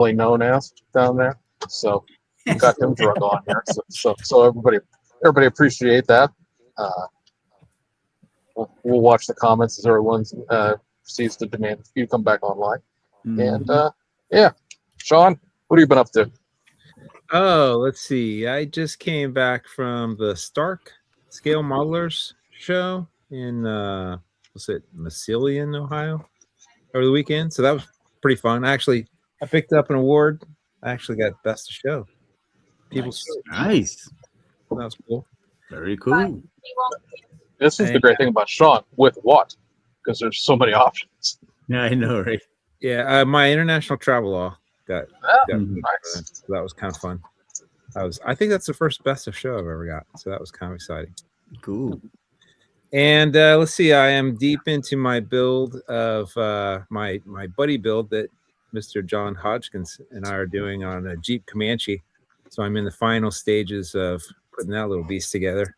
known as down there. So we got him drug on here. So everybody appreciate that. We'll watch the comments as everyone sees the demand you come back online. Mm-hmm. And yeah, Sean, what have you been up to? Oh, let's see. I just came back from the Stark Scale Modelers show in Massillon, Ohio, over the weekend. So that was pretty fun. Actually, I picked up an award. I actually got best of show. Nice. That was cool. Very cool. This is the great thing about Sean with what? Because there's so many options. Yeah, I know, right? Yeah, my international travel law got nice. so that was kind of fun. I think that's the first best of show I've ever got. So that was kind of exciting. Cool. And let's see, I am deep into my build of my buddy build that Mr. John Hodgkins and I are doing on a Jeep Comanche. So I'm in the final stages of putting that little beast together.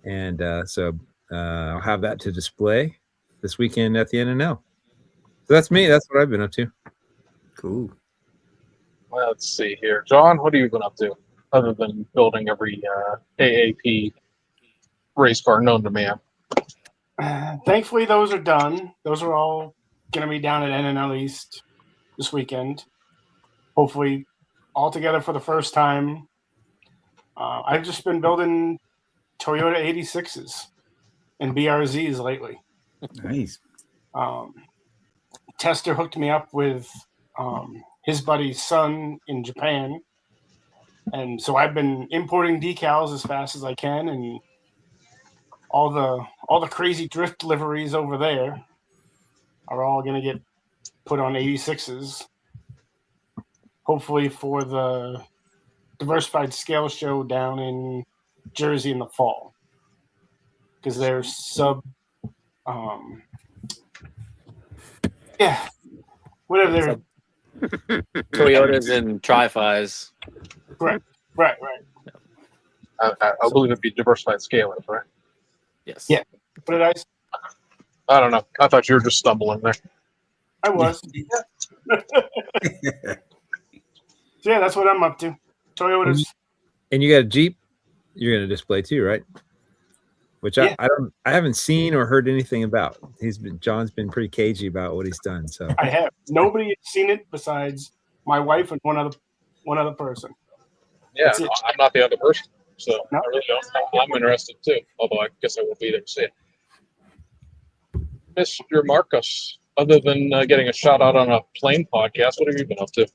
And so I'll have that to display this weekend at the NNL. So that's me. That's what I've been up to. Cool. Well, let's see here. John, what have you been up to other than building every AAP race car known to man? Thankfully, those are done. Those are all going to be down at NNL East this weekend. Hopefully, all together for the first time. I've just been building Toyota 86s and BRZs lately. Nice. Tester hooked me up with his buddy's son in Japan. And so I've been importing decals as fast as I can, and all the crazy drift liveries over there are all going to get put on 86s. Hopefully for the Diversified Scale Show down in Jersey in the fall. Because they're whatever they're Toyotas and Tri-Fis. Right. I believe it'd be diversified scalers, right? Yes. Yeah. What did I say? I don't know. I thought you were just stumbling there. I was. So yeah, that's what I'm up to. Toyotas. And you got a Jeep you're going to display too, right? Which I haven't seen or heard anything about. John's been pretty cagey about what he's done. So I have. Nobody has seen it besides my wife and one other person. Yeah, I'm not the other person, so no. I really don't. I'm interested too. Although I guess I won't be there to see it. Mr. Marcos, other than getting a shout out on a plane podcast, what have you been up to?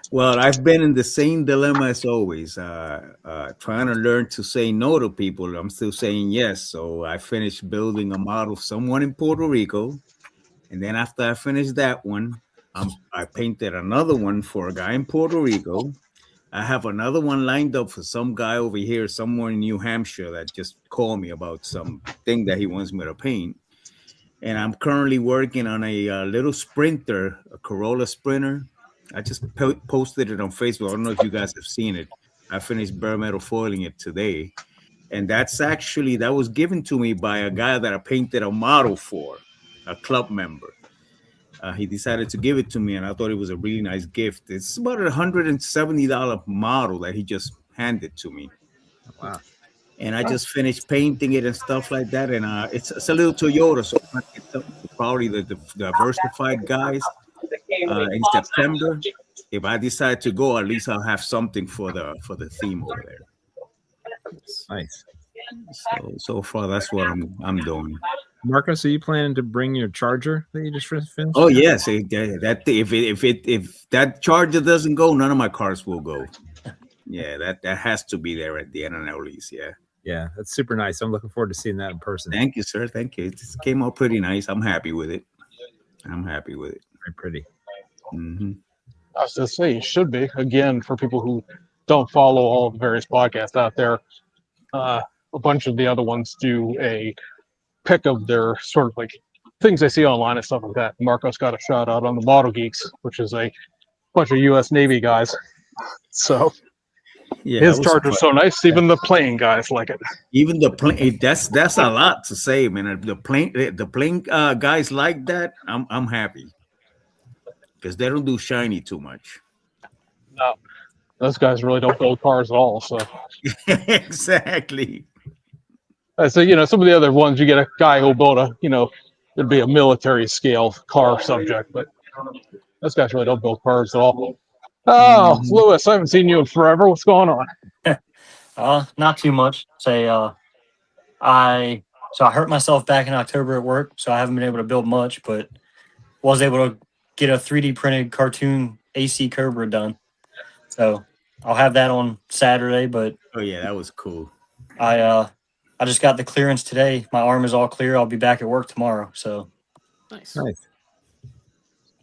Well, I've been in the same dilemma as always, trying to learn to say no to people. I'm still saying yes. So I finished building a model of someone in Puerto Rico. And then after I finished that one, I painted another one for a guy in Puerto Rico. I have another one lined up for some guy over here, somewhere in New Hampshire, that just called me about something that he wants me to paint. And I'm currently working on a little Sprinter, a Corolla Sprinter. I just posted it on Facebook. I don't know if you guys have seen it. I finished bare metal foiling it today. And that was given to me by a guy that I painted a model for, a club member. He decided to give it to me, and I thought it was a really nice gift. It's about a $170 model that he just handed to me. Wow. And I just finished painting it and stuff like that. And it's a little Toyota, so it's probably the diversified guys in September. If I decide to go, at least I'll have something for the theme over there. Nice. So far, that's what I'm doing. Marcus, are you planning to bring your charger that you just finished? Oh yes, if that charger doesn't go, none of my cars will go. Yeah, that has to be there at the NNL East. Yeah, that's super nice. I'm looking forward to seeing that in person. Thank you, sir. Thank you. It came out pretty nice. I'm happy with it. Very pretty. Mm-hmm. I was going to say, you should be. Again, for people who don't follow all the various podcasts out there, a bunch of the other ones do a pick of their sort of like things they see online and stuff like that. Marcos got a shout out on the Model Geeks, which is a bunch of U.S. Navy guys. So yeah, his charger's so nice, even the plane guys like it. Even the plane, that's a lot to say, man. The plane guys like that. I'm happy. because they don't do shiny too much. No, those guys really don't build cars at all. So, Exactly. so some of the other ones, you get a guy who'll build it'd be a military scale car subject, but those guys really don't build cars at all. Oh, Mhm. Lewis, I haven't seen you in forever. What's going on? Not too much. I hurt myself back in October at work, so I haven't been able to build much, but was able to get a 3D printed cartoon AC Cobra done. So I'll have that on Saturday, but Oh yeah, that was cool. I just got the clearance today. My arm is all clear. I'll be back at work tomorrow. So Nice. Nice.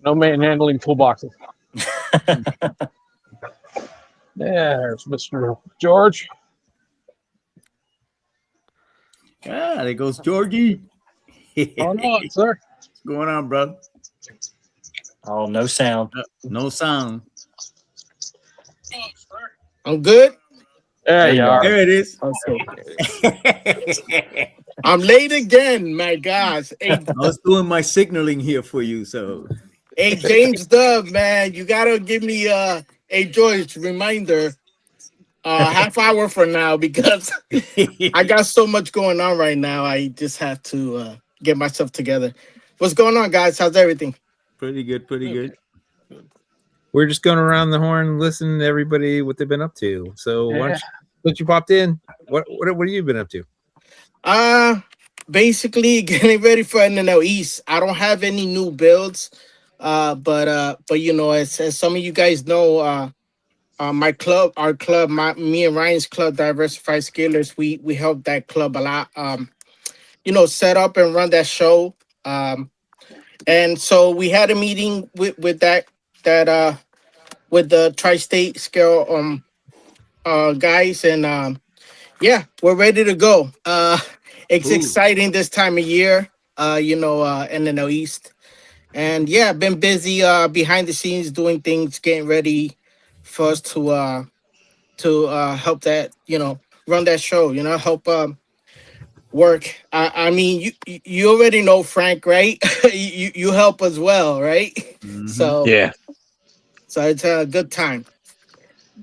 No manhandling toolboxes. There's Mr. George. There goes Georgie. Oh no, sir. What's going on, bro? oh, no sound. No sound. I'm good. There you are. There it is. I'm late again. My gosh. Hey, I was doing my signaling here for you, so hey James Dove, man, you gotta give me a George reminder half hour from now because I got so much going on right now. I just have to get myself together. What's going on, guys? How's everything? pretty good, pretty good. We're just going around the horn, listening to everybody what they've been up to. So Yeah. once you popped in, what have you been up to? Basically getting ready for NNL East. I don't have any new builds, but as some of you guys know, my club, our club, me and Ryan's club, Diversified Scalers, we helped that club a lot. Set up and run that show. And so we had a meeting with with the tri-state scale guys, and we're ready to go. It's Ooh. exciting this time of year. NNL East, and been busy behind the scenes doing things, getting ready for us to help that run that show. Help work. I mean, you already know Frank, right? you help as well, right? Mhm. So Yeah. it's a good time.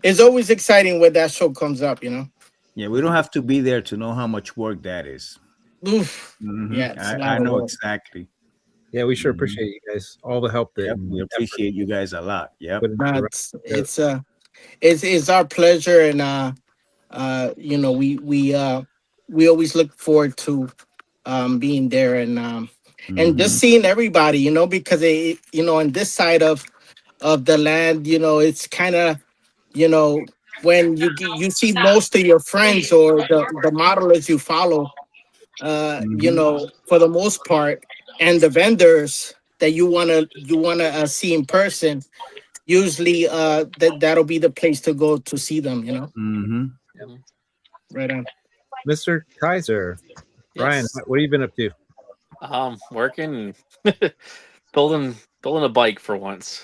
It's always exciting when that show comes up. Yeah, we don't have to be there to know how much work that is. Oof. Mhm. Yeah, it's a lot I of know work. exactly. Yeah, we sure Mhm. appreciate you guys, all the help that Yep, we appreciate you guys a lot. Yep. put into No, the- it's our pleasure, and we always look forward to being there, and just Mhm. seeing everybody, because on this side of the land, it's kind of, when you see most of your friends or the modelers you follow, for the most part, and the vendors that you wanna see in person, usually that'll be the place to go to see them. Mhm. Right on. Mr. Kaiser, Brian, Yes. what have you been up to? Working, building a bike for once.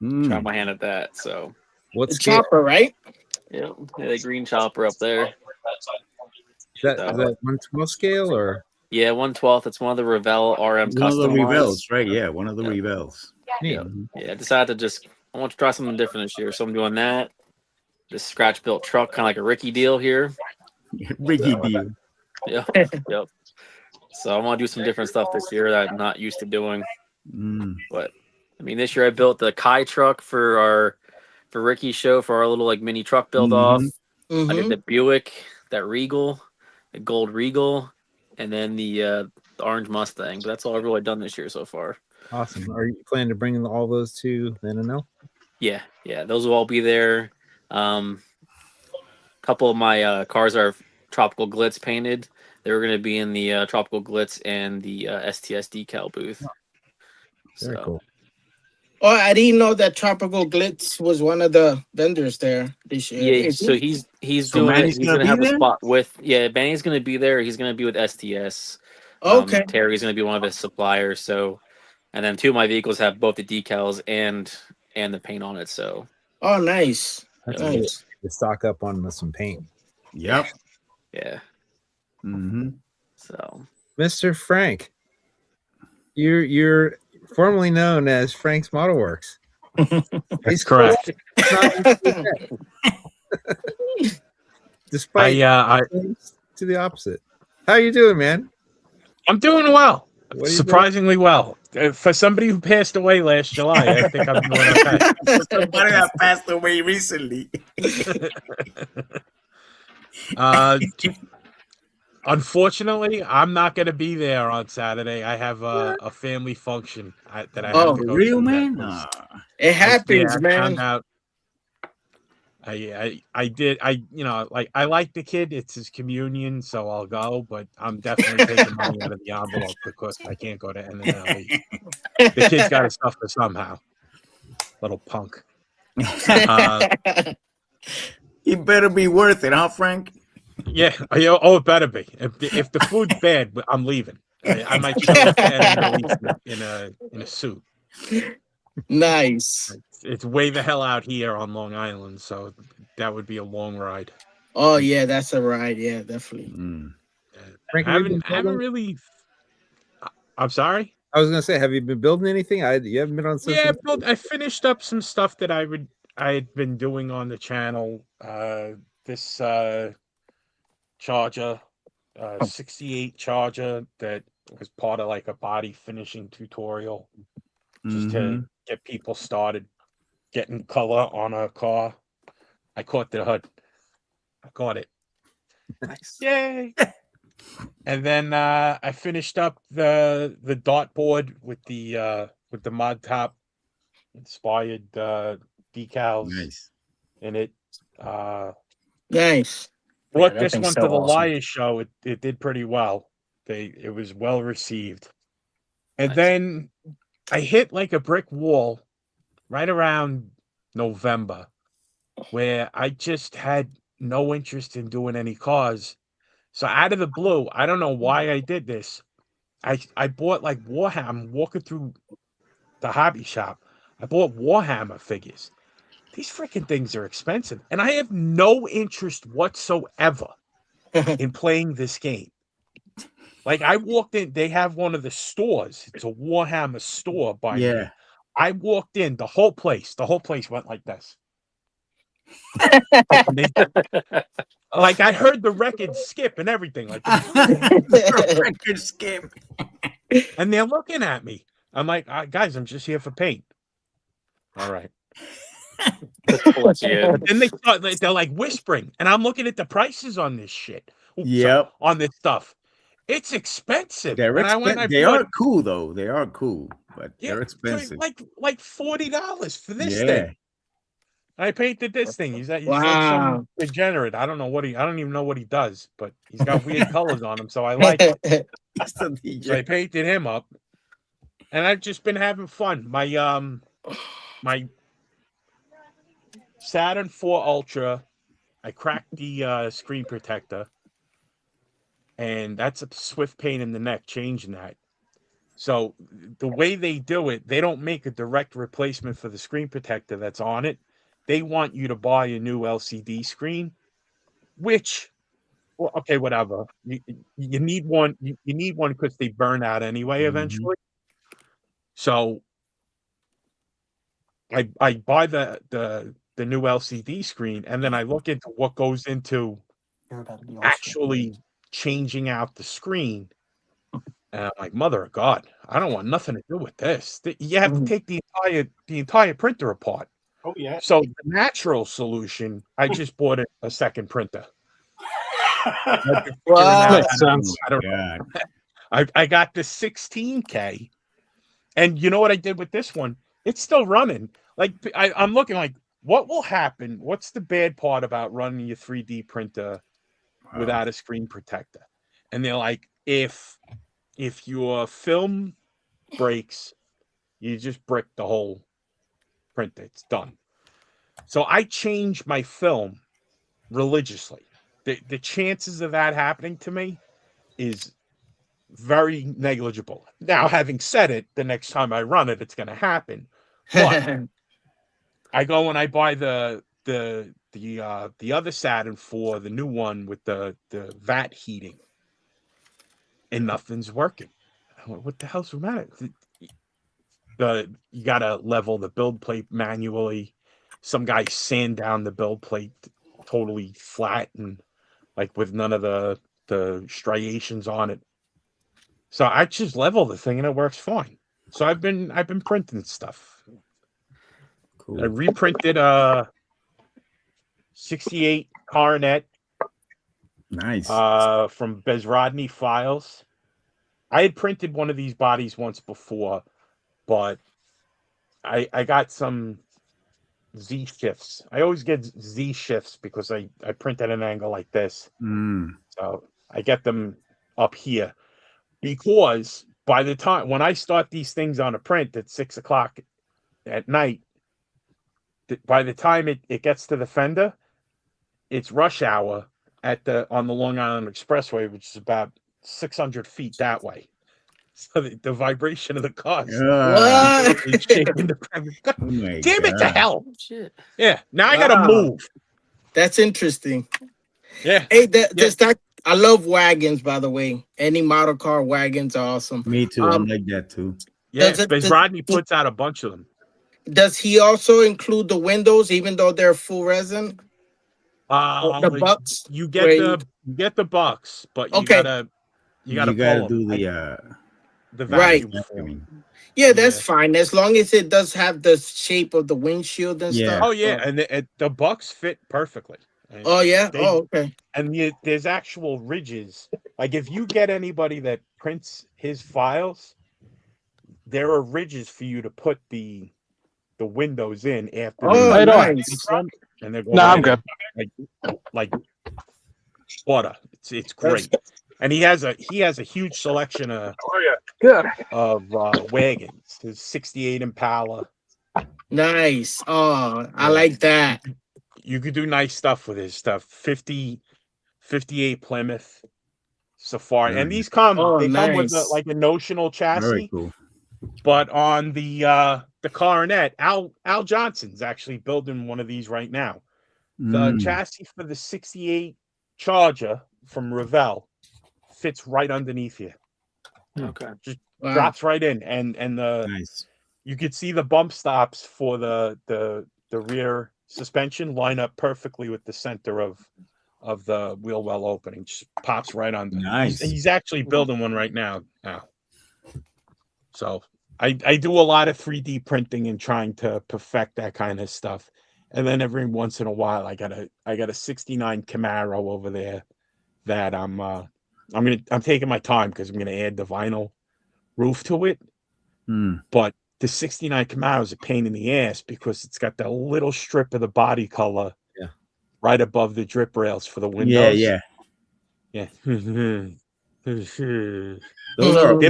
Trying Mm. my hand at that. So What The scale? chopper, right? yeah, the green chopper up there. Is that 1/12 scale or? Yeah, 1/12. It's one of the Revell RMs One of the custom Revels, ones. right? Yeah, one of the Yeah. Revels. Neat. Mhm. Yeah, I decided to I want to try something different this year. So I'm doing that. This scratch built truck, kind of like a Ricky deal here. Ricky So, deal. Yep. Yep. So I want to do some different stuff this year that I'm not used to doing. Mm. But I mean, this year I built the Kai truck for Ricky's show for our little like mini truck build off. Mhm. I did Mm-hmm. the Buick, that Regal, the gold Regal, and then the orange Mustang. But that's all I've really done this year so far. Awesome. Are you planning to bring all those to the NNL? Yeah, those will all be there. Couple of my cars are Tropical Glitz painted. They were going to be in the Tropical Glitz and the STS decal booth. Very So, cool. Oh, I didn't know that Tropical Glitz was one of the vendors there this year. yeah, Is so he? he's So doing it. Manny's He's gonna going to be have a there? spot with Benny's going to be there. He's going to be with STS. Okay. Terry's going to be one of his suppliers. So, and then two of my vehicles have both the decals and the paint on it. So, Oh, nice. That's Yeah. good Nice. to stock up on some paint. Yep. yeah. Mm-hmm. So, Mr. Frank, you're formerly known as Frank's Model Works. That's correct. Despite to the opposite. How you doing, man? I'm doing well. What are you Surprisingly well. For somebody who passed away last July, I think I'm doing okay. Somebody that passed away recently. Unfortunately, I'm not going to be there on Saturday. I have a family function that I have to go real to. man? It happens, I man. found out. I did. I like the kid. It's his communion, so I'll go. But I'm definitely taking money out of the envelope because I can't go to NNL East. The kid's got to suffer somehow. Little punk. It better be worth it, huh, Frank? Yeah. It better be. If the food's bad, I'm leaving. I might show up to NNL East in a suit. Nice. It's way the hell out here on Long Island, so that would be a long ride. Oh yeah, that's a ride. Yeah, definitely. Frank, I haven't really. I'm sorry. I was gonna say, have you been building anything? You haven't been on social. Yeah, I finished up some stuff that I had been doing on the channel. This Charger, 68 Charger that was part of like a body finishing tutorial, just to get people started getting color on a car. I caught the hood. I caught it. Nice. Yay! And then I finished up the dartboard with the mod top inspired decals in it. Nice. Brought that this thing's one so to the awesome. Liars show. It did pretty well. It was well received. And then I hit like a brick wall right around November, where I just had no interest in doing any cars. So out of the blue, I don't know why I did this. I bought like Warhammer. I'm walking through the hobby shop. I bought Warhammer figures. These freaking things are expensive, and I have no interest whatsoever in playing this game. Like I walked in, they have one of the stores. It's a Warhammer store by me. I walked in, the whole place went like this. Like I heard the record skip and everything. Like the record skip. And they're looking at me. I'm like, guys, I'm just here for paint. All right. But then they're like whispering, and I'm looking at the prices on this shit. On this stuff. It's expensive. They're expensive. They are cool though. They are cool, but they're expensive. Like $40 for this thing. I painted this thing. He's like some degenerate. I don't even know what he does, but he's got weird colors on him, so I like it. So I painted him up, and I've just been having fun. My Saturn 4 Ultra, I cracked the screen protector, and that's a swift pain in the neck changing that. So the way they do it, they don't make a direct replacement for the screen protector that's on it. They want you to buy a new LCD screen, which, well, okay, whatever. You need one. You need one because they burn out anyway eventually. So I buy the new LCD screen, and then I look into what goes into actually changing out the screen. And I'm like, mother of God, I don't want nothing to do with this. You have to take the entire printer apart. Oh yeah. So the natural solution, I just bought a second printer. Makes sense. I got the 16K, and you know what I did with this one? It's still running. Like I'm looking like, what will happen? What's the bad part about running your 3D printer without a screen protector? And they're like, if your film breaks, you just brick the whole printer. It's done. So I change my film religiously. The chances of that happening to me is very negligible. Now, having said it, the next time I run it, it's going to happen. But I go and I buy the other Saturn for the new one with the vat heating, and nothing's working. What the hell's the matter? you gotta level the build plate manually. Some guys sand down the build plate totally flat and like with none of the striations on it. So I just level the thing and it works fine. So I've been printing stuff. Cool. I reprinted a 68 Coronet Nice. from Bezrodny Files. I had printed one of these bodies once before, but I got some Z shifts. I always get Z shifts because I print at an angle like this. So I get them up here because by the time when I start these things on a print at 6 o'clock at night, by the time it gets to the fender, it's rush hour on the Long Island Expressway, which is about 600 feet that way. So the vibration of the cars is shaking the damn it to hell. Shit. Yeah. Now I gotta move. That's interesting. Yeah. Hey, does that? I love wagons, by the way. Any model car wagons are awesome. Me too. I like that too. Yeah. Rodney puts out a bunch of them. Does he also include the windows, even though they're full resin? The bucks. You get the bucks, but you gotta do the vacuum right. Yeah, that's fine as long as it does have the shape of the windshield and stuff. Oh yeah, and the bucks fit perfectly. Oh yeah. Okay. And there's actual ridges. Like if you get anybody that prints his files, there are ridges for you to put the windows in after. Oh, nice. And they're I'm good. Like water. It's great. And he has a huge selection of wagons. His 68 Impala. Nice. Oh, I like that. You could do nice stuff with his stuff. 58 Plymouth Safari. And these come come with like a notional chassis. Very cool. But on the Coronet, Al Johnson's actually building one of these right now. The chassis for the 68 Charger from Revell fits right underneath here. Okay. Just drops right in. And you could see the bump stops for the rear suspension line up perfectly with the center of the wheel well opening. Just pops right under. Nice. He's actually building one right now. So I do a lot of 3D printing and trying to perfect that kind of stuff. And then every once in a while I got a 69 Camaro over there that I'm taking my time because I'm gonna add the vinyl roof to it. But the 69 Camaro is a pain in the ass because it's got that little strip of the body color right above the drip rails for the windows. Yeah. Those They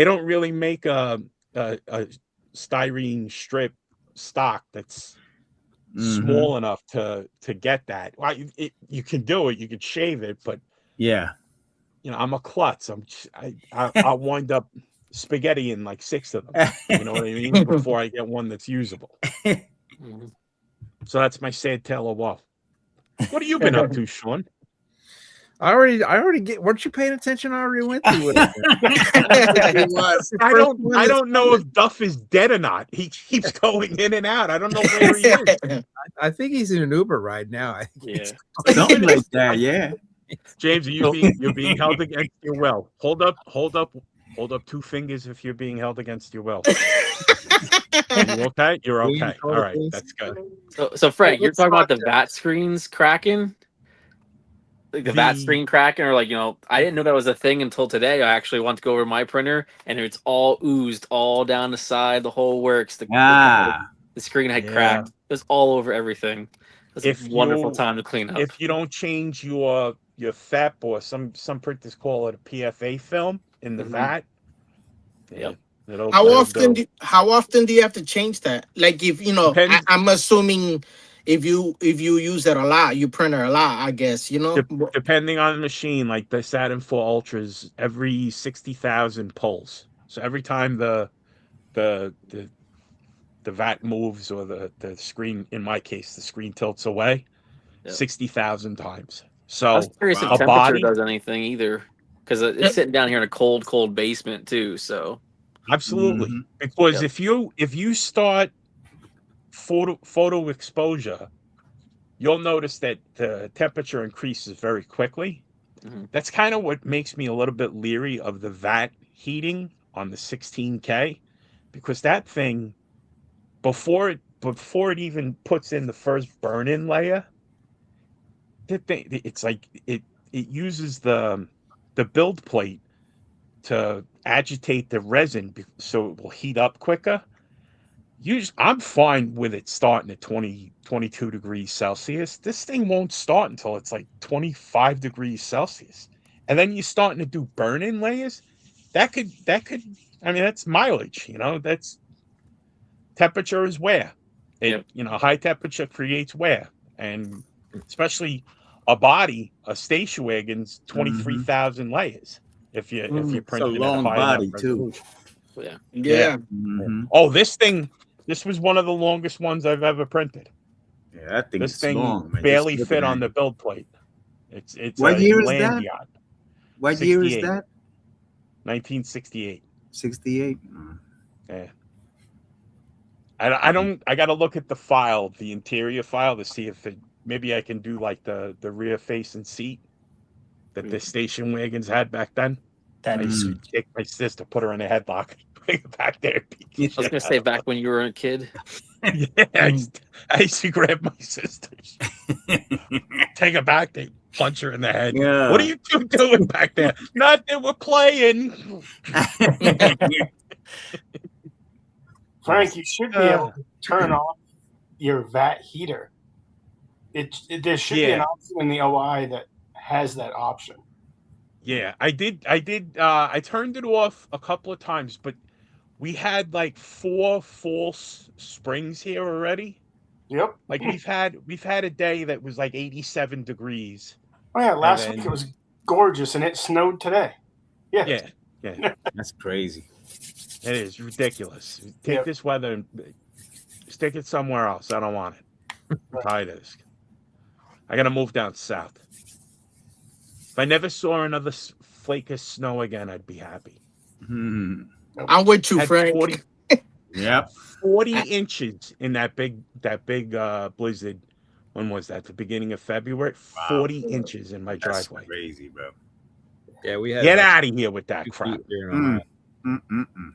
don't really make a styrene strip stock that's small enough to get that. Well, you can do it, you could shave it, but I'm a klutz. I'll wind up spaghetti in like 6 of them. You know what I mean? Before I get one that's usable. So that's my sad tale of woe. What have you been up to, Sean? I already get. Weren't you paying attention? I already went through it. I don't know if Duff is dead or not. He keeps going in and out. I don't know where he is. I think he's in an Uber ride now. Something like that. Yeah. James, you're being held against your will. Hold up 2 fingers if you're being held against your will. You okay? You're okay. All right, that's good. So Fred, you're talking about the VAT screens cracking? Like the VAT screen cracking, or like, I didn't know that was a thing until today. I actually went to go over my printer and it's all oozed all down the side, the whole works. The screen had cracked. It was all over everything. It was a wonderful time to clean up. If you don't change your FEP, or some printers call it a PFA film in the VAT. How often do you have to change that? Like if I'm assuming if you use it a lot, you print it a lot, I guess, Depending on the machine, like the Saturn 4 Ultras, every 60,000 pulls. So every time the VAT moves or the screen, in my case, the screen tilts away, 60,000 times. So I was curious if temperature does anything either. because it's sitting down here in a cold basement too. So Absolutely, Mhm. because Yep. if you start photo exposure, you'll notice that the temperature increases very quickly. Mhm. That's kind of what makes me a little bit leery of the vat heating on the 16K, because that thing, before it even puts in the first burn-in layer, it's like it uses the build plate to agitate the resin so it will heat up quicker. I'm fine with it starting at 20, 22 degrees Celsius. This thing won't start until it's like 25 degrees Celsius. And then you're starting to do burn-in layers. That could, I mean, that's mileage, that's temperature is wear. Yep. High temperature creates wear. And especially a station wagon's 23,000 layers if you're It's a printing at a long high enough body too. resolution. Yeah. Yeah. Mhm. Oh, this was one of the longest ones I've ever printed. Yeah, that thing This is thing long, man. barely Just fit looking on at the it. build plate. It's What a year is land that? yacht. What year is 68. that? 1968. 68. Yeah. I got to look at the file, the interior file, to see if maybe I can do like the rear facing seat that the station wagons had back then. That'd I be used sweet. to take my sister, put her in a headlock, bring her back there. Yeah. I was gonna say back when you were a kid. Yeah, I used to grab my sisters, take her back, they punch her in the head. Yeah. What are you two doing back there? Nothing, we're playing. Frank, you should be able to turn off your vat heater. There should be an Yeah. option in the OI that has that option. Yeah, I did. I turned it off a couple of times, but we had like 4 false springs here already. Yep. Like we've had a day that was like 87 degrees. Oh yeah, last then- week it was gorgeous and it snowed today. Yeah. Yeah, That's crazy. it is ridiculous. Take Yep. this weather and stick it somewhere else. I don't want it. I'm tired of this. I gotta move down south. If I never saw another flake of snow again, I'd be happy. Mhm. I'm with you, Had Frank. 40 inches in that big blizzard. When was that? The beginning of February. Wow. 40 inches in my That's driveway. crazy, bro. Yeah, we had Get about out of here with that 2 crap. feet here in Mm. Ohio. Mm-mm-mm.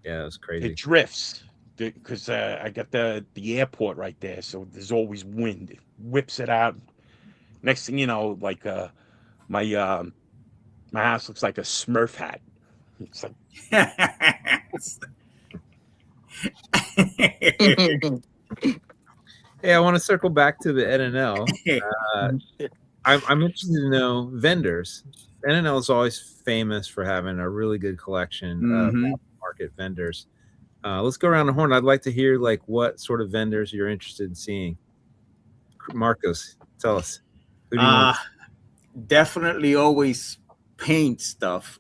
Yeah, it was crazy. It drifts because I got the airport right there, so there's always wind. It whips it out. Next thing you know, like my house looks like a Smurf hat. It's like, Hey, I want to circle back to the NNL. I'm interested to know vendors. NNL is always famous for having a really good collection of Mhm. market vendors. Let's go around the horn. I'd like to hear like what sort of vendors you're interested in seeing. Marcos, tell us. Who do you want? Definitely always paint stuff.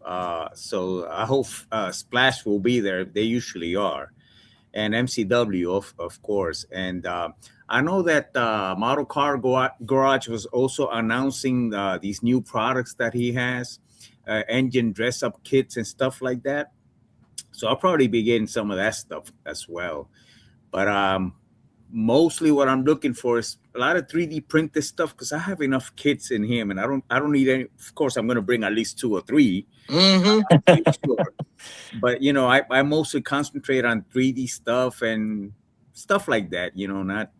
So I hope Splash will be there. They usually are. And MCW, of course. And I know that Model Car Garage was also announcing these new products that he has, engine dress-up kits and stuff like that. So I'll probably be getting some of that stuff as well. But mostly what I'm looking for is a lot of 3D printed stuff because I have enough kits in him, and I don't need any. Of course, I'm going to bring at least 2 or 3. Sure. But I mostly concentrate on 3D stuff and stuff like that. Not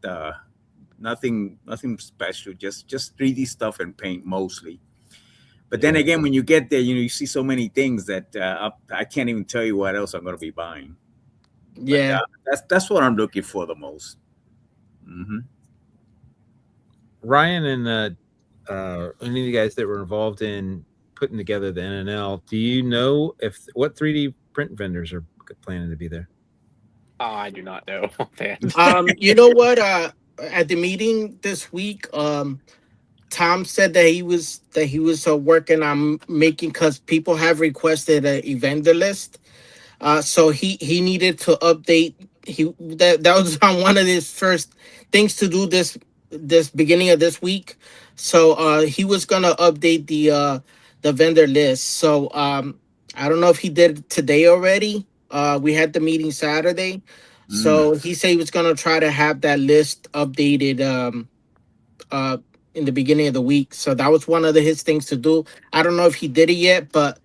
nothing special. Just 3D stuff and paint mostly. But then again, when you get there, you see so many things that I can't even tell you what else I'm going to be buying. Yeah. But, that's what I'm looking for the most. Mm-hmm. Ryan and any of you guys that were involved in putting together the NNL, do you know what 3D print vendors are planning to be there? I do not know. You know what? At the meeting this week, Tom said that he was working on making, because people have requested a vendor list. So he needed to update. That was on one of his first things to do this beginning of this week. So he was gonna update vendor list. So I don't know if he did it today already. We had the meeting Saturday, so he said he was gonna try to have that list updated uh in the beginning of the week. So that was one of his things to do. I don't know if he did it yet, but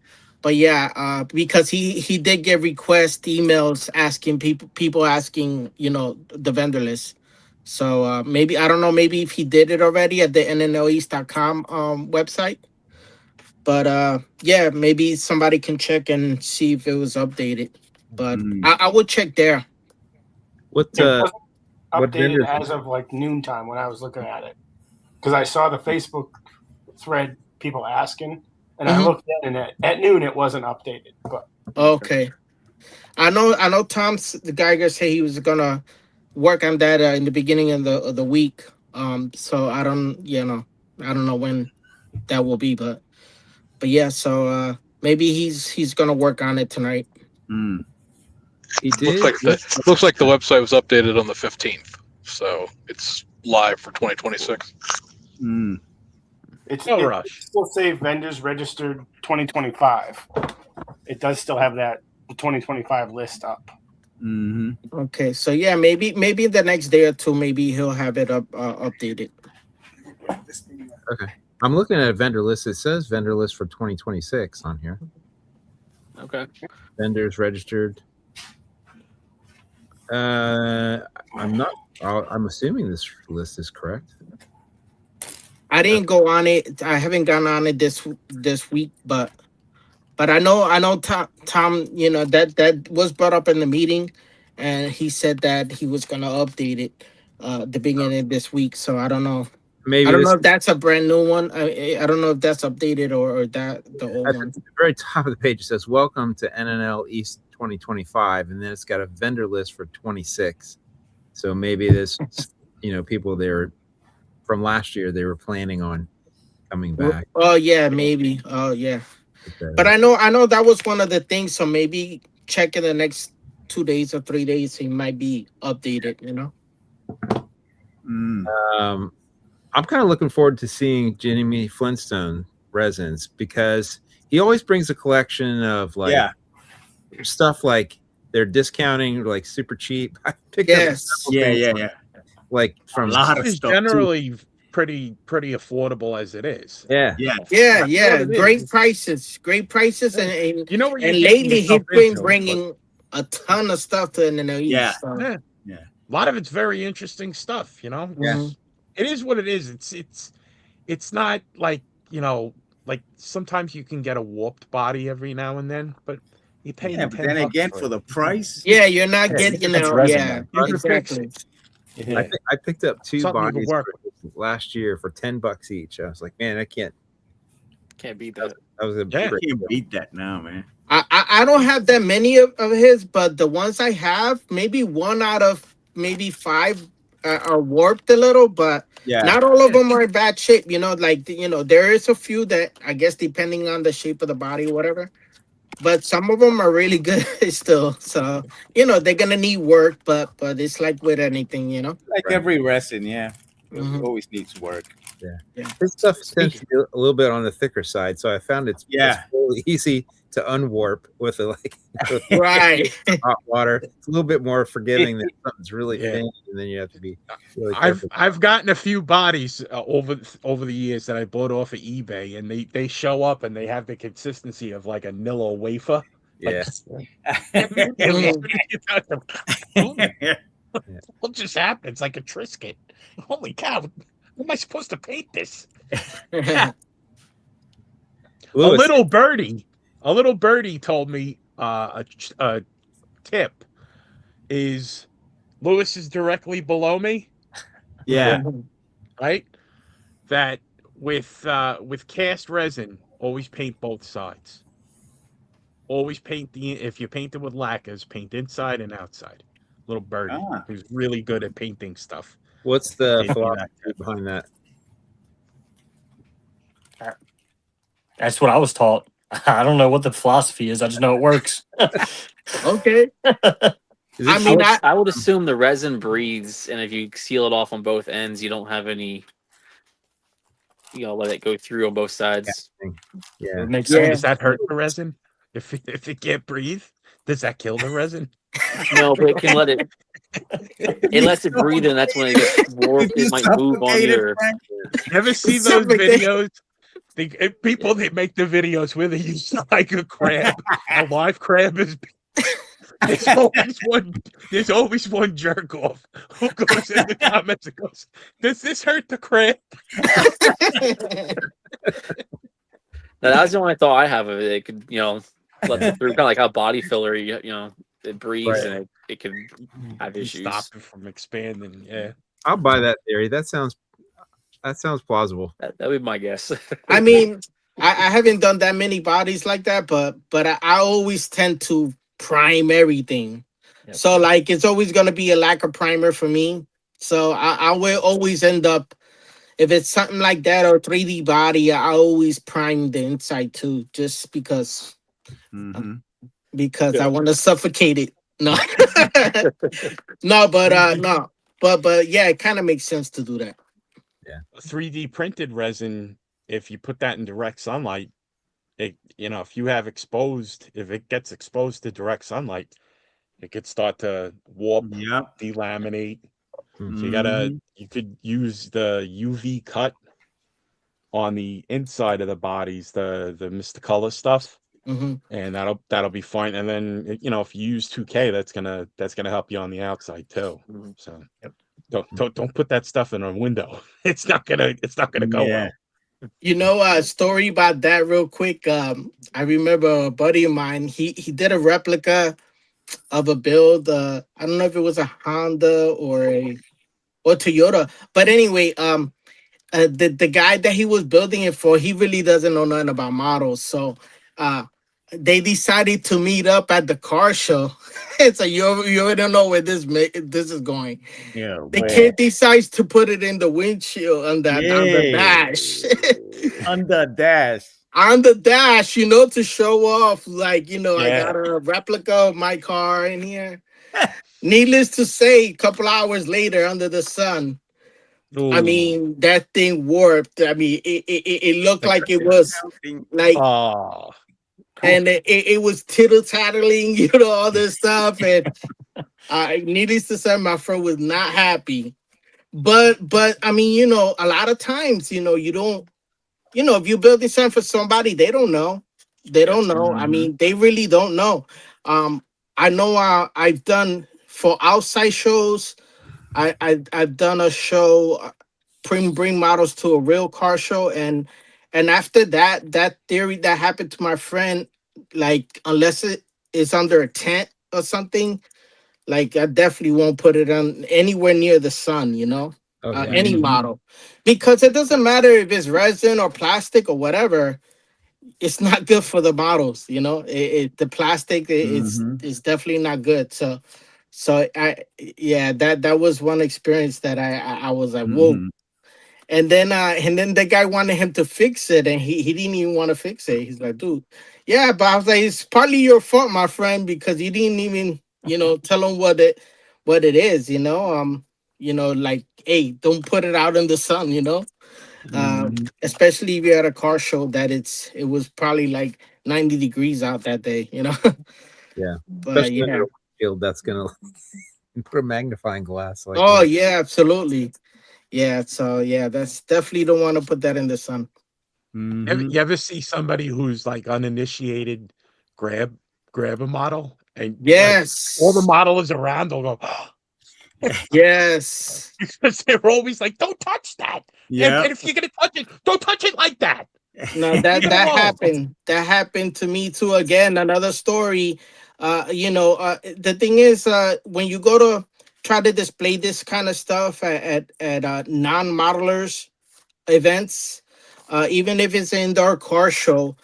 yeah, because he did get request emails asking people asking, you know, the vendor list. So maybe I don't know, maybe if he did it already at the nnleast.com website. But yeah, maybe somebody can check and see if it was updated. But I would check there. What It wasn't what updated vendors? as of like noontime when I was looking at it, because I saw the Facebook thread people asking, and I Mhm. looked at it at noon. It wasn't updated, but Okay. I know the Geiger said he was gonna work on that in the beginning of the week. So I don't, I don't know when that will be, but yeah, so maybe he's gonna work on it tonight. He Looks did. like the website was updated on the 15th, so it's live for 2026. it's No it rush. still say vendors registered 2025. It does still have the 2025 list up. Okay, so yeah, maybe the next day or two, maybe he'll have it updated. Okay. I'm looking at a vendor list. It says vendor list for 2026 on here. Okay. Vendors registered. I'm not. I'm assuming this list is correct. I didn't go on it. I haven't gone on it this week, but I know Tom, you know, that was brought up in the meeting, and he said that he was gonna update it the beginning of this week. So I don't know. Maybe I don't this know if that's a brand new one. I don't know if that's updated or that the old at one. the very top of the page. It says "Welcome to NNL East 2025," and then it's got a vendor list for 26. So maybe this, you know, people there from last year, they were planning on coming back. Oh yeah, maybe. Oh yeah. But I know that was one of the things. So maybe check in the next 2 days or 3 days, it might be updated. You know. I'm kind of looking forward to seeing Jimmy Flintstone resins because he always brings a collection of like stuff like they're discounting like super cheap. I picked up several things like from Stuff is generally pretty affordable as it is. Yeah. Great prices, and You know what you're and getting lately he's yourself been into, bringing a ton of stuff to NNL East. So. A lot of it's very interesting stuff. You know, it is what it is. It's not like, you know, like sometimes you can get a warped body every now and then, but you pay. But then again, for the price, you're not getting, you know, exactly. I picked up two Something you can bodies work last year for $10 each. I was like, man, I can't beat that. That was a can't great deal. beat that now, man. I don't have that many of his, but the ones I have, maybe one out of maybe five are warped a little, but not all of them are in bad shape. You know, like, you know, there is a few that I guess depending on the shape of the body or whatever, but some of them are really good still. So, you know, they're gonna need work, but it's like with anything, you know. Like every resin, it Mhm. always needs work. This stuff tends to be a little bit on the thicker side, so I found it's really easy to unwarp with Right. hot water. It's a little bit more forgiving than something's really thin, and then you have to be really careful. I've gotten a few bodies over the years that I bought off of eBay, and they show up and they have the consistency of like a Nilla wafer. Yeah. What just happened? It's like a Triscuit. Holy cow! How am I supposed to paint this? A little birdie told me a tip is Lewis is directly below me. Right. That with cast resin, always paint both sides. Always paint if you paint it with lacquers, paint inside and outside. Little birdie who's really good at painting stuff. What's the philosophy behind that? That's what I was taught. I don't know what the philosophy is. I just know it works. Okay. I would assume the resin breathes, and if you seal it off on both ends, you don't have any let it go through on both sides. Yeah. It makes Yeah. Does sense. that hurt the resin? If it can't breathe, does that kill the resin? No, but it can let it. It lets it breathe, and that's when it gets warped. It might move on you. Or You ever see those Suffocate. videos? People that make the videos where they use like a crab, a live crab is. There's always one jerk off who goes in the comments and goes, "Does this hurt the crab?" now, that was the only thought I have of it. It could, let it through, kind of like how body filler, it breathes Right. and it could have You issues. stop it from expanding. Yeah. I'll buy that theory. That sounds plausible. That would be my guess. I mean, I haven't done that many bodies like that, but I always tend to prime everything. Yep. So like it's always gonna be a lack of primer for me. So I will always end up, if it's something like that or 3D body, I always prime the inside too, just because Mhm. I want to suffocate it. No, no, but yeah, it kind of makes sense to do that. 3D printed resin, if you put that in direct sunlight, if you have if it gets exposed to direct sunlight, it could start to warp, Yep. delaminate. So Mhm. you could use the UV cut on the inside of the bodies, the Mr. Color stuff, Hmm. and that'll be fine. And then if you use 2K, that's gonna help you on the outside too. Mhm. So Yep. don't put that stuff in a window. It's not gonna go Yeah. well. You know a story about that real quick. I remember a buddy of mine. He did a replica of a build. I don't know if it was a Honda or Toyota, but anyway, the guy that he was building it for, he really doesn't know nothing about models. So uh they decided to meet up at the car show. It's like you already know where this is going. Yeah. The Where? kid decides to put it in the windshield on the dash. On the dash. On the dash, to show off, like, I Yeah. got a replica of my car in here. Needless to say, a couple hours later, under the sun, I Ooh. mean, that thing warped. I mean, it looked like it was like, Oh. and it was tittle tattling, all this stuff. And needless to say, my friend was not happy. But I mean, a lot of times, you don't, if you're building something for somebody, they don't know. They don't know. I Mhm. mean, they really don't know. I know I've done for outside shows. I've done a show, bring models to a real car show, and after that theory that happened to my friend, like unless it is under a tent or something, like I definitely won't put it on anywhere near the sun. Oh yeah. Any Mhm. model, because it doesn't matter if it's resin or plastic or whatever. It's not good for the models. The plastic Mhm. is definitely not good. So yeah, that was one experience that I was like, whoa. Mhm. And then the guy wanted him to fix it, and he didn't even want to fix it. He's like, dude, yeah, but I was like, it's partly your fault, my friend, because you didn't even tell him what it is. Like, hey, don't put it out in the sun. Mhm. Especially if you're at a car show that it was probably like 90 degrees out that day. Yeah. But Especially under yeah. a windshield, that's gonna put a magnifying glass like Oh that. yeah, absolutely. Yeah, so yeah, that's definitely don't want to put that in the sun. Mhm. You ever see somebody who's like uninitiated grab a model and like all the Yes. model is around, they'll go Yes. because they're always like, "Don't touch that." Yeah. And if you're gonna touch it, don't touch it like that. No, Leave it that alone. happened. That happened to me too. Again, another story. The thing is, when you go to try to display this kind of stuff at non-modelers events, even if it's an indoor car show,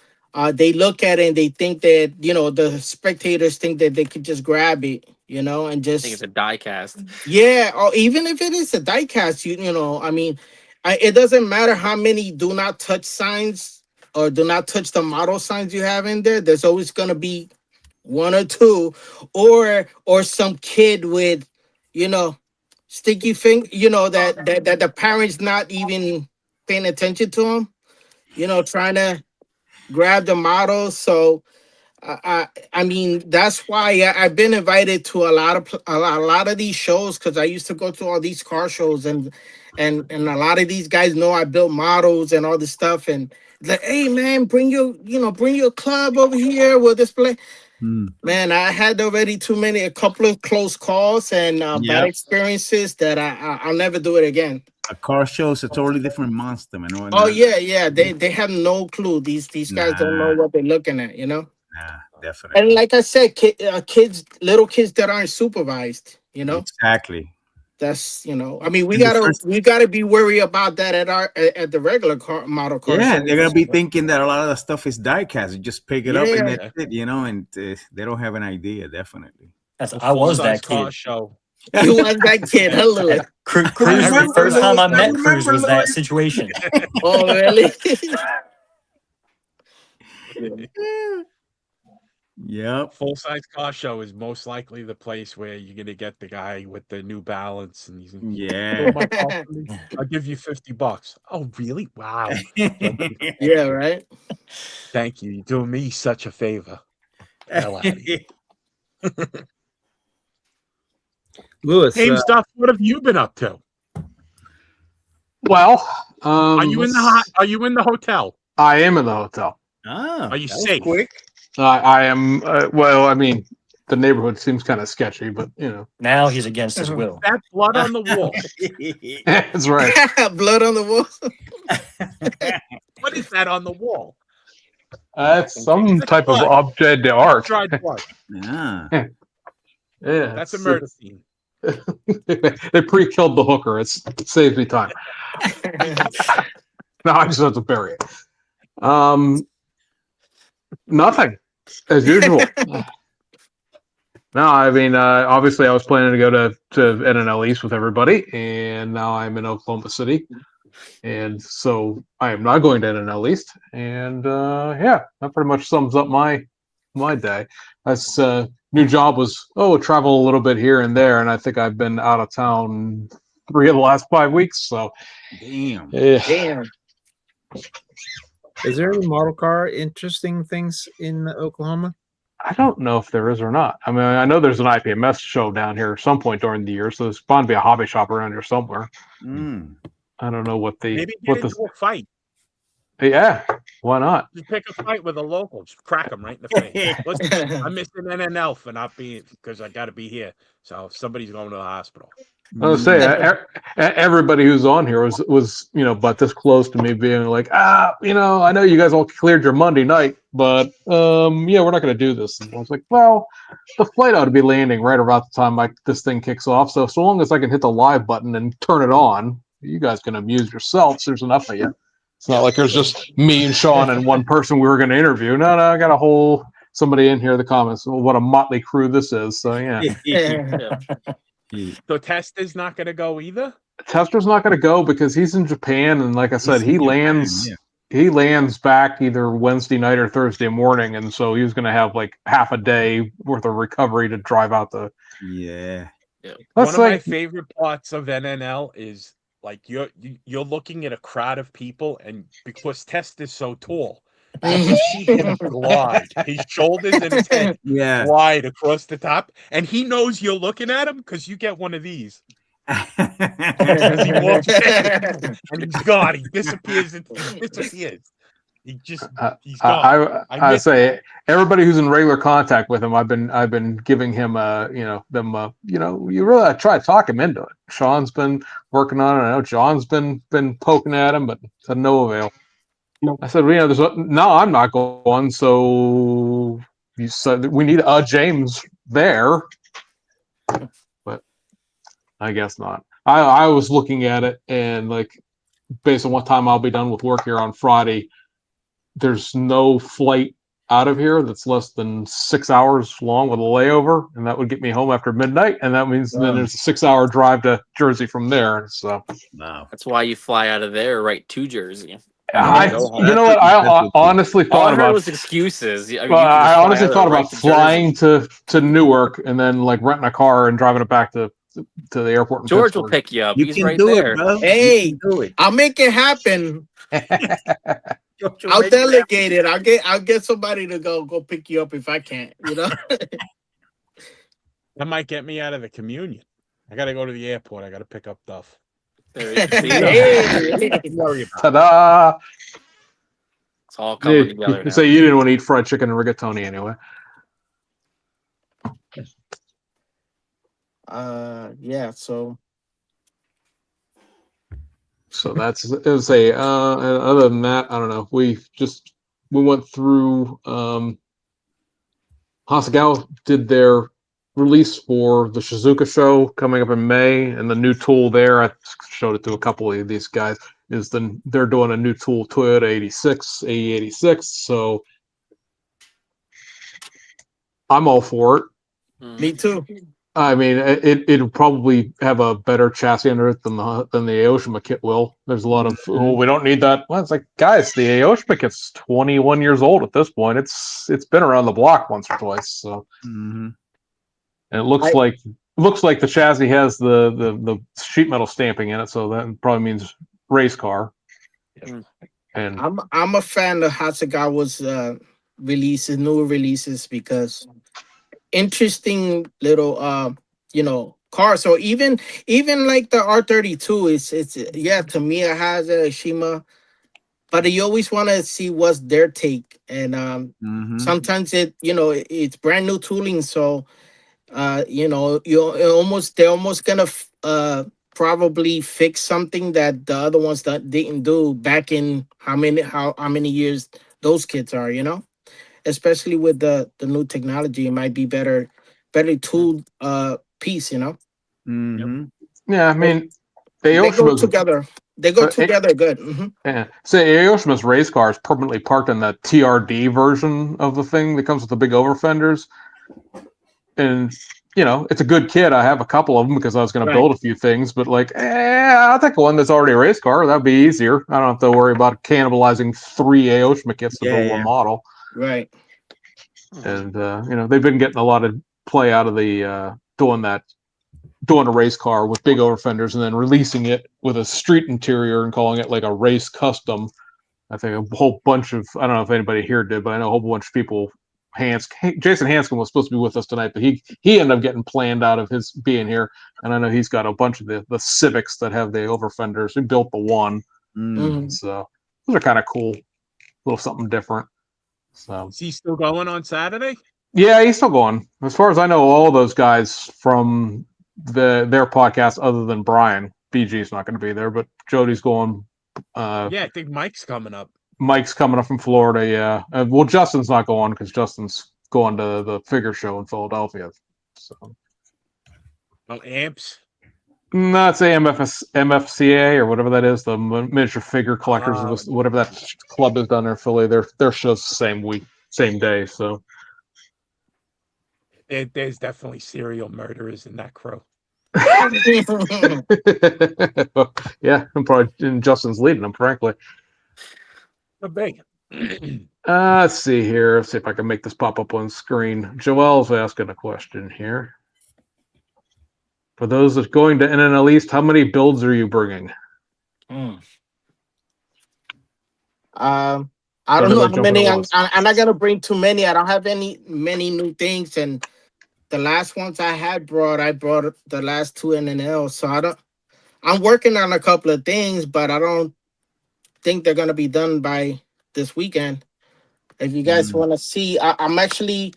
they look at it and they think that the spectators think that they could just grab it, and I think it's just a die cast. yeah, or even if it is a diecast, I mean, it doesn't matter how many do not touch signs or do not touch the model signs you have in there. There's always gonna be one or two, or some kid with, sticky finger, that the parents not even paying attention to them, trying to grab the models. So I mean, that's why I've been invited to a lot of these shows, because I used to go to all these car shows, and a lot of these guys know I built models and all this stuff, and like, hey man, bring your club over here. We'll display. Man, I had already a couple of close calls and bad experiences that I'll never do it again. A car show is a totally different monster, man. Oh yeah, they have no clue. These guys don't know what they're looking at, Nah, definitely. And like I said, little kids that aren't supervised, Exactly. That's I mean, we gotta be worried about that at the regular model car. Yeah, shows. they're gonna be thinking that a lot of the stuff is die-cast. You just pick it up and that's it, and they don't have an idea. Definitely. I was that car kid. show. You was that kid, hello. Cruz, the first time I met Cruz was that situation. Oh, really? Yep. Full-size car show is most likely the place where you're gonna get the guy with the New Balance, and he's I'll give you $50. Oh, really? Wow. Yeah, right. Thank you. You're doing me such a favor. Hell out of here. Lewis, Same stuff. What have you been up to? Well, Are you in the hotel? I am in the hotel. Are you safe? Quick. I am. Well, I mean, the neighborhood seems kind of sketchy, but Now he's against his will. That blood on the wall. That's right. Blood on the wall. What is that on the wall? That's some type of objet d'art. Dried blood. Yeah. Yeah, That's a murder scene. They pre-killed the hooker. It saves me time. No, I just have to bury it. Nothing, as usual. No, I mean, obviously, I was planning to go to NNL East with everybody, and now I'm in Oklahoma City, and so I am not going to NNL East. And yeah, that pretty much sums up my day. That's new job was travel a little bit here and there, and I think I've been out of town 3 of the last 5 weeks. So, Damn. Damn. is there any model car interesting things in Oklahoma? I don't know if there is or not. I mean, I know there's an IPMS show down here at some point during the year, so there's bound to be a hobby shop around here somewhere. I don't know what the Maybe get into a fight. Yeah, why not? Just pick a fight with a local. Just crack them right in the face. Listen, I'm missing NNL for not being because I got to be here. So somebody's going to the hospital. I was say everybody who's on here was but this close to me being like, I know you guys all cleared your Monday night, but yeah, we're not going to do this. And I was like, well, the flight ought to be landing right about the time this thing kicks off. So long as I can hit the live button and turn it on, you guys can amuse yourselves. There's enough of you. It's not like there's just me and Sean and one person we were going to interview. No, I got a whole somebody in here in the comments. Well, what a motley crew this is. So yeah. So Tester's not going to go either? Tester's not going to go because he's in Japan, and like I said, he lands back either Wednesday night or Thursday morning, and so he's going to have like half a day worth of recovery to drive out the. Yeah. One of my favorite parts of NNL is like you're looking at a crowd of people, and because Tester's so tall, you see him glide, his shoulders and his head glide across the top, and he knows you're looking at him because you get one of these. As he walks in, and he's gone. He disappears. He's gone. I say everybody who's in regular contact with him, I've been giving him you really try to talk him into it. Sean's been working on it. I know John's been poking at him, but to no avail. No. I said, no, I'm not going. So you said we need James there, but I guess not. I was looking at it, and like based on what time I'll be done with work here on Friday, there's no flight out of here that's less than 6 hours long with a layover, and that would get me home after midnight, and that means then there's a 6-hour drive to Jersey from there. So that's why you fly out of there right to Jersey. I honestly thought about was excuses. I honestly thought about flying to Newark and then like renting a car and driving it back to to the airport in George will Pittsburgh. pick you up. You He's can right do there. it, bro. Hey, You can do it. I'll make it happen. Don't you I'll make it happen. delegate it. I'll get somebody to go pick you up if I can't. You know. That might get me out of the communion. I got to go to the airport. I got to pick up Duff. There you go. See? Hey. Don't worry about it. Ta-da! It's all coming together You now. say you didn't want to eat fried chicken and rigatoni anyway. Yeah. So That's it was a other than that, I don't know. We went through Hasegawa did their release for the Shizuka show coming up in May, and the new tool there, I showed it to a couple of these guys, is they're doing a new tool, Toyota 86, AE86, so I'm all for it. me too. I mean, it'll probably have a better chassis under it than the Aoshima kit will. There's a lot of we don't need that. Well, it's like, guys, the Aoshima kit's 21 years old at this point. It's been around the block once or twice. So, and it looks like the chassis has the sheet metal stamping in it, so that probably means race car. And I'm a fan of Hasegawa's new releases, because interesting little cars. So even like the R32, it's yeah, to me it has a Shima, but you always want to see what's their take, and sometimes it's brand new tooling, so they're almost gonna probably fix something that the other ones that didn't do back in how many years those kits are, especially with the new technology. It might be better tooled piece, yeah, I mean, they go Aoshima's together. They go together good. yeah. Say Aoshima's race car is permanently parked in that TRD version of the thing that comes with the big over fenders. And it's a good kit. I have a couple of them because I was going to build a few things, but I'll take one that's already a race car. That'd be easier. I don't have to worry about cannibalizing 3 Aoshima kits to build one model. Right. And they've been getting a lot of play out of the doing a race car with big over fenders and then releasing it with a street interior and calling it like a race custom. I think a whole bunch of, I don't know if anybody here did, but I know a whole bunch of people. Jason Hanscom was supposed to be with us tonight, but he ended up getting planned out of his being here, and I know he's got a bunch of the Civics that have the over fenders. He built the one, so those are kind of cool, a little something different. So is he still going on Saturday? Yeah, he's still going. As far as I know, all those guys from their podcast, other than Brian, BG's not going to be there, but Jody's going. Yeah, I think Mike's coming up. Mike's coming up from Florida, yeah. Well, Justin's not going because Justin's going to the figure show in Philadelphia. So, Amps? No, it's MFCA or whatever that is, the Miniature Figure Collectors, whatever that club is down there in Philly. Their show's the same day. So, there's definitely serial murderers in that crew. Yeah, I'm probably Justin's leading them, frankly. Big. Let's see here. Let's see if I can make this pop up on screen. Joel's asking a question here. For those that's going to NNL East, how many builds are you bringing? I don't know how many. I'm not gonna bring too many. I don't have many new things, and the last ones I brought the last 2 NNL. So I'm working on a couple of things, but I don't think they're gonna be done by this weekend. If you guys want to see, I'm actually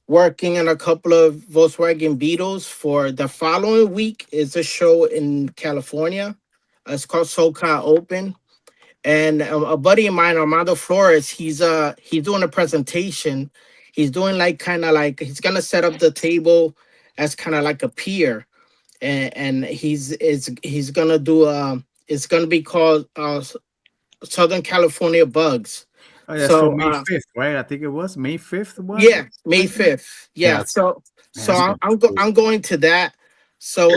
working on a couple of Volkswagen Beetles for the following week. Is a show in California. It's called SoCal Open, and a buddy of mine, Armando Flores, he's doing a presentation. He's doing he's gonna set up the table as kind of like a pier, and he's gonna do it's gonna be called Southern California Bugs. Oh, that's for May 5th, right? I think it was May 5th. Yeah, May 5th. Yeah. So I'm going to that. So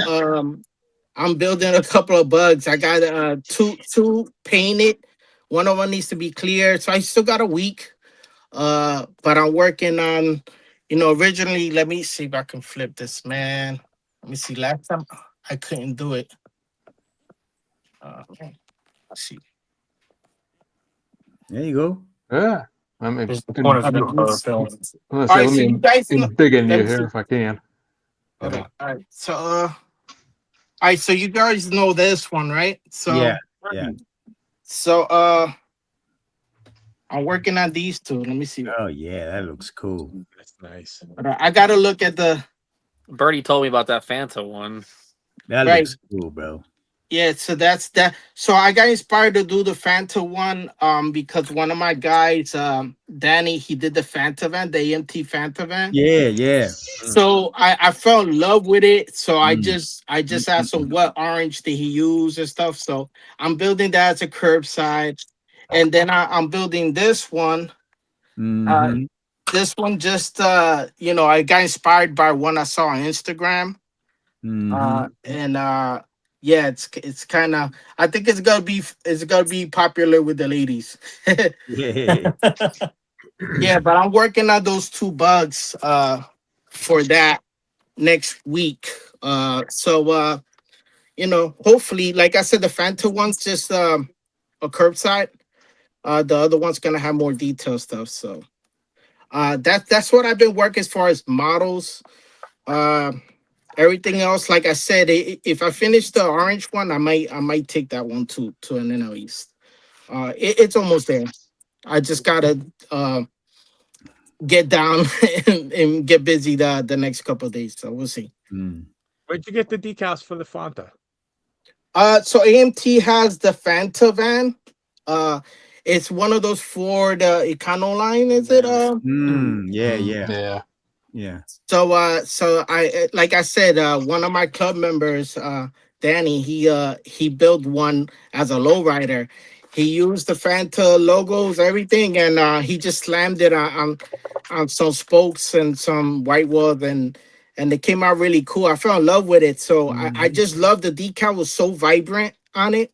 I'm building a couple of bugs. I got two painted. One of them needs to be clear. So I still got a week. But I'm working on, originally, let me see if I can flip this, man. Let me see. Last time I couldn't do it. Let's see. There you go. Yeah. I mean, Just I'm want All to right, do color film. gonna all say, right, let so you me guys know, dig into let you me see. here if I can. Hold on. All right. So all right, so you guys know this one, right? So Yeah. Yeah. so I'm working on these two. Let me see. Oh yeah, that looks cool. That's nice. I gotta look at the Birdie told me about that Fanta one. That right. looks cool, bro. Yeah, so that's that. So I got inspired to do the Fanta one, because one of my guys, Danny, he did the Fanta van, the AMT Fanta van. Yeah, yeah. So I fell in love with it. So I Mm. just asked him what orange did he use and stuff. So I'm building that as a curbside, and then I'm building this one. Mhm. This one just I got inspired by one I saw on Instagram. Mhm. And yeah, it's kind of, I think it's gonna be popular with the ladies. Yeah. Yeah, but I'm working on those two bugs for that next week. Hopefully, like I said, the Fanta one's just a curbside. The other one's gonna have more detailed stuff. So that's what I've been working as far as models. Uh Everything else, like I said, if I finish the orange one, I might take that one to NNL East. It's almost there. I just gotta get down and get busy the next couple of days. So we'll see. Mm. Where'd you get the decals for the Fanta? So AMT has the Fanta van. It's one of those for the Econo line. Is it? Yeah, yeah, Yeah. yeah. So I like I said, one of my club members, Danny, he built one as a lowrider. He used the Fanta logos, everything, and he just slammed it on some spokes and some white wood, and it came out really cool. I fell in love with it. So I just love the decal was so vibrant on it.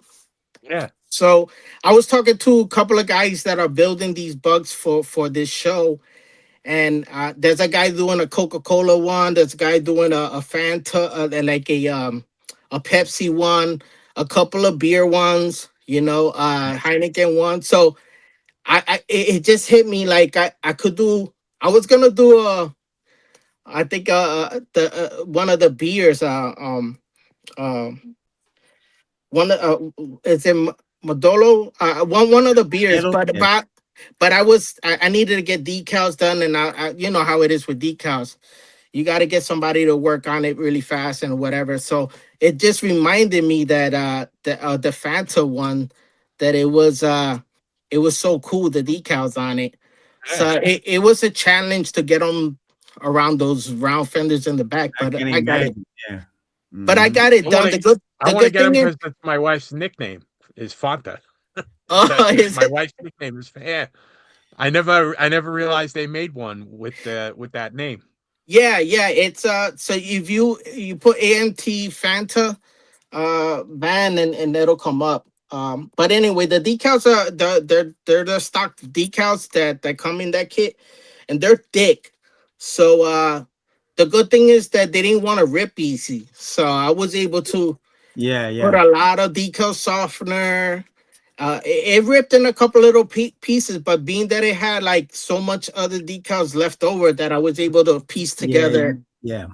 Yeah. So I was talking to a couple of guys that are building these bugs for this show, and there's a guy doing a Coca-Cola one. There's a guy doing a Fanta, like a Pepsi one, a couple of beer ones, Heineken one. So it just hit me like I could do. I was gonna do I think the one of the beers uh one it's in Modolo, one of the beers, Hello? Yeah. but I needed to get decals done, and I you know how it is with decals. You got to get somebody to work on it really fast and whatever. So it just reminded me that the Fanta one, that it was so cool, the decals on it. So it was a challenge to get them around those round fenders in the back, I but can I got it. imagine. Yeah. But I Mhm. got it I done. wanna- The I want to good get him thing is, because my wife's nickname is Fanta. oh, My wife's nickname is yeah. I never realized they made one with that name. yeah, it's so if you put AMT Fanta van, and it'll come up. But anyway, the decals are they're the stock decals that come in that kit, and they're thick. So the good thing is that they didn't want to rip easy. So I was able to Yeah, put yeah. a lot of decal softener. It ripped in a couple little pieces, but being that it had like so much other decals left over, that I was able to piece together. Yeah.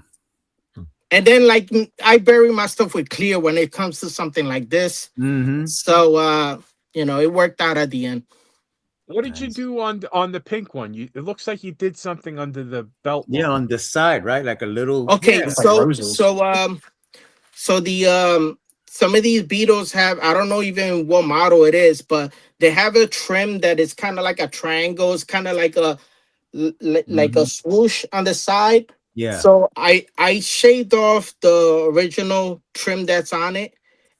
And then, like, I bury my stuff with clear when it comes to something like this. Mm-hmm. So it worked out at the end. What did you Nice. do on the pink one? It looks like you did something under the belt. Yeah, line. on the side, right? Like a little. Okay, Yeah. Looks like roses. so the some of these Beetles have, I don't know even what model it is, but they have a trim that is kind of like a triangle. It's kind of like like a swoosh on the side. Yeah. So I shaved off the original trim that's on it,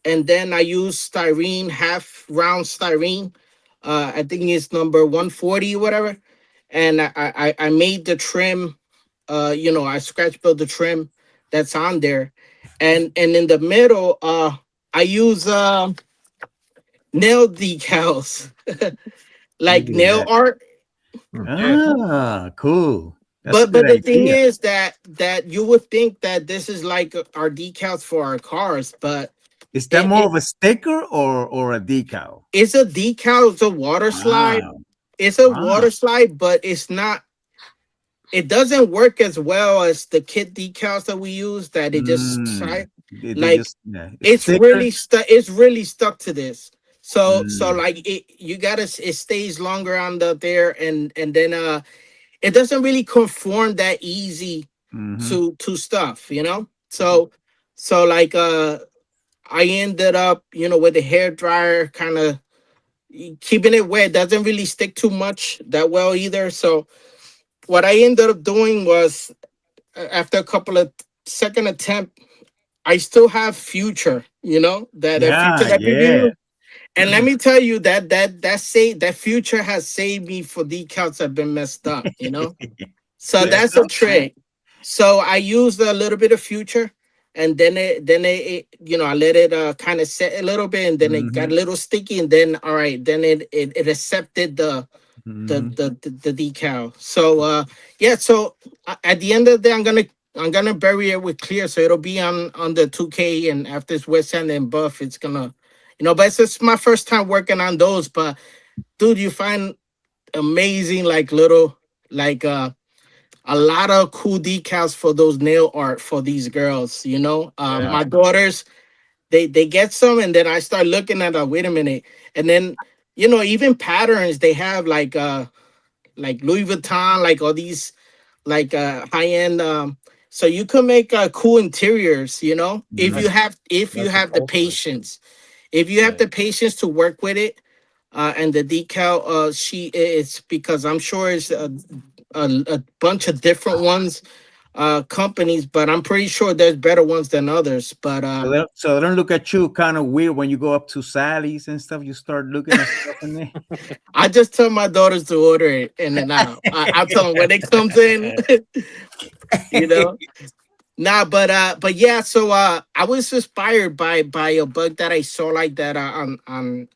and then I used styrene, half round styrene. I think it's number 140 or whatever. And I made the trim. I scratch built the trim that's on there, and in the middle, I use nail decals, like Look at nail that. art. Ah, cool. That's a but good the thing idea. is that you would think that this is like our decals for our cars, but Is that it, more it of a sticker or a decal? it's a decal. It's a water slide. Wow. It's a Wow. water slide, but it's not. It doesn't work as well as the kit decals that we use. That it just Mm. They like just, yeah. It's it's thicker. really stuck. It's really stuck to this. So Mm. like you gotta it stays longer on the there, and then it doesn't really conform that easy Mm-hmm. to stuff, you know. So like I ended up, you know, with the hair dryer kind of keeping it wet. Doesn't really stick too much that well either. So what I ended up doing was after a couple of second attempt, I still have future, you know, that future Yeah, that people yeah. use. And let me tell you that future has saved me for decals that have been messed up, you know. So That's that's a okay. trick. So I used a little bit of future, and then it you know, I let it kind of set a little bit, and then it got Mm-hmm. a little sticky, and then all right, then it accepted Mm-hmm. the decal. So yeah, so at the end of the day, I'm gonna bury it with clear, so it'll be on the 2K, and after it's wet sand and buff, it's gonna, you know. But it's just my first time working on those. But dude, you find amazing like little like a lot of cool decals for those nail art for these girls, you know. Yeah. My daughters, they get some, and then I start looking at wait a minute, and then, you know, even patterns they have like Louis Vuitton, like all these like high end. So you can make cool interiors, you know, if Mm-hmm. you have That's the awesome. patience, if you have Yeah. the patience to work with it. And the decal, she it's because I'm sure it's a bunch of different ones, companies, but I'm pretty sure there's better ones than others. But So they don't look at you kind of weird when you go up to Sally's and stuff. You start looking at stuff in there. I just tell my daughters to order it, and then I'll tell them when it comes in. You know. Nah, but yeah. So I was inspired by a bug that I saw like that on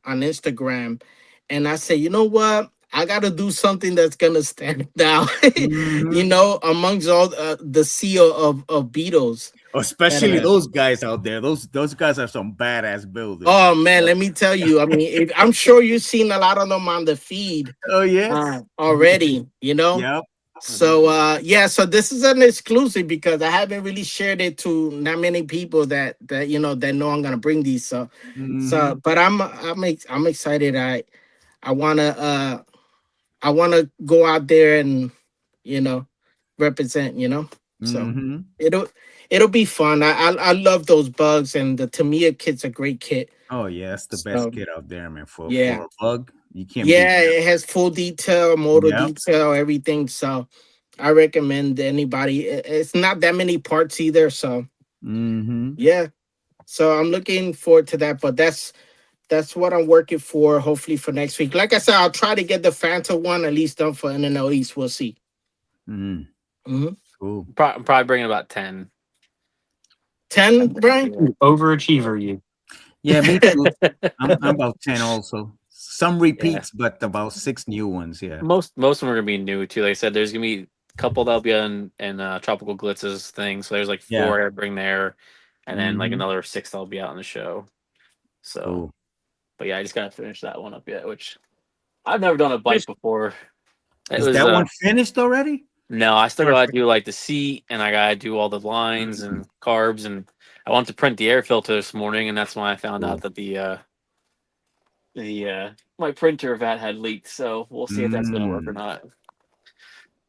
Instagram, and I said, you know what? I got to do something that's gonna stand out, you Mm-hmm. know, amongst all the sea of beetles. And Especially those guys out there. Those guys are some badass builders, man. oh man, let me tell you. I mean, I'm sure you've seen a lot of them on the feed Oh yes. already. You know. Yep. So yeah, so this is an exclusive because I haven't really shared it to not many people that you know that know I'm gonna bring these. So Mm-hmm. but I'm excited. I wanna I wanna go out there and, you know, represent, you know. So Mm-hmm. it'll it'll be fun. I love those bugs, and the Tamiya kit's a great kit. Oh yeah, that's the best So kid out there, man. yeah. For a bug, you can't beat Yeah, that. it has full detail, motor Yep. detail, everything. So I recommend anybody. It's not that many parts either. So Mm-hmm. yeah. So I'm looking forward to that. But that's what I'm working for, hopefully for next week. Like I said, I'll try to get the Fanta one at least done for NNL East. We'll see. Mm-hmm. hmm Cool. I'm probably bringing about 10. 10, Brian? Yeah. Overachiever, you. Yeah, me too. I'm about 10 also. Some Yeah. repeats, but about 6 new ones. Yeah. Most of them are gonna be new too. Like I said, there's gonna be a couple that'll be in Tropical Glitz's thing. So there's like Yeah. 4 I bring there, and then like Mm-hmm. another 6 that'll be out in the show. So, Cool. but yeah, I just gotta finish that one up yet, which I've never done a bike Just- before. It Is was that one finished already? no, I still gotta Perfect. do like the seat, and I gotta do all the lines and carbs, and I wanted to print the air filter this morning, and that's when I found Cool. out that the my printer vat had leaked. So we'll see if that's gonna work or not.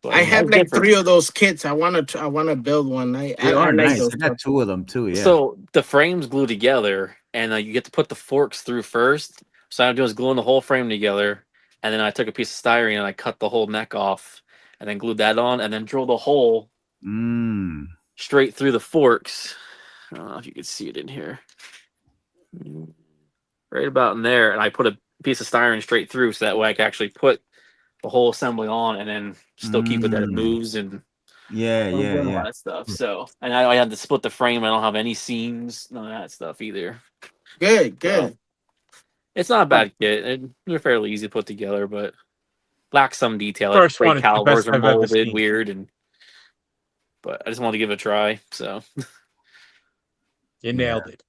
But I that have was like different. 3 of those kits. I wanna build one. They I are like nice. those I stuff. got 2 of them too. Yeah. So the frames glue together, and you get to put the forks through first. So what I'm doing is gluing the whole frame together, and then I took a piece of styrene and I cut the whole neck off, and then glued that on, and then drilled a hole Mm. straight through the forks. I don't know if you can see it in here, right about in there, and I put a piece of styrene straight through, so that way I can actually put the whole assembly on, and then still keep it that it Mm. moves and Yeah, yeah, all yeah. that stuff. So, and I had to split the frame. I don't have any seams, none of that stuff either. Good, So good. it's not a bad kit. They're fairly easy to put together, but lacks some detail. Like First one brake is the best calipers are I've ever molded seen. weird, and but I just wanted to give it a try. So You nailed it.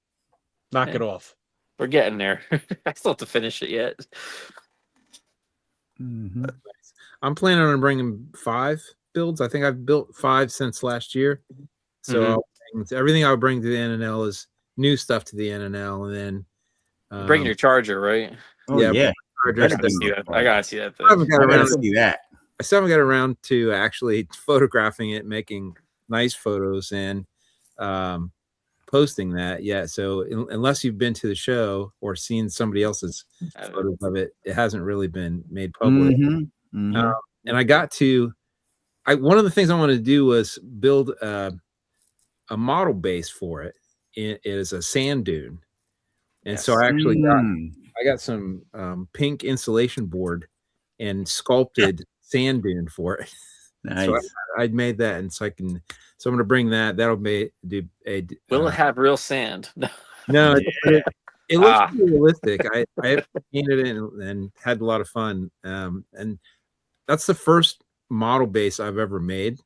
Knock it off. we're getting there. I still have to finish it yet. Mm-hmm. I'm planning on bringing 5 builds. I think I've built 5 since last year. So I'll everything I'll bring to the NNL is new stuff to the NNL, and then Bringing your charger, right? Oh yeah. I gotta see that. I gotta see that thing. I haven't got around see that. I still haven't got around to actually photographing it, making nice photos, and posting that yet. So unless you've been to the show or seen somebody else's photos of it, it hasn't really been made public. And I got to, one of the things I wanted to do was build a model base for it. It is a sand dune. And so I actually got some pink insulation board and sculpted sand dune for it. Nice. So I'd made that, and so I'm going to bring that. That'll be Will it have real sand? No, it looks realistic. I painted it and had a lot of fun. And that's the first model base I've ever made,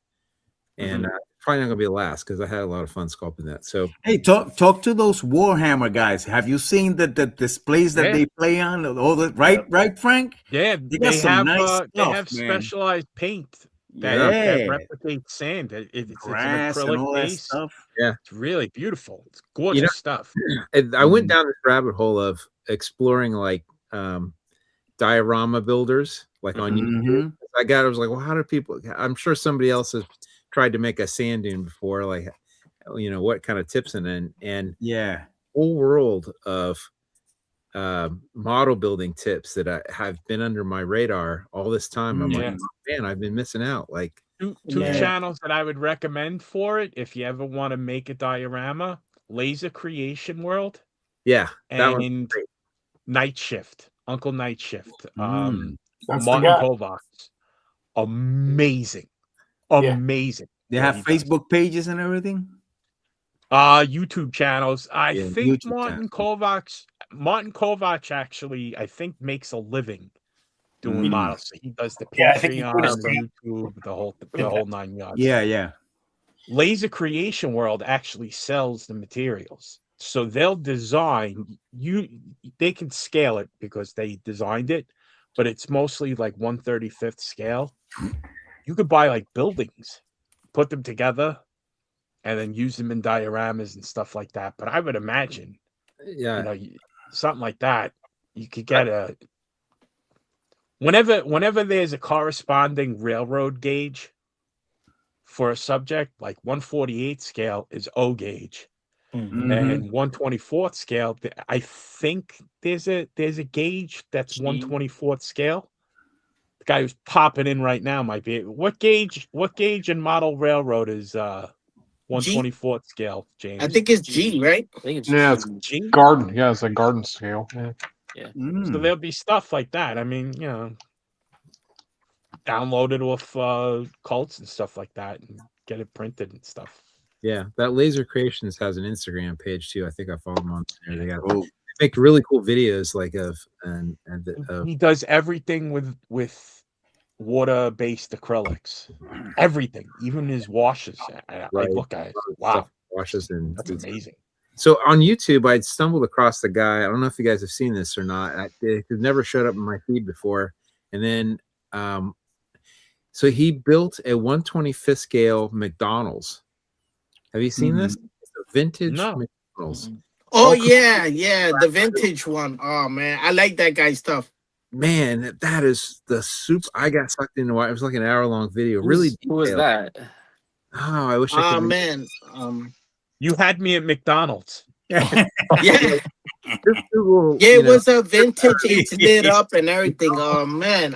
and probably not going to be the last because I had a lot of fun sculpting that. So hey, talk to those Warhammer guys. Have you seen the displays that they play on? All the right, Frank? Yeah, they have nice stuff, they have specialized paint that replicates sand. It's grass an acrylic and all base. that stuff. Yeah, it's really beautiful. It's gorgeous stuff. I went down this rabbit hole of exploring like diorama builders, like on YouTube. I was like, well, how do people? I'm sure somebody else has tried to make a sand dune before, like, what kind of tips and whole world of model building tips that I have been under my radar all this time. I'm like, man, I've been missing out. Like two channels that I would recommend for it if you ever want to make a diorama: Laser Creation World, and Night Shift, Uncle Night Shift, Martin Kovacs. Amazing. They have Facebook pages and everything. YouTube channels. I think YouTube Martin Kovacs actually, I think, makes a living doing models. So he does the Patreon, YouTube, the whole 9 yards. Yeah. Laser Creation World actually sells the materials. So they'll design they can scale it because they designed it, but it's mostly like 1/35th scale. You could buy like buildings, put them together, and then use them in dioramas and stuff like that. But I would imagine, something like that, you could get whenever there's a corresponding railroad gauge for a subject, like 1/48 scale is O gauge, and 1/24 scale. I think there's a gauge that's 1/24 scale. The guy who's popping in right now might be. What gauge and model railroad is 1/24 scale, James? I think it's G, right? I think it's it's G. garden. Yeah, it's a garden scale. Yeah. So there'll be stuff like that. I mean, download it off cults and stuff like that, and get it printed and stuff. Yeah, that Laser Creations has an Instagram page too. I think I follow them on there. They make really cool videos, like he does everything with water-based acrylics. Everything, even his washes. I look at it. Wow, washes, and that's amazing. So on YouTube, I'd stumbled across the guy. I don't know if you guys have seen this or not. It never showed up in my feed before. And then, so he built a 1/25th scale McDonald's. Have you seen this? It's a vintage McDonald's. Oh yeah, the vintage one. Oh man, I like that guy's stuff. Man, that is the soup. I got sucked into it. It was like an hour-long video. Really detailed. Who was that? Oh, I wish I could. Oh man. You had me at McDonald's. Yeah. It was a vintage. It's lit up and everything. Oh man.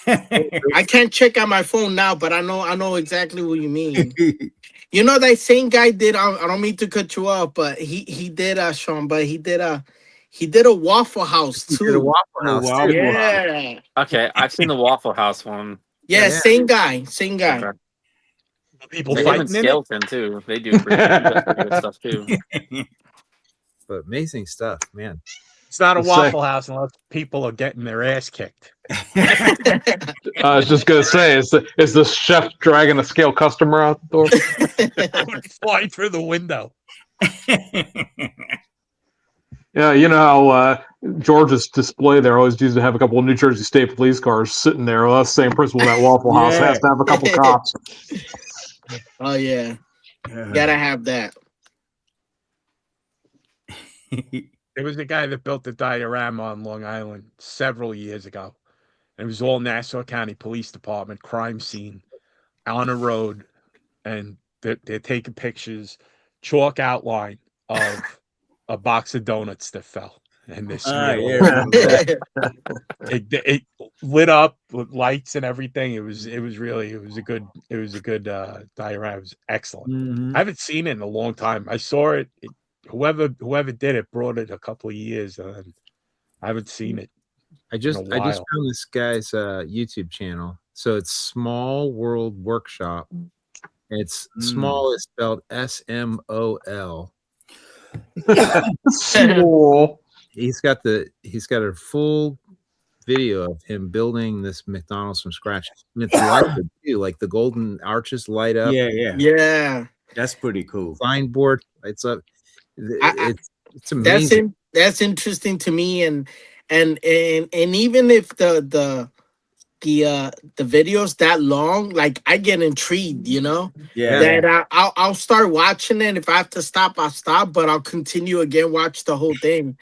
I can't check on my phone now, but I know exactly what you mean. You know that same guy did. I don't mean to cut you off, but he did Sean. But he did a Waffle House too. He did a Waffle House. Yeah. Okay, I've seen the Waffle House one. Yeah, same guy. Okay. People they fighting in Skeleton too. They do pretty good stuff too. But amazing stuff, man. It's not a Let's say- Waffle House unless people are getting their ass kicked. I was just gonna say, is the chef dragging a scale customer out the door? I would fly through the window. Yeah, you know how George's display there always used to have a couple of New Jersey State Police cars sitting there. Well, that's the same principle that Waffle House has to have a couple cops. Oh yeah, gotta have that. There was a guy that built the Diorama on Long Island several years ago. And it was all Nassau County Police Department crime scene on a road, and they're taking pictures, chalk outline of a box of donuts that fell, and they're smeared it lit up with lights and everything. It was a good diorama. It was excellent. I haven't seen it in a long time. I saw it. Whoever did it brought it a couple of years, and I haven't seen it. I just found this guy's YouTube channel. So it's Small World Workshop. It's small is spelled SMOL. Small. He's got a full video of him building this McDonald's from scratch. And it's lighted too, like the golden arches light up. Yeah. That's pretty cool. Signboard lights up. It's amazing. That's interesting to me, and even if the video's that long, like I get intrigued, you know. That I'll start watching it. If I have to stop, I'll stop, but I'll continue again, watch the whole thing,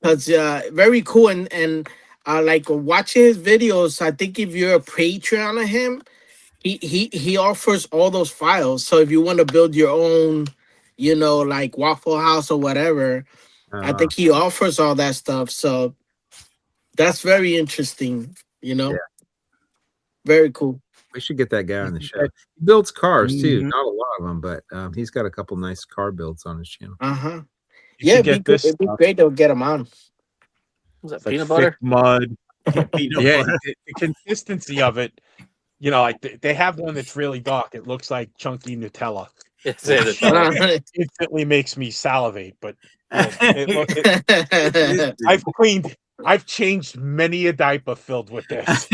because very cool. And like watching his videos, I think if you're a Patreon of him, he offers all those files. So if you want to build your own, you know, like Waffle House or whatever, I think he offers all that stuff. So that's very interesting, you know. Very cool. We should get that guy on the show. He builds cars too, not a lot of them, but he's got a couple nice car builds on his channel. Yeah, it'd be great to get him on. Was that peanut butter? Mud. The consistency of it. You know, like they have one that's really dark. It looks like chunky Nutella. Instantly makes me salivate, but I've changed many a diaper filled with this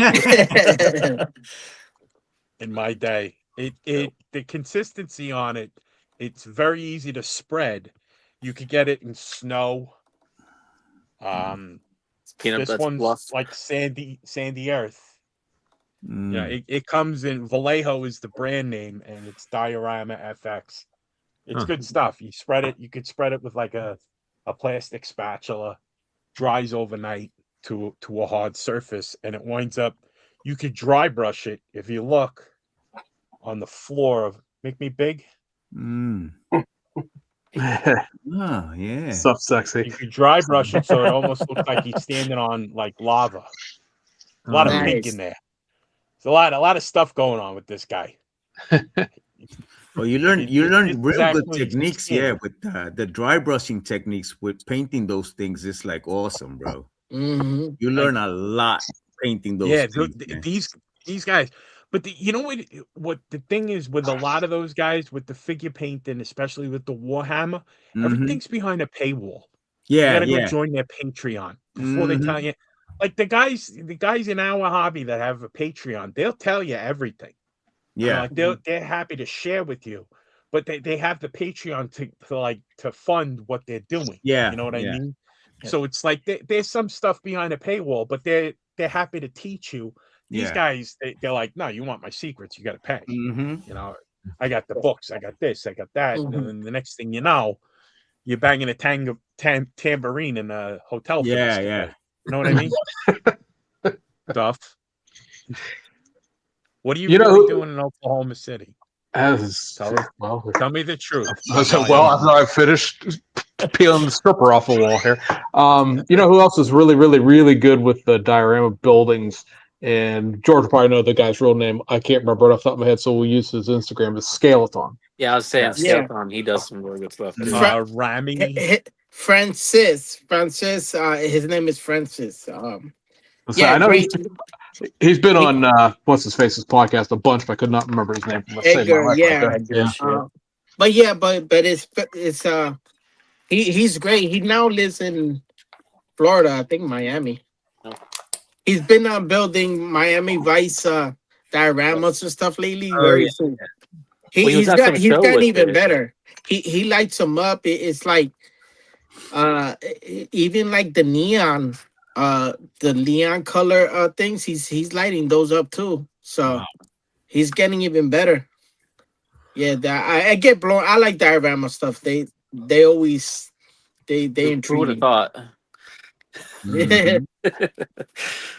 in my day. The consistency on it, it's very easy to spread. You could get it in snow. This one's like sandy earth. Yeah, it comes in Vallejo is the brand name, and it's Diorama FX. It's good stuff. You spread it. You could spread it with like a plastic spatula. Dries overnight to a hard surface, and it winds up. You could dry brush it if you look on the floor of. Make me big. Oh yeah, stuff sexy. You could dry brush it so it almost looks like he's standing on like lava. A lot of pink in there. There's a lot of stuff going on with this guy. Well, you learn real good techniques, with the dry brushing techniques with painting those things. It's like awesome, bro. You learn a lot painting those. Yeah, things, these guys. But you know what the thing is with a lot of those guys with the figure painting, especially with the Warhammer, everything's behind a paywall. Yeah, you gotta go join their Patreon before they tell you. Like the guys in our hobby that have a Patreon, they'll tell you everything. Yeah, like they're happy to share with you, but they have the Patreon to fund what they're doing. Yeah, you know what I mean. So it's like there's some stuff behind a paywall, but they're happy to teach you. These guys, they're like, no, you want my secrets, you got to pay. You know, I got the books, I got this, I got that, and then the next thing you know, you're banging a tambourine in a hotel. Yeah. You know what I mean? Stuff. What are you doing in Oklahoma City? Tell me the truth. I finished peeling the stripper off the wall here. You know who else is really, really, really good with the diorama buildings? And George probably know the guy's real name. I can't remember it off the top of my head, so we'll use his Instagram. It's Scalathon. Yeah, I was saying Scalathon. He does some really good stuff. Rami. Francis. His name is Francis. I know he's been on what's his face's podcast a bunch, but I could not remember his name. Edgar, but he's great. He now lives in Florida, I think Miami. Oh. He's been building Miami Vice dioramas and stuff lately. Oh, Very yeah. soon. Well, he was at some He's show gotten with even it. better. He lights them up. It's like even like the neon color things. He's lighting those up too. So Wow. he's getting even better. Yeah, I get blown. I like diorama stuff. They always they Who would intrigue have me. thought? Mhm.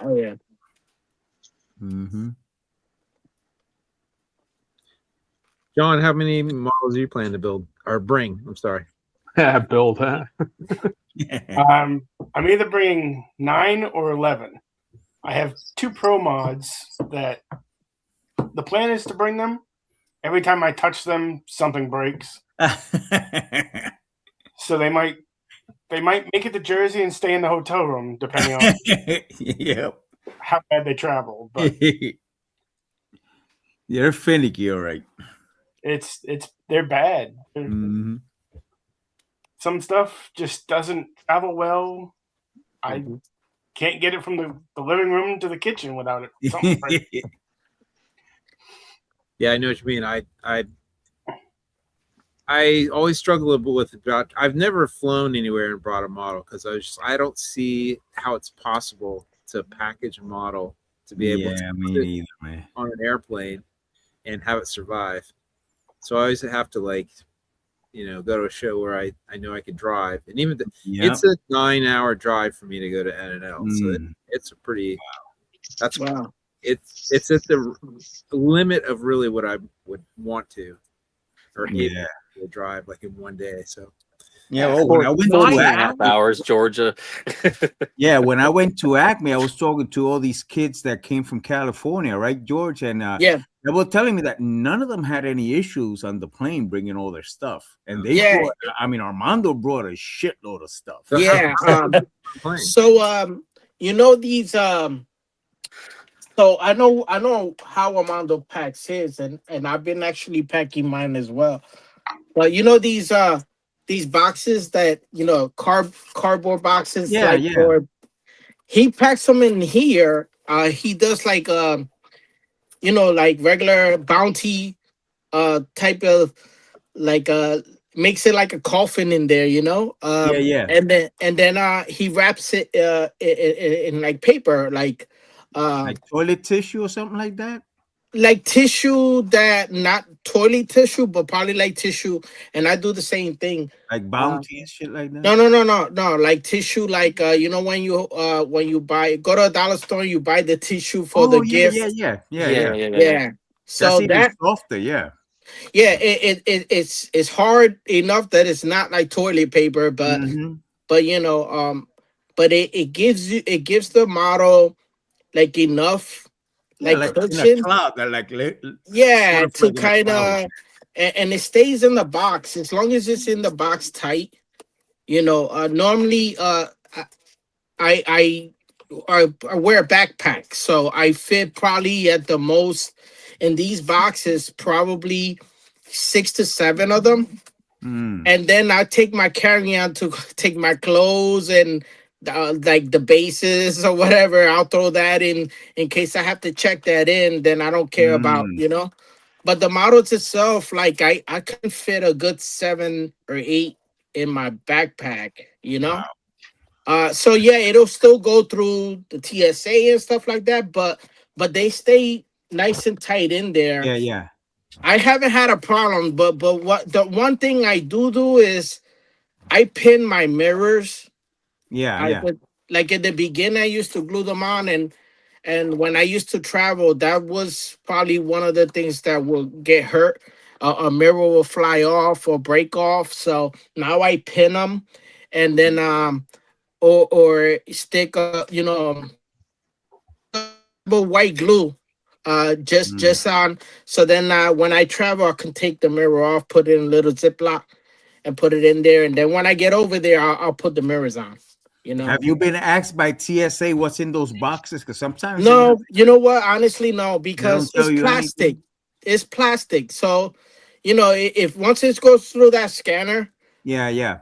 Oh yeah. Mhm. John, how many models do you plan to build or bring? I'm sorry. Build, huh? I'm either bringing 9 or 11. I have 2 pro mods that the plan is to bring them. Every time I touch them, something breaks. So they might make it to Jersey and stay in the hotel room, depending on Yep. how bad they travel. But You're finicky, all right. they're bad. Mhm. Some stuff just doesn't travel well. I can't get it from the living room to the kitchen without it. Something breaks. Yeah, I know what you mean. I always struggle a bit with about. I've never flown anywhere and brought a model because I don't see how it's possible to package a model to be able Yeah, to me put it neither, man. on an airplane and have it survive. So I always have to go to a show where I know I can drive, and even Yep. it's a 9-hour drive for me to go to NNL. So Mm. it's a pretty. That's Wow. it's at the limit of really what I would want to or able Yeah. to drive like in one day. So Yeah. Oh, when I went to 14 and a half Acme, hours, Georgia. when I went to Acme, I was talking to all these kids that came from California, right, George? And Yeah. they were telling me that none of them had any issues on the plane bringing all their stuff, and they Yeah. brought. I mean, Armando brought a shitload of stuff. So Yeah. plane. So these so I know how Armando packs his, and I've been actually packing mine as well. But these boxes that cardboard boxes Yeah, like yeah. for he packs them in here. He does like like regular bounty type of like makes it like a coffin in there, Yeah, yeah. and then he wraps it in like paper, like Like toilet tissue or something like that. like tissue, that not toilet tissue, but probably like tissue. And I do the same thing. Like bounty and shit like that. No, like tissue, like when you go to a dollar store, you buy the tissue for the Oh yeah, gift. yeah. Yeah. That's So even softer. Yeah. it's hard enough that it's not like toilet paper, but Mhm. but it gives the model like enough Yeah, like like in a cushion. cloud. Sort Yeah, of to like in a kind cloud. of and it stays in the box as long as it's in the box tight. Normally I I wear a backpack, so I fit probably at the most in these boxes probably 6 to 7 of them. Mm. And then I take my carry-on to take my clothes and like the bases or whatever. I'll throw that in case I have to check that in. Then I don't care about Mm. But the models itself, like I can fit a good 7 or 8 in my backpack. So yeah, it'll still go through the TSA and stuff like that, but they stay nice and tight in there. Yeah, yeah. I haven't had a problem, but what the one thing I do is I pin my mirrors. Yeah, I yeah. would, like at the beginning I used to glue them on, and when I used to travel, that was probably one of the things that will get hurt. A mirror will fly off or break off. So now I pin them, and then or stick white glue just on, so then when I travel I can take the mirror off, put it in a little ziploc and put it in there, and then when I get over there I'll put the mirrors on. Have you been asked by TSA what's in those boxes? Because sometimes No, you know what, honestly no, they because don't tell you plastic. anything. It's plastic, so if once it goes through that scanner, Yeah, yeah.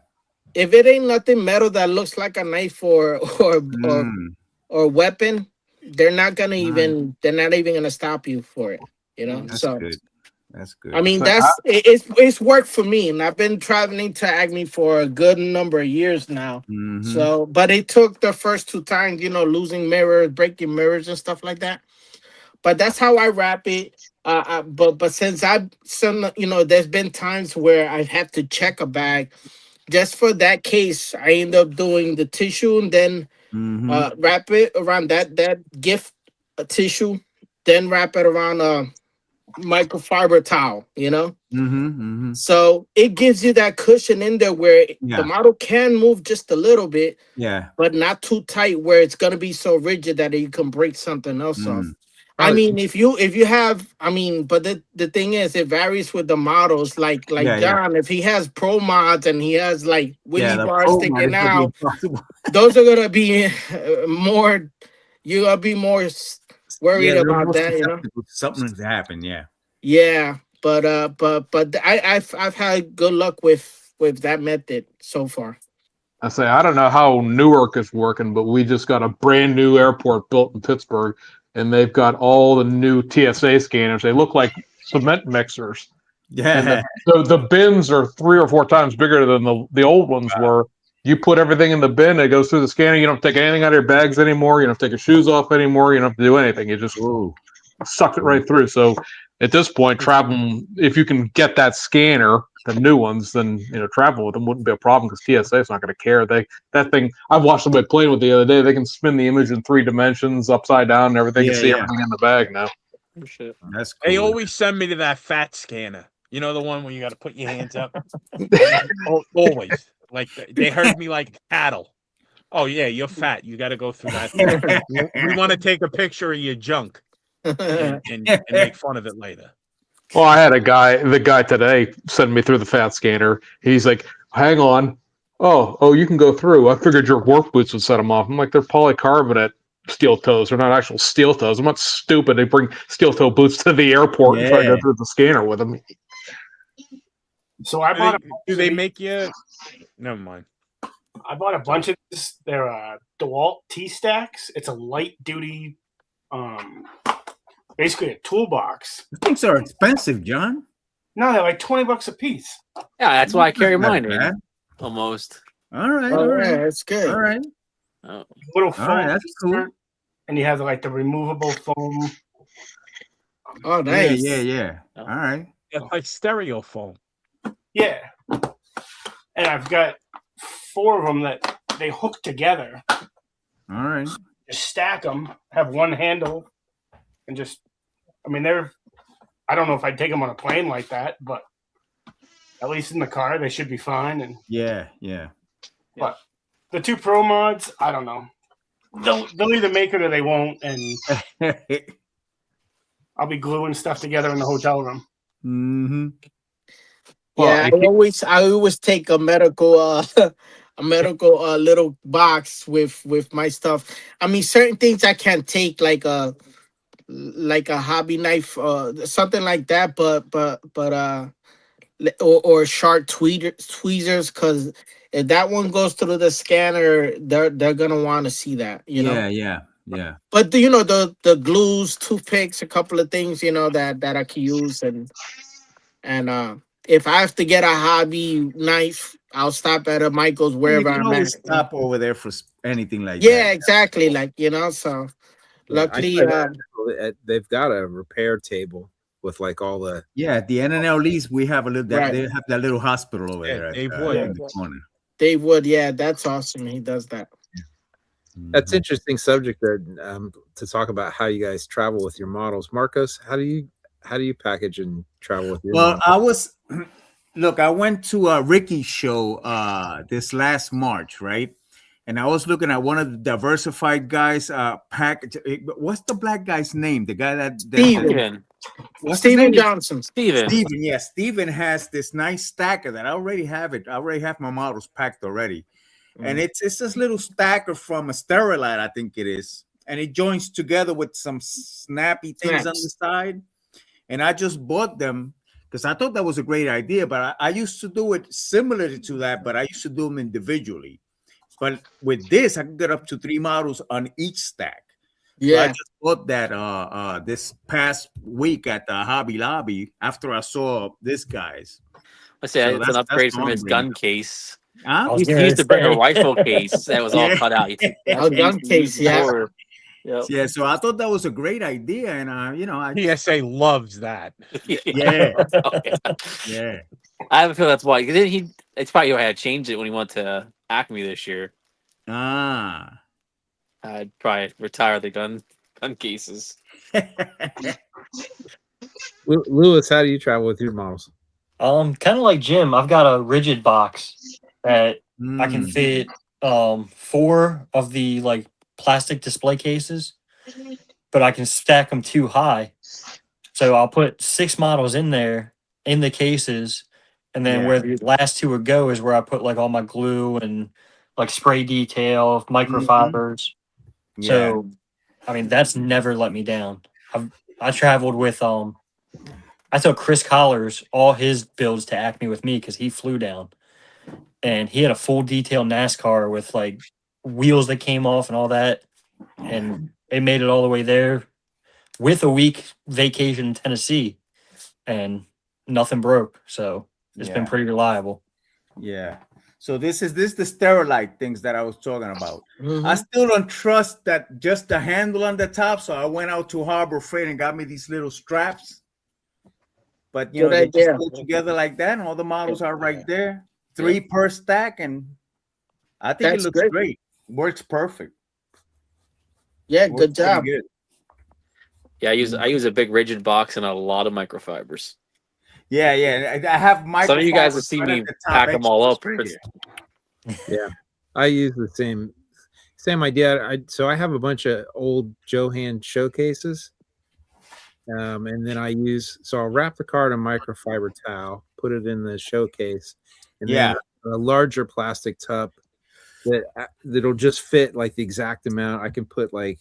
if it ain't nothing metal that looks like a knife or weapon, they're not gonna even they're not even gonna stop you for it. You know, That's so. good. That's good. I mean, So I, it's worked for me, and I've been traveling to Acme for a good number of years now. So, but it took the first 2 times, losing mirrors, breaking mirrors, and stuff like that. But that's how I wrap it. But since there's been times where I've had to check a bag just for that case. I end up doing the tissue and then wrap it around that gift tissue, then wrap it around a microfiber towel. So it gives you that cushion in there where the model can move just a little bit, but not too tight where it's gonna be so rigid that you can break something else off. I mean, if you have, but the thing is, it varies with the models. Like John, if he has pro mods and he has like wheelie bars sticking out, those are gonna be more. You gotta be more worried about that, Something's happened. Yeah, but I've had good luck with that method so far. I say I don't know how Newark is working, but we just got a brand new airport built in Pittsburgh, and they've got all the new TSA scanners. They look like cement mixers, and the bins are 3 or 4 times bigger than the old ones were. You put everything in the bin, it goes through the scanner. You don't take anything out of your bags anymore. You don't take your shoes off anymore. You don't have to do anything. You just suck it right through. So at this point, traveling, if you can get that scanner, the new ones, then traveling with them wouldn't be a problem because TSA is not going to care. That thing, I watched somebody playing with the other day. They can spin the image in 3 dimensions, upside down, and everything. You can see everything in the bag now. Oh, shit. That's cool. They always send me to that fat scanner. You know, the one where you got to put your hands up. Always, like they herd me like cattle. Oh yeah, you're fat. You got to go through that. We want to take a picture of your junk and make fun of it later. Well, I had the guy today send me through the fat scanner. He's like, hang on. Oh, you can go through. I figured your work boots would set them off. I'm like, they're polycarbonate steel toes. They're not actual steel toes. I'm not stupid. They bring steel toe boots to the airport and try to go through the scanner with them. So I bought do they make you? Never mind. I bought a bunch of this. They're DeWalt T-Stacks. It's a light duty, basically a toolbox. Things are expensive, John. No, they're like $20 a piece. Yeah, that's why I carry mine. Right? Almost. All right. That's good. All right. Little foam. All right, that's cool. And you have like the removable foam. Oh, nice. Yeah. All right. It's like stereo foam. Yeah. And I've got 4 of them that they hook together. All right. Just stack them, have one handle, and I don't know if I'd take them on a plane like that, but at least in the car, they should be fine. And yeah. But the 2 Pro mods, I don't know. They'll either make it or they won't, and I'll be gluing stuff together in the hotel room. Mm-hmm. Yeah, I always take a medical little box with my stuff. I mean, certain things I can't take, like a hobby knife, something like that. Or sharp tweezers, because if that one goes through the scanner, they're gonna want to see that. Yeah. But the glues, toothpicks, a couple of things that I can use, and if I have to get a hobby knife, I'll stop at a Michael's wherever you can I'm always at. stop over there for anything like that. Yeah, exactly. So luckily, they've got a repair table with like all the the NNL East. We have a little they have that little hospital over there. They would in the corner. They would, that's awesome. He does that. That's interesting subject there to talk about how you guys travel with your models. Marcos, how do you package and travel with your models? I went to Ricky's show this last March, right? And I was looking at one of the diversified guys package. What's the black guy's name? The guy that Steven. Steven Johnson. Steven. Steven has this nice stacker that I already have it. I already have my models packed already. And it's this little stacker from a Sterilite, I think it is. And it joins together with some snappy things on the side. And I just bought them because I thought that was a great idea. But I used to do it similar to that, but I used to do them individually. But with this, I can get up to 3 models on each stack. So I Yeah. just bought that this past week at the Hobby Lobby after I saw this guy's. Let's say So it's an that's upgrade what from I'm his bringing gun up. case. Huh? I was He gonna used to bring a say. rifle case that was all Yeah. cut out. That's A what he gun used to use case, yeah. before. Yep. Yeah, so I thought that was a great idea, and PSA loves that. yeah, Okay. yeah. I have a feeling that's why. It's probably why I had to change it when he went to Acme this year. Ah. I'd probably retire the gun cases. Lewis, how do you travel with your models? Kind of like Jim. I've got a rigid box that I can Mm. fit 4 of the like plastic display cases, but I can stack them too high. So I'll put 6 models in there in the cases, and then Yeah. where the last 2 would go is where I put like all my glue and like spray detail, microfibers. Yeah. So I mean that's never let me down. I traveled with I took Chris Collars all his builds to Acme with me because he flew down, and he had a full detail NASCAR with like wheels that came off and all that, and they made it all the way there with a week vacation in Tennessee, and nothing broke. So it's been pretty reliable. Yeah. So this is the Sterilite things that I was talking about. Mhm. I still don't trust that just the handle on the top. So I went out to Harbor Freight and got me these little straps. But Good they just idea. go together like that, and all the models are right there. 3 per stack, and I think That's it looks great. great. Works perfect. Yeah, Works good pretty job. good. Yeah, I use a big rigid box and a lot of microfibers. Yeah, yeah. I have microfibers. Some of you guys will see right me at the top pack them all up. extras right here. Yeah, I use the same idea. So I have a bunch of old Johan showcases, and then I'll wrap the card in microfiber towel, put it in the showcase, and then a larger plastic tub that'll just fit like the exact amount. I can put like,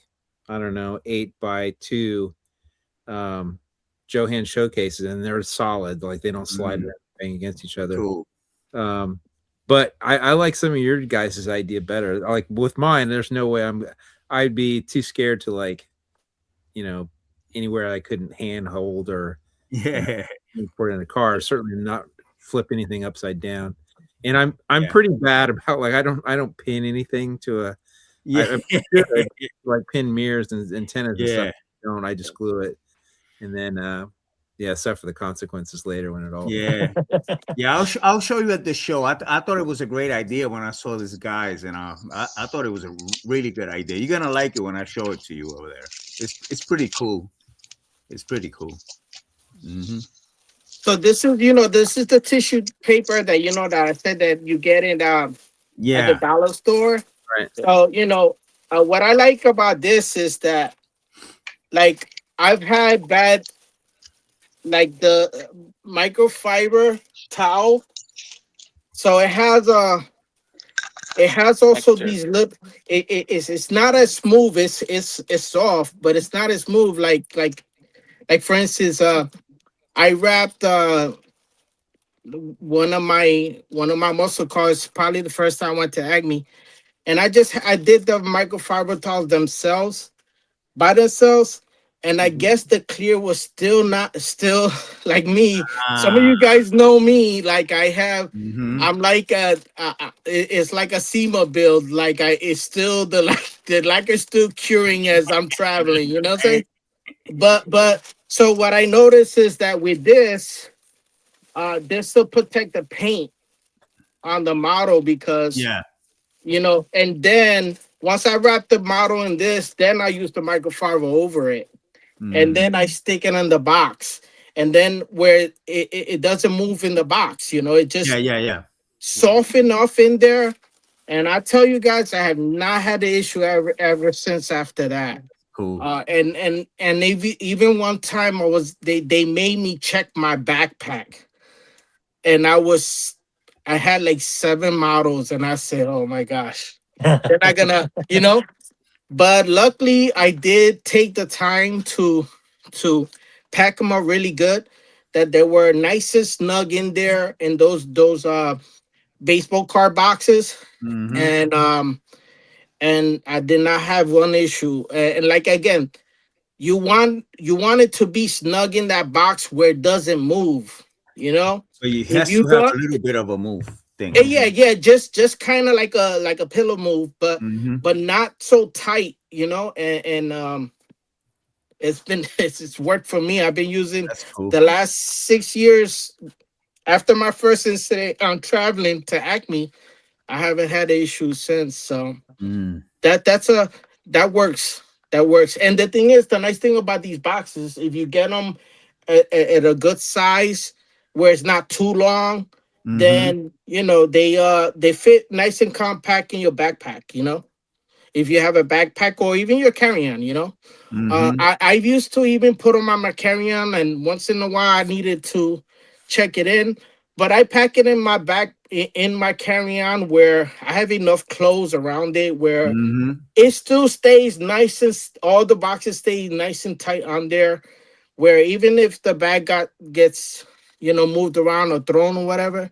I don't know, 8x2 Johan showcases, and they're solid, like they don't slide or bang against each other. Cool. But I like some of your guys' idea better. Like with mine, there's no way I'd be too scared to like, anywhere I couldn't handhold or put it in the car. Certainly not flip anything upside down. And I'm pretty bad about like I don't pin anything to a I like pin mirrors and antennas and stuff. I just glue it, and then suffer the consequences later when it all. I'll show you at the show. I thought it was a great idea when I saw these guys, and I thought it was a really good idea. You're gonna like it when I show it to you over there. It's pretty cool. It's pretty cool. Mm-hmm. So this is the tissue paper that that I said that you get in at the dollar store. Right. So what I like about this is that like I've had bad like the microfiber towel. So it has also these lip. It's not as smooth. It's soft, but it's not as smooth. Like for instance, I wrapped one of my muscle cars probably the first time I went to Acme, and I did the microfiber towels by themselves. And I guess the clear was still like me. Some of you guys know me. Like I have, I'm like it's like a SEMA build. Like it's still the lacquer is still curing as I'm traveling. You know what I'm saying? But so what I noticed is that with this will protect the paint on the model because and then once I wrap the model in this, then I use the microfiber over it. And then I stick it in the box, and then where it doesn't move in the box, it just soften off in there. And I tell you guys, I have not had the issue ever since after that. Cool. And even one time they made me check my backpack, and I had like 7 models, and I said, oh my gosh, they're not gonna, But luckily, I did take the time to pack them up really good. that they were nice and snug in there in those baseball card boxes, Mhm. and I did not have one issue. And like again, you want it to be snug in that box where it doesn't move. You know, So it if has you to have go, a little bit of a move thing. yeah, yeah, just kind of like a pillow move, Mhm. but not so tight. You know, and it's been it's worked for me. I've been using That's cool. the last 6 years after my first incident on traveling to Acme. I haven't had issues since. So Mm. that works. That works. And the thing is, the nice thing about these boxes, if you get them at a good size where it's not too long, Mhm. then they fit nice and compact in your backpack. You know, if you have a backpack or even your carry-on, Mhm. I used to even put them on my carry-on, and once in a while I needed to check it in. But I pack it in my back in my carry-on where I have enough clothes around it where Mhm. it still stays nice and all the boxes stay nice and tight on there. Where even if the bag gets moved around or thrown or whatever,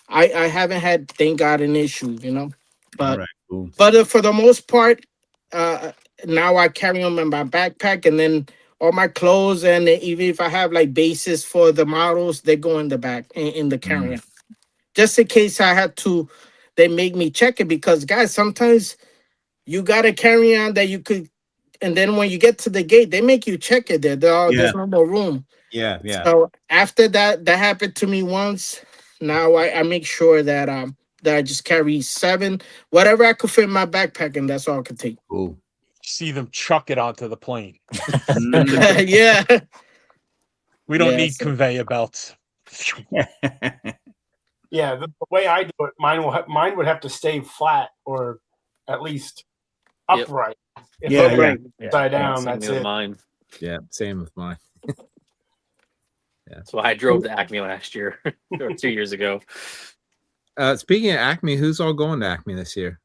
I haven't had, thank God, an issue. All But right. Cool. for the most part, uh, now I carry them in my backpack, and then all my clothes, and even if I have like bases for the models, they go in the back in the Mm. carry-on, just in case I had to. They make me check it because, guys, sometimes you got a carry-on that you could, and then when you get to the gate, they make you check it. Yeah. There's no more room. Yeah. Yeah. So after that happened to me once. Now I make sure that I just carry 7, whatever I could fit in my backpack, and that's all I could take. Cool. See them chuck it onto the plane. Mm. Yeah. We don't Yeah, need so- conveyor belts. Yeah, the way I do it, mine would have to stay flat or at least Yep. upright. If Yeah, it yeah. went upside down, Same that's with it. mine. Yeah, same with mine. That's why I drove to Acme last year or 2 years ago. Speaking of Acme, who's all going to Acme this year?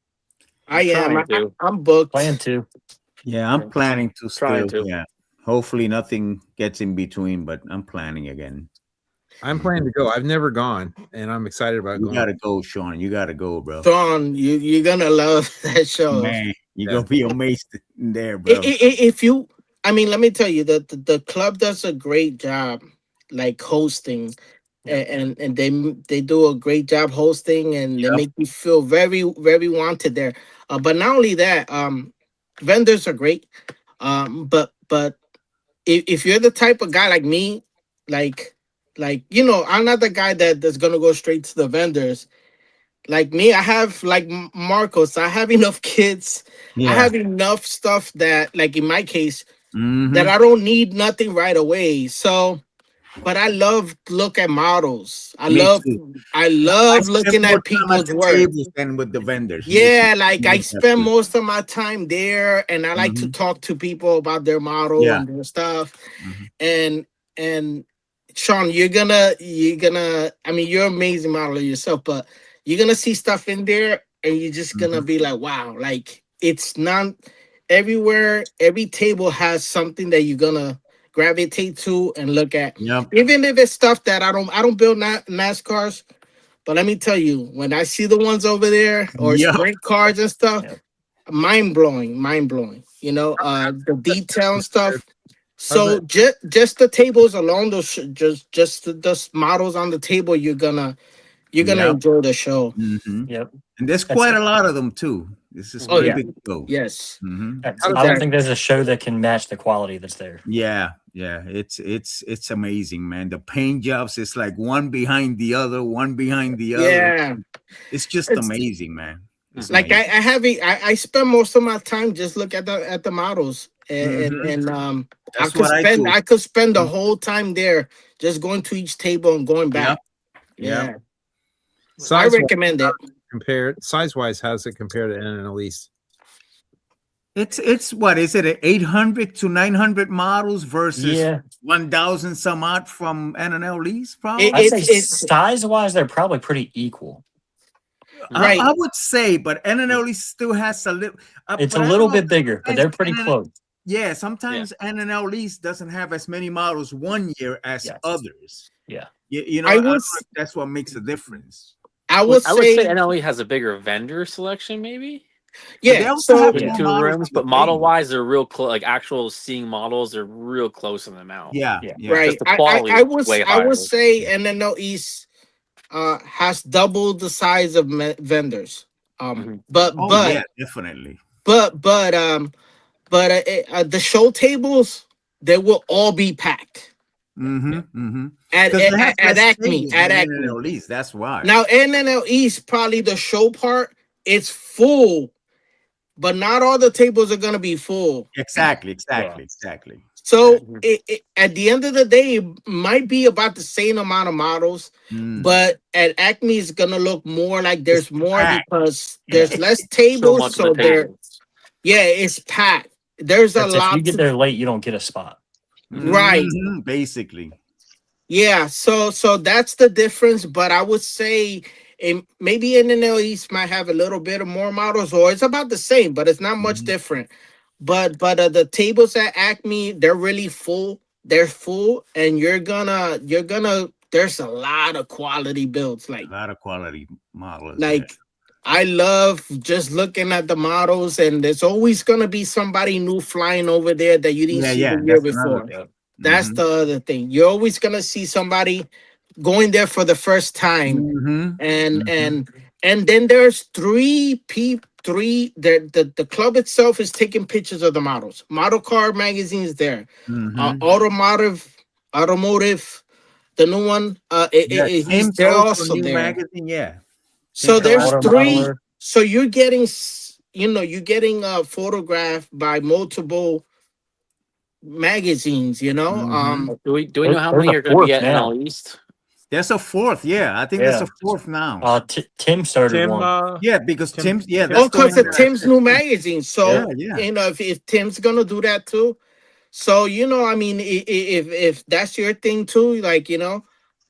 I am. Trying to. I'm booked. Plan to. Yeah, I'm planning to Trying still. to. Yeah. Hopefully nothing gets in between, but I'm planning again. I'm planning to go. I've never gone, and I'm excited about You going. gotta go, Sean. You gotta go, bro. Sean, you're gonna love that show. Man, you're Yeah. gonna be amazed in there, bro. If you, I mean, let me tell you that the club does a great job, like hosting, and they do a great job hosting, and they Yep. make you feel very very wanted there. But not only that, vendors are great. But if you're the type of guy like me, like I'm not the guy that's gonna go straight to the vendors. Like me, I have like Marcos. I have enough kids. I Yeah. have enough stuff that, like in my case, that Mm-hmm. I don't need nothing right away. So, but I love look at models. I Me love too. I I love spend looking more at time at people's the work. tables than with the vendors. Me too. Yeah, like I Make that spend too. most of my time there, and I like to Mhm. talk to people about their model Yeah. and their stuff. Mhm. And Sean, you're gonna. I mean, you're an amazing modeler yourself, but you're gonna see stuff in there, and you're just gonna Mhm. be like, wow, like it's not everywhere. Every table has something that you're gonna gravitate to and look at, Yep. even if it's stuff that I don't build NASCARs. But let me tell you, when I see the ones over there or Yep. sprint cars and stuff, Yep. mind blowing, mind blowing. The detail and stuff. How's So just the tables alone, those just the models on the table, you're gonna Yep. enjoy the show. Mhm. Yep. And there's That's quite it. a lot of them too. This is Oh pretty yeah, big show. yes, Mhm. I does don't that- think there's a show that can match the quality that's there. Yeah, yeah. It's amazing, man. The paint jobs is like one behind the other, one behind the other. yeah. It's just It's amazing, man. It's like I amazing. I spend most of my time just look at the models, Mhm. and That's what I do. I could spend the whole time there just going to each table and going back. Yep. Yeah, I Size recommend it. size wise, how does it compare to NNL East? It's what is it? 800 to 900 models versus Yeah. 1,000 some odd from NNL East, probably. I'd say It's size wise, they're probably pretty equal. right. I would say, but NNL East still has a little. It's but a I little don't know bit bigger, but if they're pretty NNL close. Yeah, sometimes NNL East doesn't have as many models one year as Yes. others. Yeah. You know, I I don't know was if that's what makes a difference. I would I would say say NLE has a bigger vendor selection, maybe. But they yeah. also So have Yeah. more Two models rooms, on the but model table. wise, they're real close. Like actual seeing models, they're real close in the amount. Yeah, Yeah. yeah. right. Just the quality I is was way I would higher. say NNL East has double the size of vendors. Mhm. Oh yeah, definitely. But the show tables, they will all be packed at Because they have at less Acme. tables At than Acme. NNL East. That's why. Now NNL East, probably the show part, it's full, but not all the tables are gonna be full. Exactly. Yeah. So Mhm. at the end of the day, it might be about the same amount of models, Mm. but at Acme it's gonna look more like there's It's more packed. because Yeah. there's less So tables, much of so the they're tables. it's packed. There's a That's if you lot get there late, you don't get a spot. right. Basically. Yeah, so that's the difference, but I would say maybe NNL East might have a little bit of more models, or it's about the same, but it's not much different. But the tables at Acme, they're really full. They're full, and you're gonna. There's a lot of quality builds, A lot of quality models. like I love just looking at the models, and there's always gonna be somebody new flying over there that you didn't see the year That's another before. thing. That's the other thing. You're always gonna see somebody going there for the first time, and then there's three. The club itself is taking pictures of the models. Model Car magazine is there. Automotive, the new one. He's Tim's there also also new there. magazine. Yeah. So Tim there's Auto three. Modeler. So you're getting, you're getting photographed by multiple magazines. Do we know how There's many a are going to be fourth at now. NL East? There's a fourth. Yeah, I think there's a fourth now. Tim started one. Yeah, because Tim's. Yeah, Oh, that's the because one of that I Tim's said. new magazine. So Yeah. if Tim's gonna do that too, so I mean, if that's your thing too,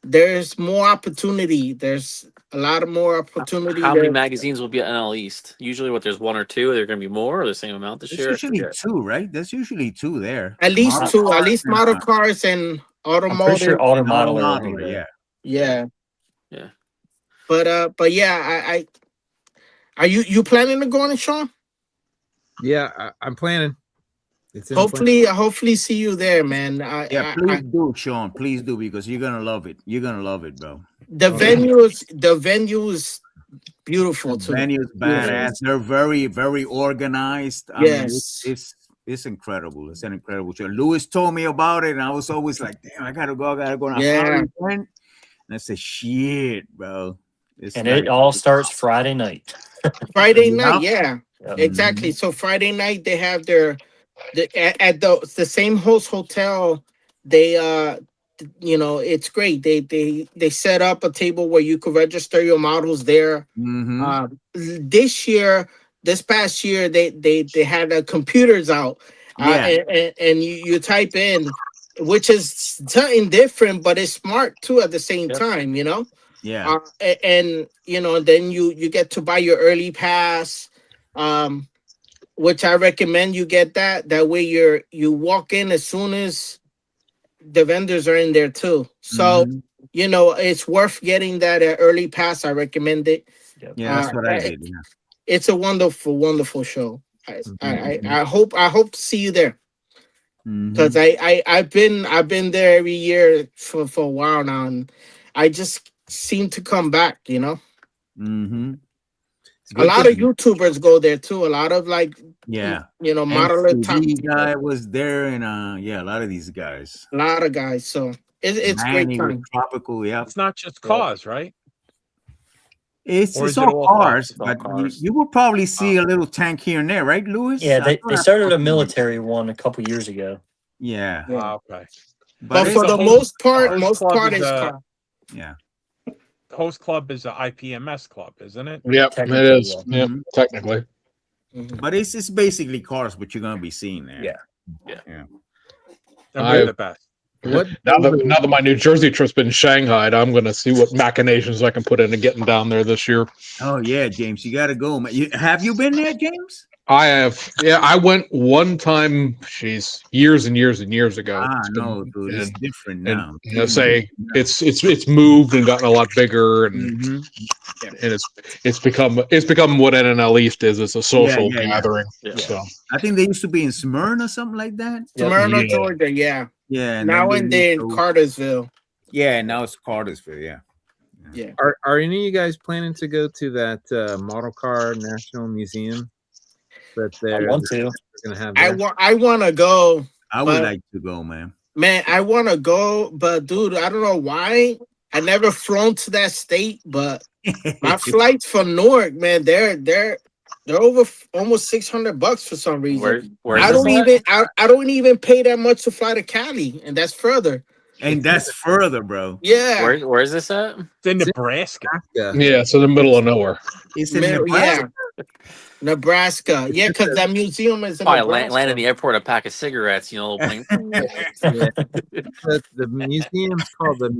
there's more opportunity. There's a lot of more opportunity. How many there. magazines will be at NL East? Usually, what there's one or two. They're going to be more or the same amount this There's year. usually two, right? There's usually two there. At least Model two. At Cars least and, model cars and I'm pretty automotive. sure Auto and Auto Modeler will be Modeler, there. Yeah. Yeah. But yeah, I are you planning to go on it, Sean? Yeah, I'm planning. It's in the plan. Hopefully see you there, man. Please do, Sean. Please do, because you're gonna love it. You're gonna love it, bro. The venue is beautiful too. Venue's badass. They're very, very organized. I mean, it's incredible. It's an incredible show. Lewis told me about it, and I was always like, "Damn, I gotta go." And I said, "Shit, bro." And it all starts Friday night. Friday night, yeah. Yep. Exactly. So Friday night they have at the same host hotel. They it's great. They set up a table where you could register your models there. This past year, they had computers out. And you type in, which is something different, but it's smart too at the same time. Yeah. And then you get to buy your early pass. Which I recommend you get that. That way you walk in as soon as the vendors are in there too. So it's worth getting that early pass. I recommend it. Yeah, that's what I did. Yeah. It's a wonderful, wonderful show. I hope to see you there. Because I've been there every year for a while now, and I just seem to come back. A lot of YouTubers go there too. A lot of modeler top guy was there, and a lot of these guys. A lot of guys. So it's great time. Tropical, yeah. It's not just cars, right? It's all cars, but you will probably see a little tank here and there, right, Lewis? Yeah, they started a military one a couple years ago. Yeah. Okay. But for the most part is car. Yeah. The host club is an IPMS club, isn't it? Yep, it is. Yep, technically. But it's basically cars, but you're gonna be seeing there. Yeah. And we're the best. Now that my New Jersey trip's been Shanghaied, I'm going to see what machinations I can put into getting down there this year. Oh yeah, James, you got to go. Have you been there, James? I have. Yeah, I went one time. Jeez, years and years and years ago. No, dude, it's different And now. you know, say it's moved and gotten a lot bigger, and Mhm. and it's become what NNL East is. It's a social Yeah. gathering. Yeah. So I think they used to be in Smyrna or something like that. Smyrna, Yeah. Georgia, yeah. Yeah, and Now then and they then moved to- Cartersville. Yeah, now it's Cartersville. Yeah. Yeah. Are any of you guys planning to go to that Model Car National Museum that I they're want to. going to have I there? I want to go, I would but like to go, man. man, I want to go, but dude, I don't know why. I never flown to that state, but my flights from Newark, man, they're over almost $600 for some reason. Where's I this don't at? even I don't even pay that much to fly to Cali, and that's further. And that's further, bro. Yeah, Where is this at? It's in Nebraska. Yeah. yeah, it's in the middle of nowhere. It's in middle, Nebraska. yeah, Nebraska. Yeah, because that museum is in Probably Nebraska. land in the airport, a pack of cigarettes, little plane. The museum's called the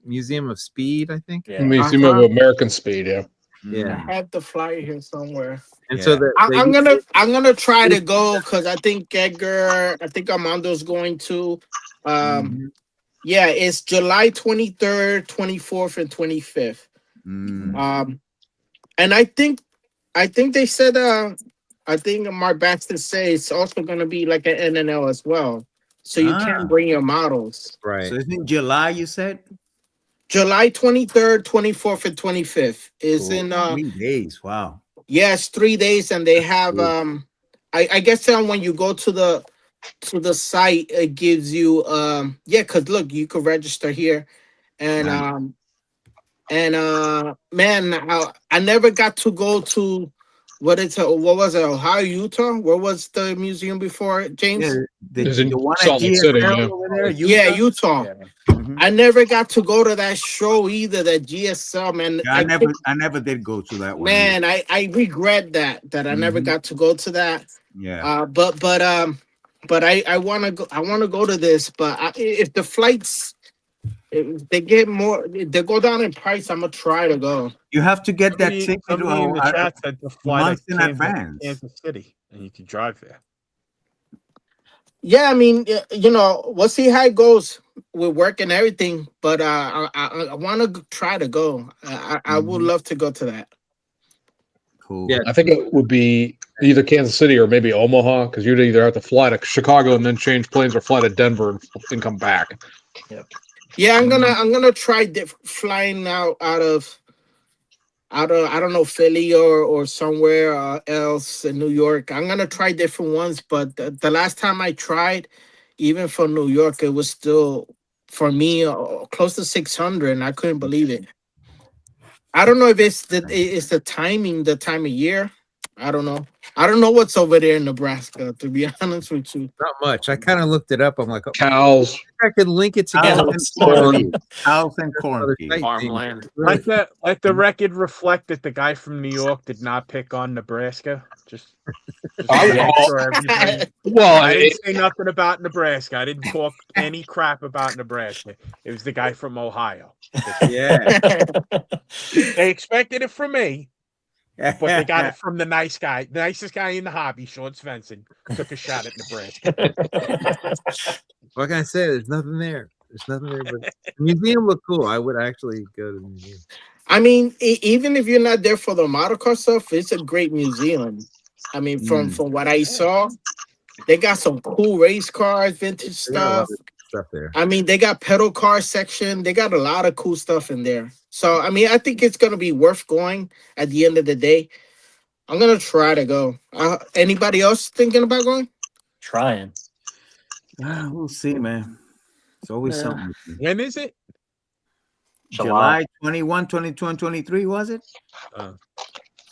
Museum of Speed, I think. Yeah. Museum of American Speed. Yeah. Yeah. I have the flyer here somewhere. And Yeah. so the, I'm gonna try to go because I think Edgar, I think Armando's going to. Yeah, it's July 23rd, 24th, and 25th. And I think they said I think Mark Baxter said it's also gonna be like an NNL as well. So you can bring your models. right. So it's in July, you said? July 23rd, 24th, and 25th is in 3 days. Wow. yes, 3 days, and they have I guess when you go to the site, it gives you because look, you could register here, and man, I never got to go to what was it, Ohio, Utah? Where was the museum before, James? Yeah, It's in the one at Salt Lake City, GFL yeah. over there, Yeah, Utah. Mhm. I never got to go to that show either, that GSL, man. Yeah, I never did go to that one. Man, I regret that I never got to go to that. Yeah. But I want to go. I want to go to this. But if the flights, if they get more, they go down in price, I'm gonna try to go. You have to get that ticket Somebody in the chat said to fly months to in advance. Kansas City, and you can drive there. Yeah, I mean, we'll see how it goes with work and everything. But I want to try to go. I would love to go to that. Cool. Yeah. I think it would be either Kansas City or maybe Omaha, because you'd either have to fly to Chicago and then change planes, or fly to Denver and come back. Yeah, I'm gonna try flying out of I don't know, Philly or somewhere else in New York. I'm gonna try different ones, but the last time I tried, even for New York, it was still for me close to 600, and I couldn't believe it. I don't know if it's the timing, the time of year. I don't know. I don't know what's over there in Nebraska, to be honest with you. Not much. I kind of looked it up. I'm like, Cows. I could link it together. House and corn. Farmland. Let the record reflect that the guy from New York did not pick on Nebraska. Just I to make will- sure everything. Well, I didn't say nothing about Nebraska. I didn't talk any crap about Nebraska. It was the guy from Ohio. Yeah. They expected it from me, but they got it from the nice guy, the nicest guy in the hobby, Sean Svensson, took a shot at Nebraska. What can I say? There's nothing there. There's nothing there, but the museum looked cool. I would actually go to the museum. I mean, even if you're not there for the model car stuff, it's a great museum. I mean, from what I saw, they got some cool race cars, vintage They got a lot stuff. of stuff there. I mean, they got pedal car section. They got a lot of cool stuff in there. So, I mean, I think it's gonna be worth going at the end of the day. I'm gonna try to go. Anybody else thinking about going? Trying. We'll see, man. It's always something. When is it? July 21, 22, and 23, was it?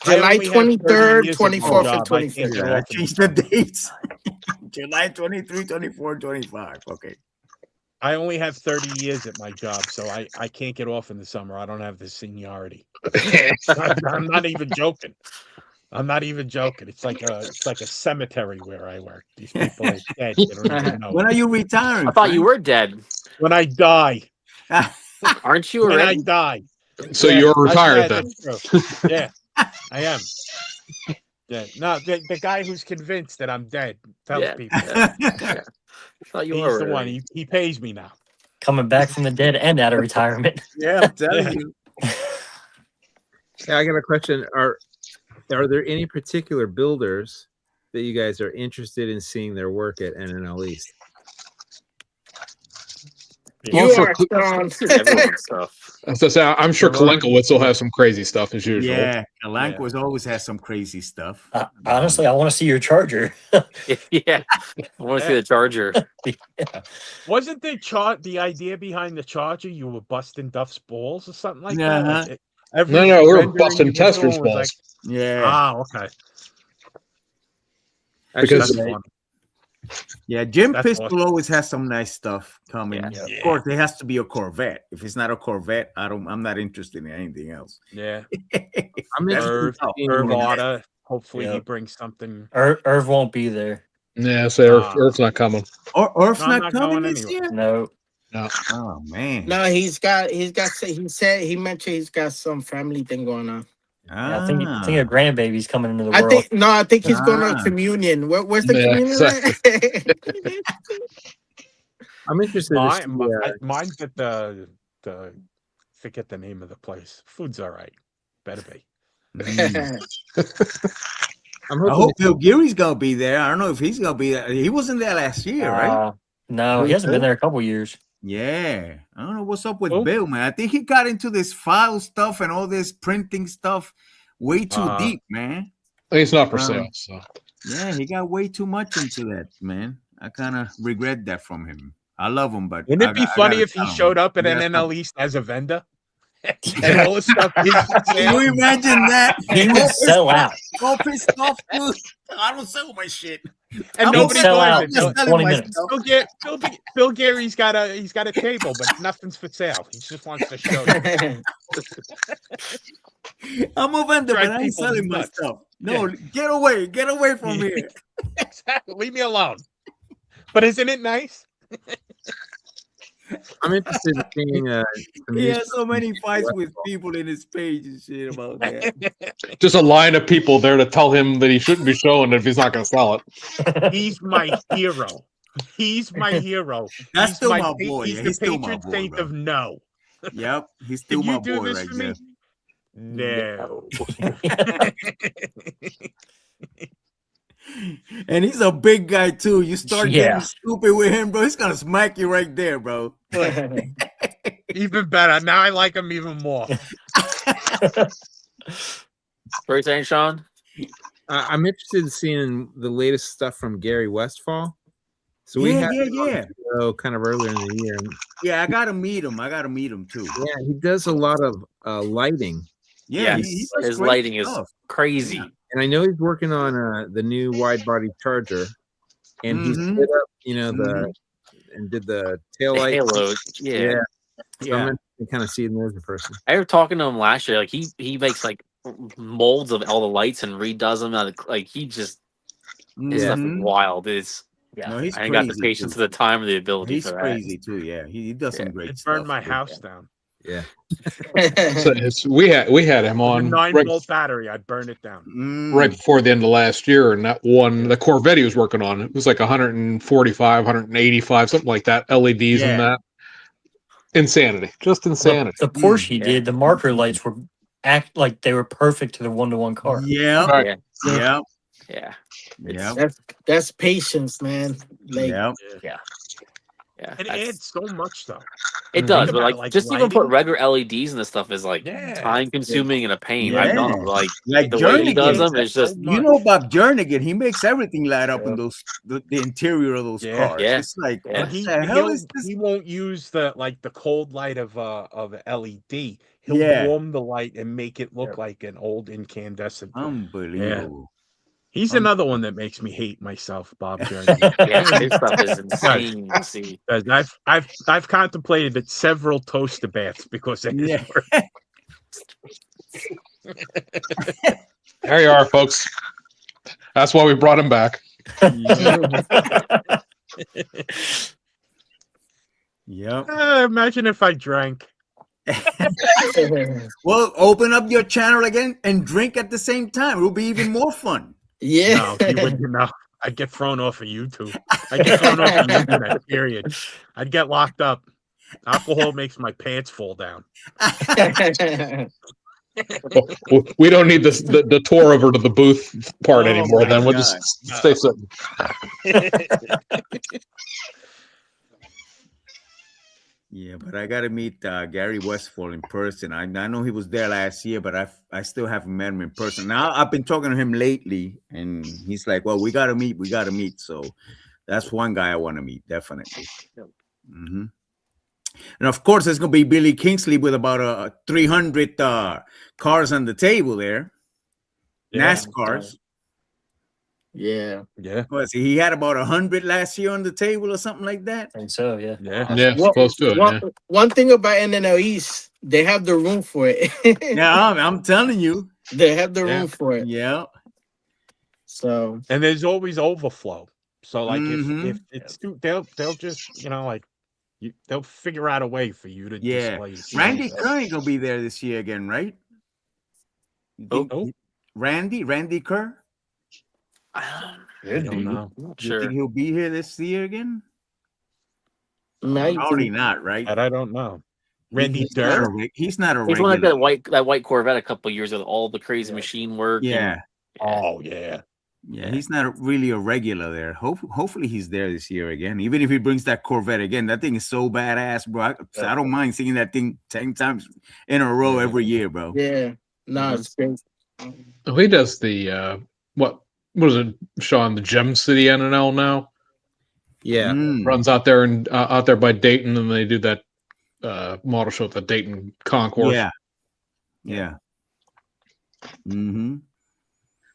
July I only have 30 23rd, years at my 24th, and job. I can't 25th. get Yeah, I off of changed the the dates. July 23, 24, 25. Okay. I only have 30 years at my job, so I can't get off in the summer. I don't have the seniority. I'm not even joking. I'm not even joking. It's like a cemetery where I work. These people are dead. They don't even know. When are you retiring? I thought you were dead. When I die. Aren't you When I already? die. So Yeah, you're retired then? that's true. Yeah, I am. Yeah, no, the guy who's convinced that I'm dead tells Yeah. people. Yeah. I thought you He's were the one. already. He pays me now. Coming back from the dead and out of retirement. Yeah, I'm telling you. Yeah, I got a question. Are there any particular builders that you guys are interested in seeing their work at NNL East? You Well, are Sean. Everyone's stuff. As I say, I'm sure Kalinkowitz will have some crazy stuff as usual. Yeah, Kalanko's always has some crazy stuff. Honestly, I want to see your charger. Yeah. I want to see the charger. Wasn't the idea behind the Charger you were busting Duff's balls or something like that? Uh-huh. Like every No, we were rendering busting you were testers' doing was balls. Yeah. okay. Because That's funny. Yeah, Jim That's Pistol awesome. always has some nice stuff coming. Yeah. Of course, there has to be a Corvette. If it's not a Corvette, I'm not interested in anything else. Yeah. I'm interested in seeing Irv Otter. Hopefully he Yep. brings something. Irv won't be there. Yeah, so Earth's not coming. Or Earth's No, I'm not not coming going this anywhere. year? No. Oh man. No, he mentioned he's got some family thing going on. Yeah, I think a grandbaby's coming into the I world. think he's going to communion. Where's the communion at? I'm interested to see, Mine's at the forget the name of the place. Food's all right. Better be. I'm I hoping hope Bill Geary's gonna be there. I don't know if he's gonna be there. He wasn't there last year, right? No, he hasn't been there a couple years. Yeah. I don't know what's up with Oh. Bill, man. I think he got into this file stuff and all this printing stuff way too deep, man. It's not for sale. So Yeah, he got way too much into that, man. I kind of regret that from him. I love him, but Wouldn't it be funny if he showed up at NNL East as a vendor? And all the stuff is for Can sale? you imagine that? He would sell out. All pissed off, dude. I don't sell my shit. And I'm nobody sell buys out it. in Just selling 20 my minutes. stuff. Bill Gary's got a table, but nothing's for sale. He just wants to show you. I'm a vendor, Drive but I ain't people selling my nuts. stuff. No, get away from here. Exactly. Leave me alone. But isn't it nice? I'm interested in seeing some He new has so many fights with people in his page and shit about that. just a line of people there to tell him that he shouldn't be showing it if he's not going to sell it. He's my hero. He's my hero. That's He's still my my pa- boy. He's Yeah, the he's still my patron boy, saint bro. of no. Yep, he's still Can you my do boy this right for there. me? No. And he's a big guy too. You start getting Yeah. stupid with him, bro. He's gonna smack you right there, bro. Even better. Now I like him even more. What are you saying, Sean? I'm interested in seeing the latest stuff from Gary Westfall. So we Yeah, had yeah, him on yeah. the show kind of earlier in the year. And Yeah, I gotta meet him. Too. yeah, he does a lot of lighting. Yeah, Yes, he does his great lighting is stuff. crazy. Yeah. And I know he's working on the new wide body Charger. And he Mhm. split up, and did the tail The light. Halo, yeah. So I'm interested in kind of seeing those in person. I was talking to him last year. Like he makes like molds of all the lights and redoes them. Like he just his stuff is Mhm. wild. It's No, he's I ain't got the crazy, patience too. or the time or the ability He's for that. crazy too. Yeah, he does some great It stuff. burned my house down. Yeah. So we had him With a on 9-volt battery, I'd burn it down. right before the end of last year, and that one, the Corvette he was working on, it was like 145, 185, something like that. LEDs and that. Insanity, just insanity. The Porsche he did, the marker lights were act like they were perfect to the 1-to-1 car. Yeah, Right. yeah, Yeah. yeah, That's patience, man. Like, yeah. Yeah. It adds so much though. It does, Think but about, like just even put regular LEDs and this stuff is like Yeah. time consuming and a pain. I've done them. Like Like the way he does Jernigan, them is just you know Bob Jernigan, he makes everything light up in those the interior of those Yeah. cars. Yeah. It's like Yeah. what the hell is this? He won't use the cold light of LED. He'll Yeah. warm the light and make it look like an old incandescent. Unbelievable. He's another one that makes me hate myself, Bob Jernigan. yeah, his stuff is insane to see. Because I've contemplated it several toaster baths because of his Yeah. work. There you are, folks. That's why we brought him back. Yep. Imagine if I drank. Well, open up your channel again and drink at the same time. It'll be even more fun. Yeah. No, you wouldn't know. I'd get thrown off of YouTube. I'd get thrown off of the internet, period. I'd get locked up. Alcohol makes my pants fall down. Well, we don't need this the tour over to the booth part Oh anymore. my Then we'll God. just stay sitting. Yeah, but I got to meet Gary Westfall in person. I know he was there last year, but I still haven't met him in person. Now I've been talking to him lately, and he's like, "Well, we got to meet. We got to meet." So that's one guy I want to meet, definitely. Mm-hmm. And of course, there's gonna be Billy Kingsley with about 300 cars on the table there. Yeah. NASCARs. Yeah. Yeah. He had about 100 last year on the table or something like that. I think so, yeah. Yeah. Yeah, Well, close to it. Yeah. one thing about NNL East, they have the room for it. Yeah, I'm telling you. They have the Yeah. room for it. Yeah. So And there's always overflow. So like Mhm. if it's too, they'll just like they'll figure out a way for you to display. Randy Kerr ain't gonna be there this year again, right? You think Randy Kerr? I don't know. I'm not You sure. think he'll be here this year again? maybe. Probably not, right? I don't know. Randy He's not Durr. he's not a He's regular. one like that white Corvette a couple years with all the crazy machine work. Yeah. Oh yeah. Yeah, he's not really a regular there. Hopefully he's there this year again. Even if he brings that Corvette again, that thing is so badass, bro. I don't mind seeing that thing 10 times in a row every year, bro. Yeah. No, it's great. Oh, he does the what was it, Sean? The Gem City NNL now Yeah. runs out there and out there by Dayton, and they do that model show at the Dayton Concourse. Yeah. Mm-hmm.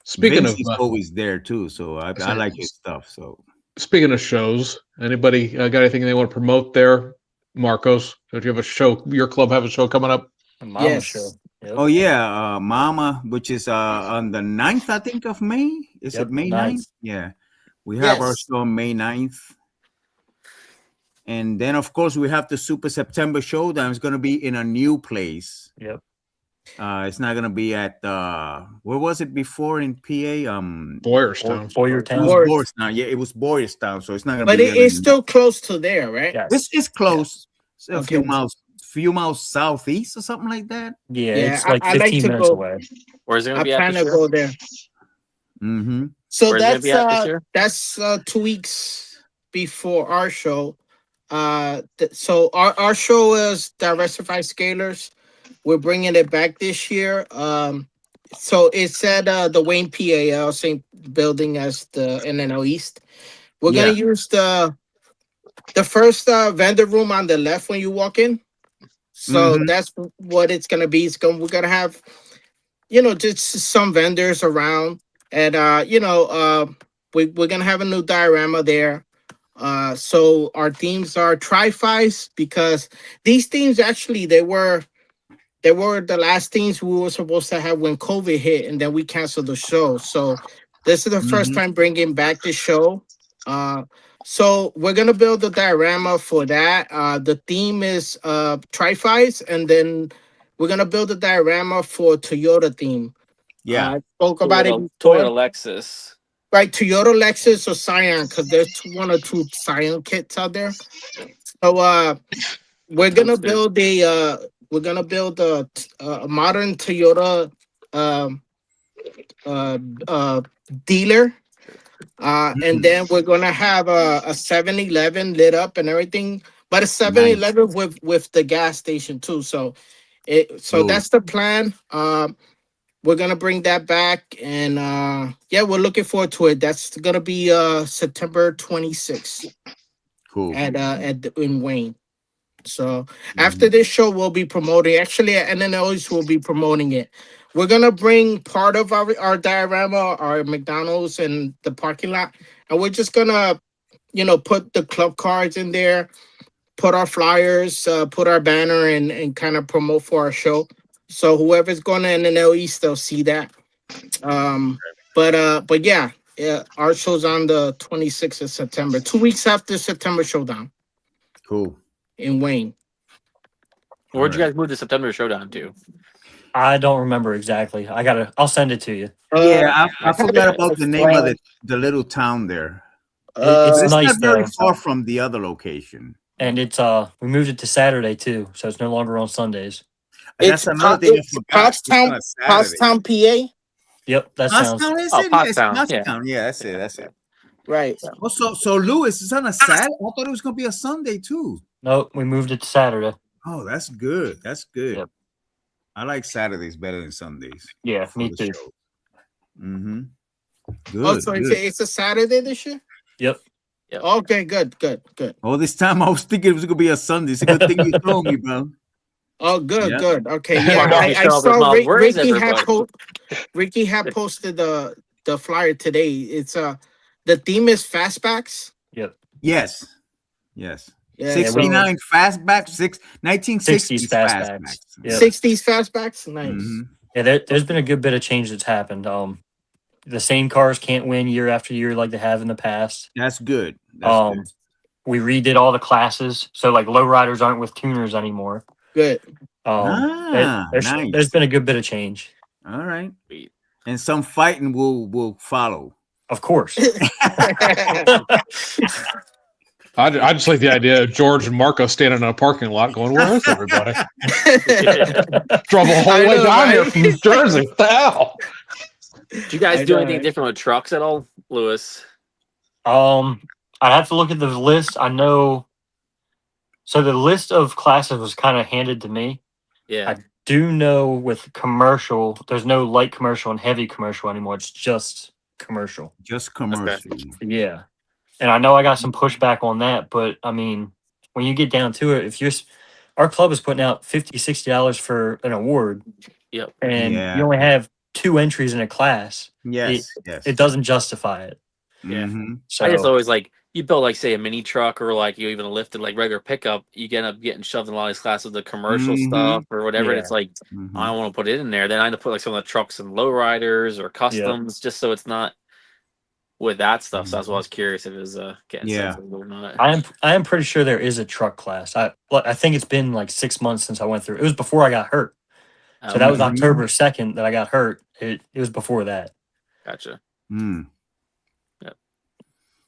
Speaking Vince of is always there too, so I like his stuff. So speaking of shows, anybody got anything they want to promote there? Marcos, do you have a show? Your club have a show coming up? Mama Yes. show. Yep. oh yeah, Mama, which is on the 9th, I think, of May. Is Yep, it May 9th. 9th? Yeah. We have our Yes. show on May 9th. And then of course we have the Super September Showdown. It's gonna be in a new place. Yep. It's not gonna be at where was it before in PA? Boyerstown. Boyertown. It was Boyers- Boyertown. Yeah, it was Boyerstown, so it's not gonna But be it there is anymore. still close to there, right? Yeah. It's close. It's a Okay. few miles southeast or something like that. Yeah, Yeah, it's like I like 15 to minutes go- away. Where's it I gonna be at plan this to year? go there. Mm-hmm. So Where's it gonna be at this year? that's 2 weeks before our show. So our show is Diversified Scalers. We're bringing it back this year. So it's at the Wayne PAL, same building as the NNL East. We're gonna use the first vendor room on the left when you walk in. So that's what it's gonna be. We're gonna have, just some vendors around, and we're gonna have a new diorama there. So our themes are tri-fis, because these themes actually they were the last themes we were supposed to have when COVID hit, and then we canceled the show. So this is the first time bringing back the show. So we're gonna build a diorama for that. The theme is tri-fis, and then we're gonna build a diorama for Toyota theme. Yeah. Spoke about it before. Toyota Lexus. Right, Toyota, Lexus, or Scion, because there's one or two Scion kits out there. So we're gonna build a modern Toyota dealer, and then we're gonna have a 7-Eleven lit up and everything, but a 7-Eleven with the gas station too. So that's the plan. We're gonna bring that back, and we're looking forward to it. That's gonna be September 26th. Cool. In Wayne. So after this show, we'll be promoting. Actually, at NNL East, we'll be promoting it. We're gonna bring part of our diorama, our McDonald's, and the parking lot, and we're just gonna, put the club cards in there, put our flyers, put our banner, and kind of promote for our show. So whoever's going to NNL East, they'll see that. But yeah, our show's on the 26th of September, 2 weeks after September Showdown. Cool. In Wayne. Where'd you guys move the September Showdown to? I don't remember exactly. I'll send it to you. Yeah, I forgot about the name of Flag. the little town there. It's But it's nice not very though. far from the other location. And it's we moved it to Saturday too, so it's no longer on Sundays. That's another thing I forgot. It's on a Saturday. Pottstown, PA. Yep, that sounds Pottstown, is Oh, it? Yes, Pottstown, yeah. Pottstown. Yeah, that's it. That's it. Right. Also, so Lewis is on a Saturday. I thought it was gonna be a Sunday too. nope. We moved it to Saturday. Oh, that's good. That's good. Yep. I like Saturdays better than Sundays. Yeah, for me the too. show. Mm-hmm. Good. Oh, so good. it's a Saturday this year? Yep. Okay, good. All this time I was thinking it was gonna be a Sunday. It's a good thing you told me, bro. Oh, good, Yeah. good. Okay, Mark yeah. off I yourself, saw Mom. Where is Ricky had posted the flyer today. It's the theme is fastbacks. Yep. Yes. Yeah, 69 fastback, 1960s 60s fastbacks. fastbacks. Yep. 60s fastbacks. Nice. Mhm. Yeah, there's been a good bit of change that's happened. The same cars can't win year after year like they have in the past. That's good. That's good. We redid all the classes, so like lowriders aren't with tuners anymore. Good. Nice. There's been a good bit of change. All right. And some fighting will follow. Of course. I just like the idea of George and Marco standing in a parking lot going, "Where is everybody?" Drove a whole way down here from Jersey. What the hell? Did you guys do anything different with trucks at all, Lewis? I'd have to look at the list. I know. So the list of classes was kind of handed to me. Yeah. I do know with commercial, there's no light commercial and heavy commercial anymore. It's just commercial. Just commercial. Yeah. And I know I got some pushback on that, but I mean, when you get down to it, if our club is putting out $50, $60 for an award, yep, and you only have 2 entries in a class, yes, it doesn't justify it. Yeah. Mm-hmm. So I just always like you build like say a mini truck or like you even a lifted like regular pickup, you end up getting shoved in a lot of these classes, the commercial stuff or whatever. And it's like I don't want to put it in there. Then I end up put like some of the trucks and lowriders or customs just so it's not with that stuff. So that's why I was curious if it was getting sensitive or not. I am pretty sure there is a truck class. I think it's been like 6 months since I went through. It was before I got hurt. So that was October 2nd that I got hurt. It was before that. Gotcha.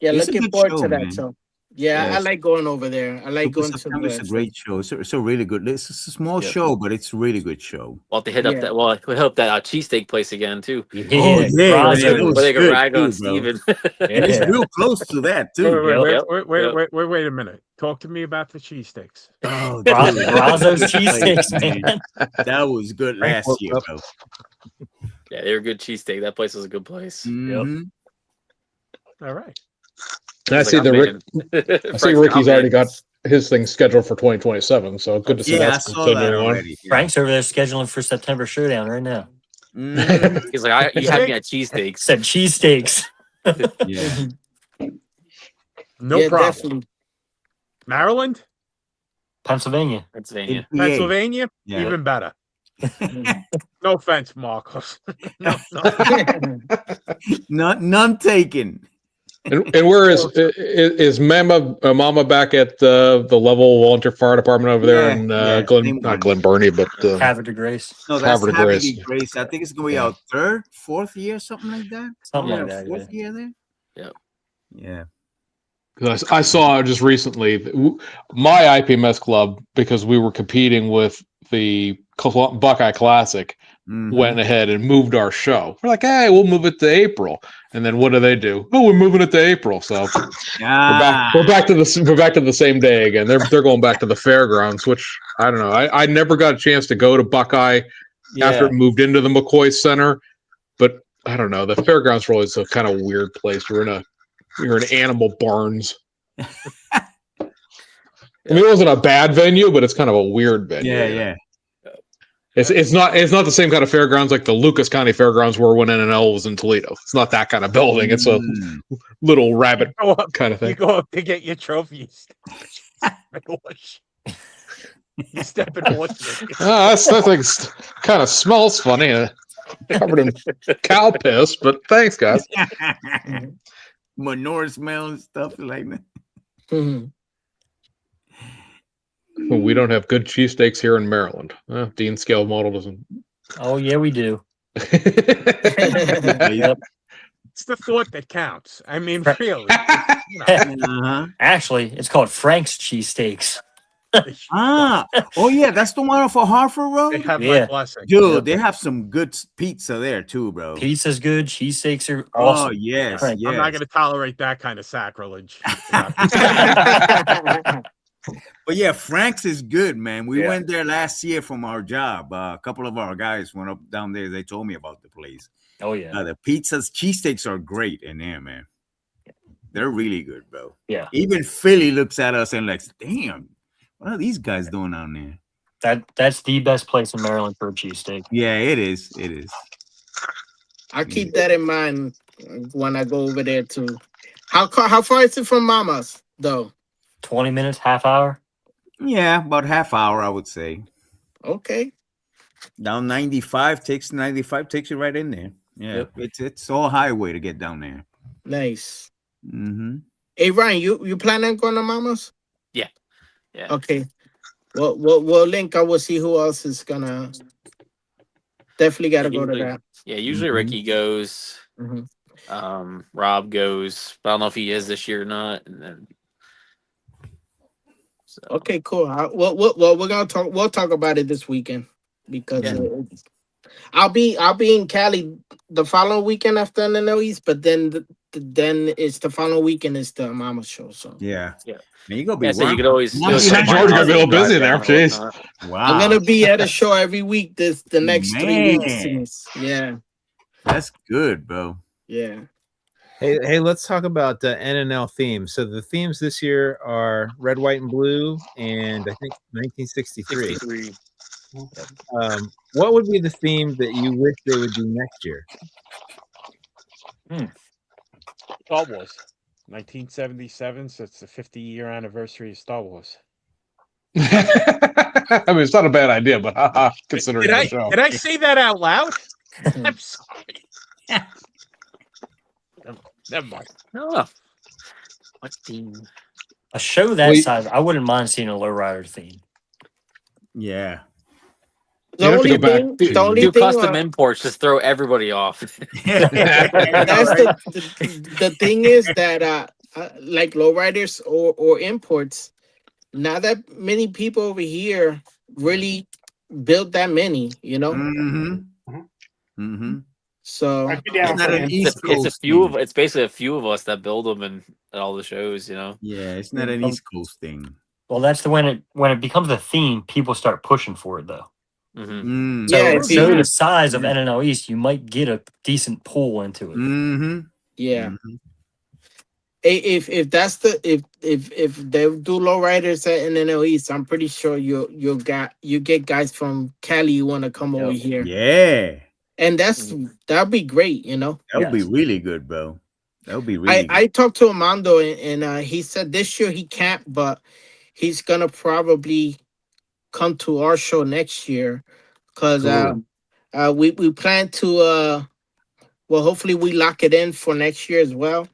Yeah, It's looking a good forward show, to that. man. So yeah, I like going over there. I like going to It's a great show. It's a really good. It's a small show, but it's a really good show. We'll have to hit up that. Well, we hope that cheesesteak place again too. Yeah, where they can rag on Steven. It's real close to that too. Wait a minute. Talk to me about the cheesesteaks. Oh, Razzo's cheesesteaks, man. That was good last year, bro. Yeah, they were good cheesesteak. That place was a good place. Mm-hmm. All right. I see Ricky's already got his thing scheduled for 2027, so good to see that's continuing on. Frank's over there scheduling for September Showdown right now. He's like, you had me at cheesesteaks. Said cheesesteaks. Yeah. No problem. Definitely. Maryland? Pennsylvania. Pennsylvania? Yeah. Even better. No offense, Marcos. None taken. And where is Mama back at the level volunteer fire department over there in not Glen Burnie, but Havre de Grace. No, that's Havre de Grace. I think it's gonna be our 3rd, 4th year, something like that. Something like that. 4th year there. Yeah. Yeah. I saw just recently my IPMS club, because we were competing with the Buckeye Classic, went ahead and moved our show. We're like, hey, we'll move it to April. And then what do? Oh, we're moving it to April. So we're back to the same day again. They're going back to the fairgrounds, which I don't know. I never got a chance to go to Buckeye after it moved into the McCoy Center, but I don't know. The fairgrounds really is a kind of weird place. You're in Animal Barns. I mean, it wasn't a bad venue, but it's kind of a weird venue. Yeah. It's not the same kind of fairgrounds like the Lucas County Fairgrounds were when NNL was in Toledo. It's not that kind of building. It's a little rabbit kind of thing. You go up to get your trophies. You step in water. That thing kind of smells funny. Covered in cow piss, but thanks, guys. Manure smell and stuff like that. We don't have good cheesesteaks here in Maryland. Dean scale model doesn't Oh yeah, we do. Yeah. Yep. It's the thought that counts. I mean, Fra- really. Uh-huh. Actually, it's called Frank's cheesesteaks. Ah, oh yeah, that's the one off of Hartford They Road. have my Yeah. blessing. Dude, they have some good pizza there too, bro. Pizza's good. Cheesesteaks are Oh awesome. yes, Frank. yes. I'm not going to tolerate that kind of sacrilege. But yeah, Frank's is good, man. We Yeah. went there last year from our job. A couple of our guys went up down there. They told me about the place. Oh yeah. The pizzas, cheesesteaks are great in there, man. They're really good, bro. Yeah. Even Philly looks at us and like, damn, what are these guys doing down there? That's the best place in Maryland for a cheesesteak. Yeah, it is. It is. I'll keep that in mind when I go over there too. How far is it from Mama's though? 20 minutes, half hour. Yeah, about half hour, I would say. Okay. Down 95 takes you right in there. Yeah, Yep. it's all highway to get down there. Nice. Mm-hmm. Hey Ryan, you plan on going to Mama's? Yeah. Yeah. Okay. We'll link. I will see who else is gonna. Definitely got to go to Usually- that. Yeah, usually Mhm. Ricky goes. Mhm. Rob goes. But I don't know if he is this year or not. And then, so. Okay, cool. Well, we're gonna talk. We'll talk about it this weekend because I'll be in Cali the following weekend after NNL East, but then it's the following weekend is the Mama show. So Yeah. Yeah. Man, you gonna be Yeah, so you could always. Wow. go Yeah, to my George gonna house be a little and drive busy there, down or jeez. whatnot. Wow. I'm gonna be at a show every week. The next 3 weeks. Man. Yeah, That's good, bro. yeah. Hey, let's talk about the NNL themes. So the themes this year are red, white, and blue, and I think 1963. 63. What would be the theme that you wish they would do next year? Star Wars. 1977, so it's the 50-year anniversary of Star Wars. I mean, it's not a bad idea, but haha, considering the show. Did I say that out loud? I'm sorry. Never mind. Oh. What theme? A show that size, I wouldn't mind seeing a lowrider theme. Yeah. The You have to only go back thing, to- the only Do thing, custom imports, just throw everybody off. that's the thing is that like lowriders or imports, not that many people over here really build that many, you know. Mm-hmm. Mm-hmm. So I'd be down It's not for an him. East It's a Coast few thing. of. It's basically a few of us that build them and at all the shows. You know. Yeah, it's not an East Coast thing. Well, that's when it becomes a theme, people start pushing for it though. Mm-hmm. Mm. So Yeah, a if you- show the size of NNL East, you might get a decent pull into it. Mm-hmm. yeah, Mm-hmm. if that's the if they do lowriders at NNL East, I'm pretty sure you get guys from Cali who want to come over here, Yeah. and that'd be great, you know. That would be Yes. really good, bro. That would be really good. I talked to Armando and he said this year he can't, but he's gonna probably come to our show next year because Cool. we plan to well hopefully we lock it in for next year as well,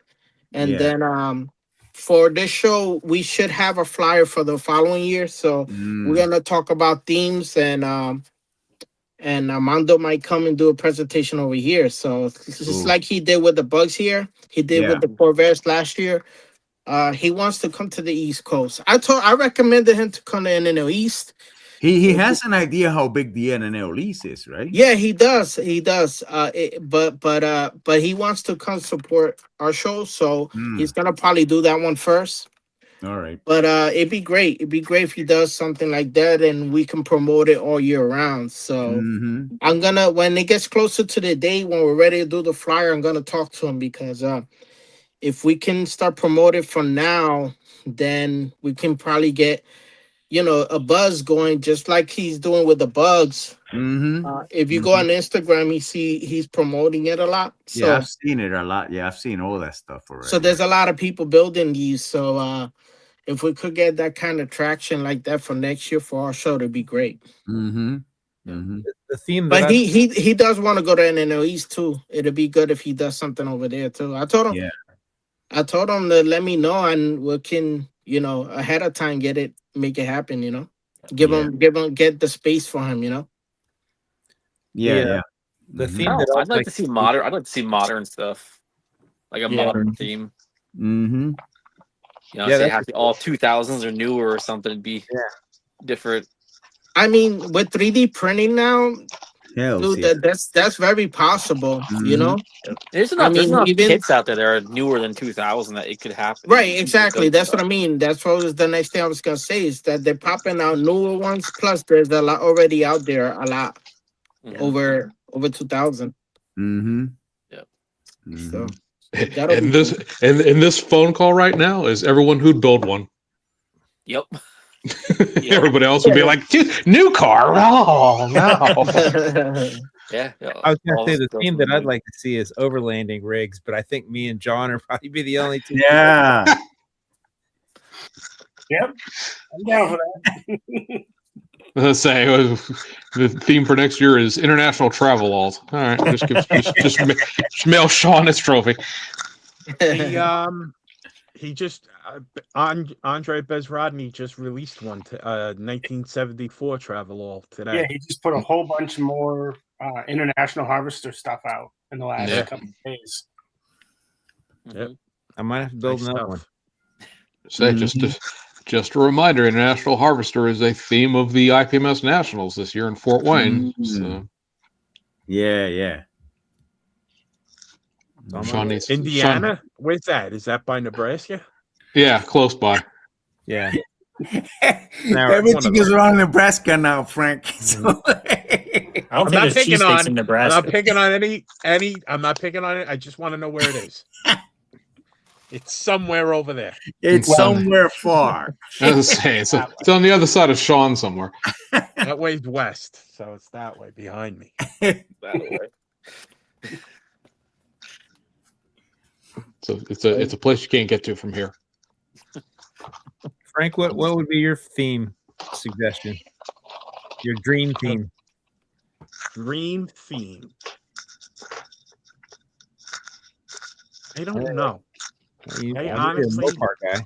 and Yeah. then for this show we should have a flyer for the following year. So we're gonna talk about themes and Armando might come and do a presentation over here. So it's just Cool. like he did with the bugs here. He did Yeah. with the Corvairs last year. He wants to come to the East Coast. I recommended him to come to NNL East. He has an idea how big the NNL East is, right? Yeah, he does. He does. But he wants to come support our show, so he's gonna probably do that one first. All right. But it'd be great. It'd be great if he does something like that, and we can promote it all year round. So Mm-hmm. I'm gonna, when it gets closer to the day when we're ready to do the flyer, I'm gonna talk to him because if we can start promoting from now, then we can probably get a buzz going, just like he's doing with the bugs. Mm-hmm. If you go on Instagram, he's promoting it a lot. So Yeah, I've seen it a lot. Yeah, I've seen all that stuff already. so there's a lot of people building these. So if we could get that kind of traction like that for next year for our show, it'd be great. Mm-hmm. Mm-hmm. The theme that But he does want to go to NNL East too. It'd be good if he does something over there too. I told him. Yeah. I told him to let me know, and we can, ahead of time make it happen. Get the space for him. Yeah. The Mhm. theme that I'd like to see modern. I'd like to see modern stuff, like a Yeah. modern theme. Mm-hmm. You know, Yeah, say it that's has to be all 2000s or newer or something. It'd be different. I mean, with 3D printing now, Hell dude, yeah. that's very possible. You Mhm. know, There's I enough. There's mean, enough even kits out there that are newer than 2000 that it could happen. right, exactly. That's what I mean. That's what was the next thing I was gonna say is that they're popping out newer ones. Plus, there's a lot already out there. A lot Mhm. over 2000. Mm-hmm. Yep. So Mhm. that'll be And this cool. and this phone call right now is everyone who'd build one. Yep. Everybody else would be like, "Dude, new car. Oh no." Yeah. I was going to all say the stuff theme we that I'd need. like to see is overlanding rigs, but I think me and John are probably be the only two. Yeah. Yep, I'm down for that. Let's say the theme for next year is international travel laws. All right, just mail Sean his trophy. He just Andre Bezrodny just released one to 1974 Travelall today. Yeah, he just put a whole bunch more International Harvester stuff out in the last Yeah. couple of days. Yep. I might have to build Nice another stuff. one. Say just a reminder, International Harvester is a theme of the IPMS Nationals this year in Fort Wayne. So Yeah. Sean needs Indiana? Where's that? Is that by Nebraska? Yeah, close by. Yeah. Everything is around Nebraska now, Frank. So I don't I'm think not there's picking cheesesteaks on. in I'm Nebraska. not picking on any. I'm not picking on it. I just want to know where it is. It's somewhere over there. it's somewhere far. I was gonna say it's on the other side of Sean somewhere. That way's west, so it's that way behind me. That way. So it's a place you can't get to from here. Frank, what would be your theme suggestion? Your dream theme? Dream theme. I don't know. I honestly, guy.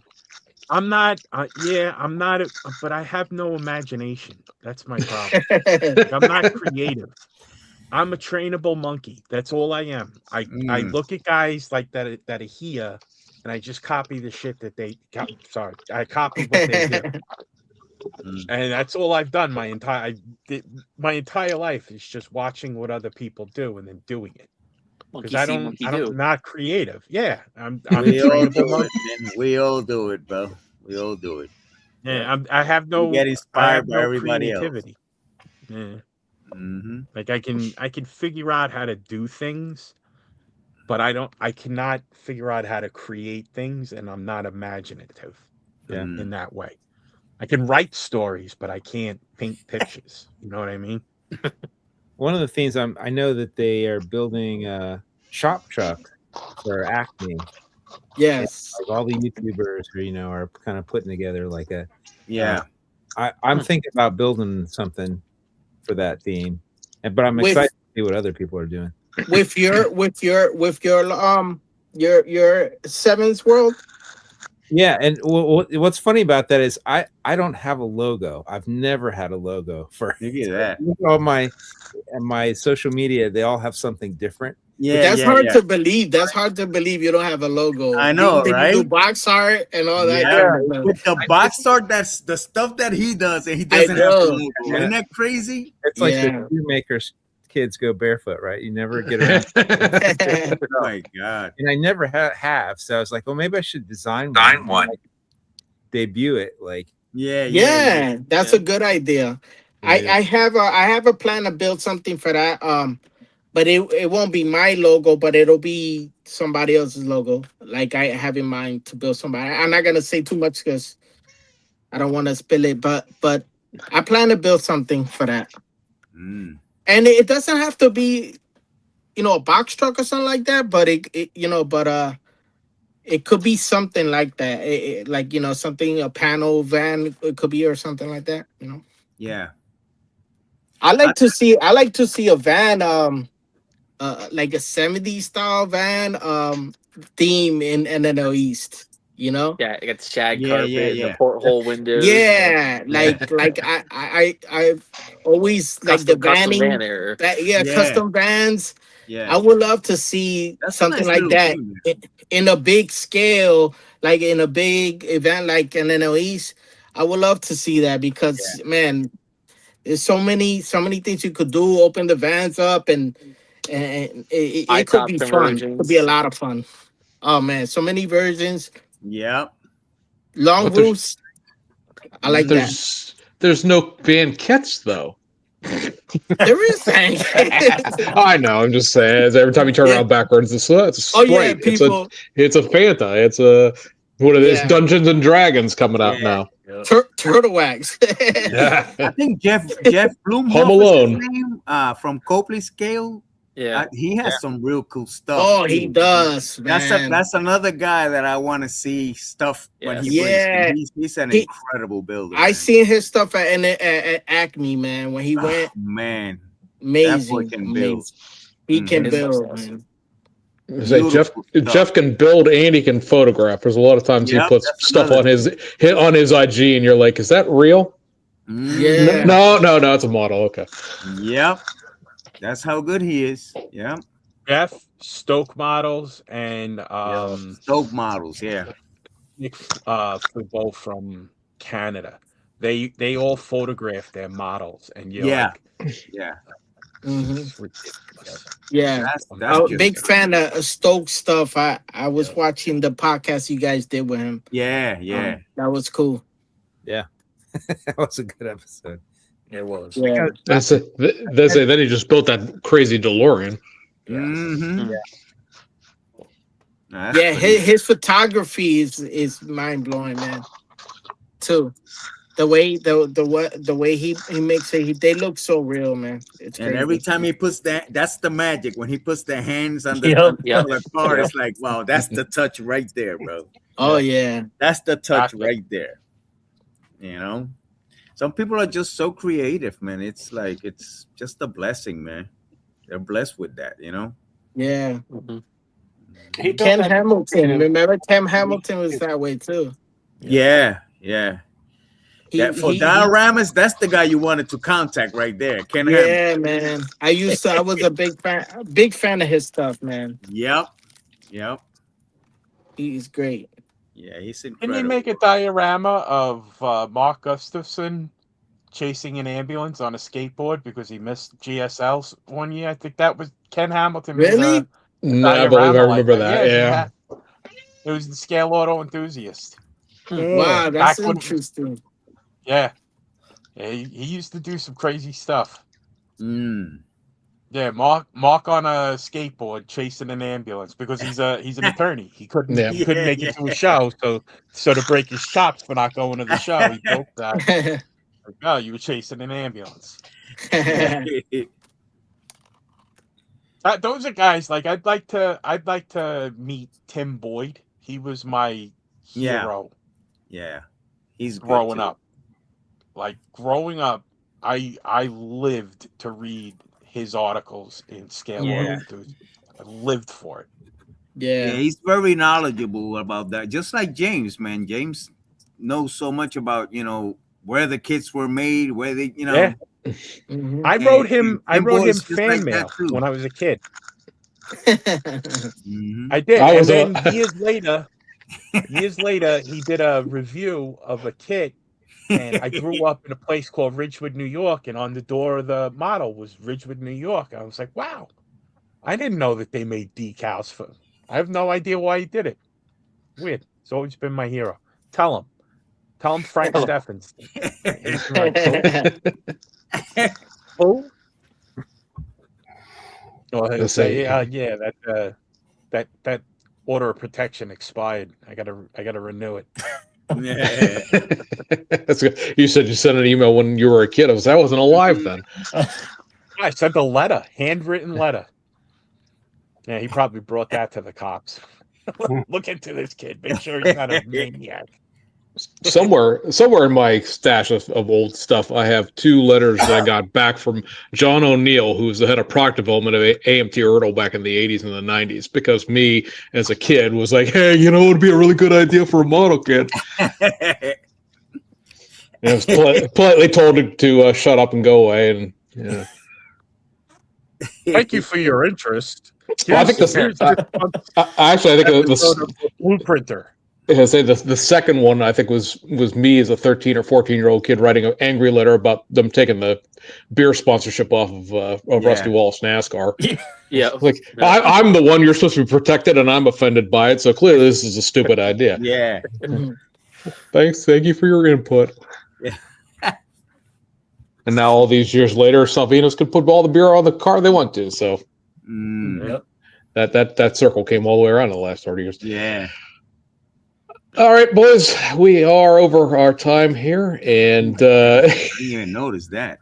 I'm not. I'm not. But I have no imagination. That's my problem. I'm not creative. I'm a trainable monkey. That's all I am. I look at guys like that are here, and I just copy the shit that they. Sorry, I copy what they do, and that's all I've done my entire life is just watching what other people do and then doing it. Because I'm not creative. Yeah, I'm We all trainable do monkey. it, man. We all do it, bro. We all do it. Yeah, I have no. You get I inspired have by no everybody else. creativity. Yeah. Mm-hmm. Like I can figure out how to do things, but I cannot figure out how to create things, and I'm not imaginative in that way. I can write stories, but I can't paint pictures. You know what I mean? One of the things I know that they are building shop trucks for Acme. Yes. Like all the YouTubers are kind of putting together like a I'm thinking about building something for that theme, but I'm excited to see what other people are doing. With your Sevens World. Yeah, and what's funny about that is I don't have a logo. I've never had a logo for Look at that. all my social media. They all have something different. Yeah, that's hard to believe. That's hard to believe you don't have a logo. I know, right? You do box art and all that. Yeah, with the box art, that's the stuff that he does, and he doesn't have a logo. Yeah. Isn't that crazy? It's like the shoemakers kids go barefoot, right? You never get around. Oh my god! And I never have, so I was like, well, maybe I should design one. Like, debut it, like that's a good idea. I have a plan to build something for that. But it won't be my logo, but it'll be somebody else's logo. Like I have in mind to build somebody. I'm not gonna say too much because I don't want to spill it, but I plan to build something for that. And it doesn't have to be, a box truck or something like that. But it could be something like that. Like something, a panel van, it could be, or something like that. Yeah. I like to see a van. Like a 70s style van theme in NNL East. You know? Yeah, it got the shag Yeah, carpet yeah, and the yeah. porthole windows. Yeah, like I've always like the Custom van vanning. error. Yeah, Yeah, custom vans. yeah. I would love to see That's a something nice like little that thing. in a big scale, like in a big event like NNL East. I would love to see that because man, there's so many things you could do. Open the vans up and High it could top be fun. It could be a conversions. lot of fun. Oh man, so many versions. Yep. Long But there's roofs. I like that. there's no van kits though. There is thing. I know. I'm just saying. Every time you turn Yeah. around backwards, it's a Oh yeah, Sprite. people. It's a Fanta. It's a what are these Yeah. Dungeons and Dragons coming out Yeah. now? Turtle wax. Yeah. I think Jeff Home Blumhoff is his Alone. name, from Copley Scale. Yeah. He has some real cool stuff. Oh, he too. does, man. That's another guy that I want to see stuff when he Yeah. brings. He's an He- incredible builder. I man. seen his stuff at Acme, man. When he went, Man, that boy amazing, can build. amazing. He can Mhm. build, man. It's like Jeff Beautiful Jeff can build and he can photograph. There's a lot of times he Yep, puts that's stuff another on his IG, and you're like, is that real? Yeah. No, it's a model. Okay. Yep, that's how good he is. Yep. Jeff, Stoke Models, and Stoke Models. Yeah. Nick Foucault from Canada. They all photograph their models, and you're Yeah. like, Yeah. Mhm. it's ridiculous. Yeah. That's I'm a just big fan of Stoke stuff. I was watching the podcast you guys did with him. Yeah. Yeah. That was cool. That was a good episode. It was. Yeah. Then he just built that crazy DeLorean. Mm-hmm. Yeah, his photography is mind blowing, man. Too, the way he makes it, they look so real, man. It's And crazy. every time he puts that's the magic. When he puts the hands on the, Yep. on Yep. the card, it's like, wow, that's the touch right there, bro. Oh yeah, That's the touch Exactly. right there. You know, some people are just so creative, man. It's like it's just a blessing, man. They're blessed with that, you know. yeah. Mhm. He built Ken that- Hamilton, remember Ken Hamilton was that way too. Yeah. For He- dioramas, that's the guy you wanted to contact right there, Ken Hamilton. yeah, man. I was a big fan of his stuff, man. Yep. He's great. Yeah, he's Can incredible. you make a diorama of Mark Gustafson chasing an ambulance on a skateboard because he missed GSLs one year? I think that was Ken Hamilton. made Really? a No, I believe I diorama like remember that. he Yeah. had- it was the Scale Auto Enthusiast. Wow, that's Back when- interesting. Yeah, he used to do some crazy stuff. Mm. Yeah, Mark on a skateboard chasing an ambulance because he's an attorney. He couldn't make it to a show, so to break his chops for not going to the show, he built that. Like, oh, you were chasing an ambulance. Those are guys like I'd like to meet Tim Boyd. He was my hero Yeah, he's good growing too. up. Like growing up, I lived to read his articles in Scale Yeah. Auto. I lived for it. Yeah, Yeah. he's very knowledgeable about that. Just like James, man. James knows so much about, where the kits were made, where they, Yeah. Mhm. I wrote him Tim Boyd's just fan like mail that, too. when I was a kid. Mhm. I did. I And was then a- years later, he did a review of a kit. And I grew up in a place called Ridgewood, New York, and on the door of the model was Ridgewood, New York. I was like, wow, I didn't know that they made decals for. I have no idea why he did it. Weird. He's always been my hero. Tell him Frank Steffens. He's like, who? Oh, he'll say, yeah, that order of protection expired. I gotta renew it. Yeah. That's good. You said you sent an email when you were a kid. I wasn't alive then. I sent a letter, handwritten letter. Yeah, he probably brought that to the cops. Look into this kid. Make sure he's not a maniac. somewhere in my stash of old stuff, I have 2 letters that I got back from John O'Neill, who's the head of product development of AMT Ertl back in the 80s and the 90s, because me as a kid was like, hey, it would be a really good idea for a model kit. And I was politely told to shut up and go away. And yeah. Thank you for your interest. Well, I think I think the blueprinter. I say the second one I think was me as a 13 or 14-year-old kid writing an angry letter about them taking the beer sponsorship off of Rusty Walsh NASCAR. Yeah, like I'm the one you're supposed to be protected, and I'm offended by it. So clearly, this is a stupid idea. Yeah. Thank you for your input. Yeah. And now all these years later, Salvinos can put all the beer on the car they want to. So Yep. that circle came all the way around in the last 30 years. Yeah. All right, boys, we are over our time here, and I didn't even notice that.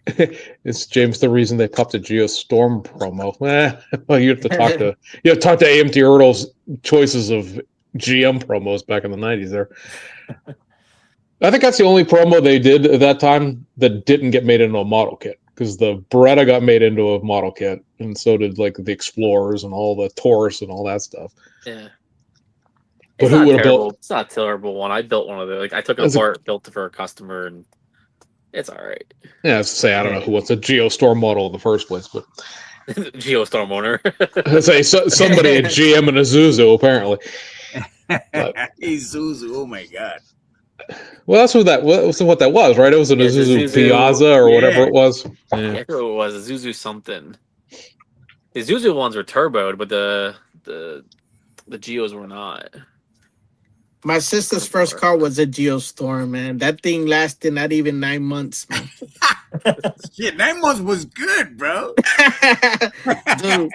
It's James the reason they popped a Geostorm promo. Well, you have to talk to AMT Ertl's choices of GM promos back in the 90s there. I think that's the only promo they did at that time that didn't get made into a model kit, because the Beretta got made into a model kit, and so did like the Explorers and all the Taurus and all that stuff. Yeah. But It's who not would have terrible. built? It's not a terrible one. I built one of those. Like I took it apart, built it for a customer, and it's all right. Yeah, I was to say, I don't know who wants a Geostorm model in the first place, but Geostorm owner. say somebody at GM and Isuzu apparently. Isuzu, oh my god. Well, that's what that was, right? It was an Isuzu Piazza or whatever it was. Yeah, it was a Zuzu something. The Zuzu ones were turboed, but the Geos were not. My sister's first car was a Geostorm, man. That thing lasted not even 9 months, man. Shit, 9 months was good, bro. Dude,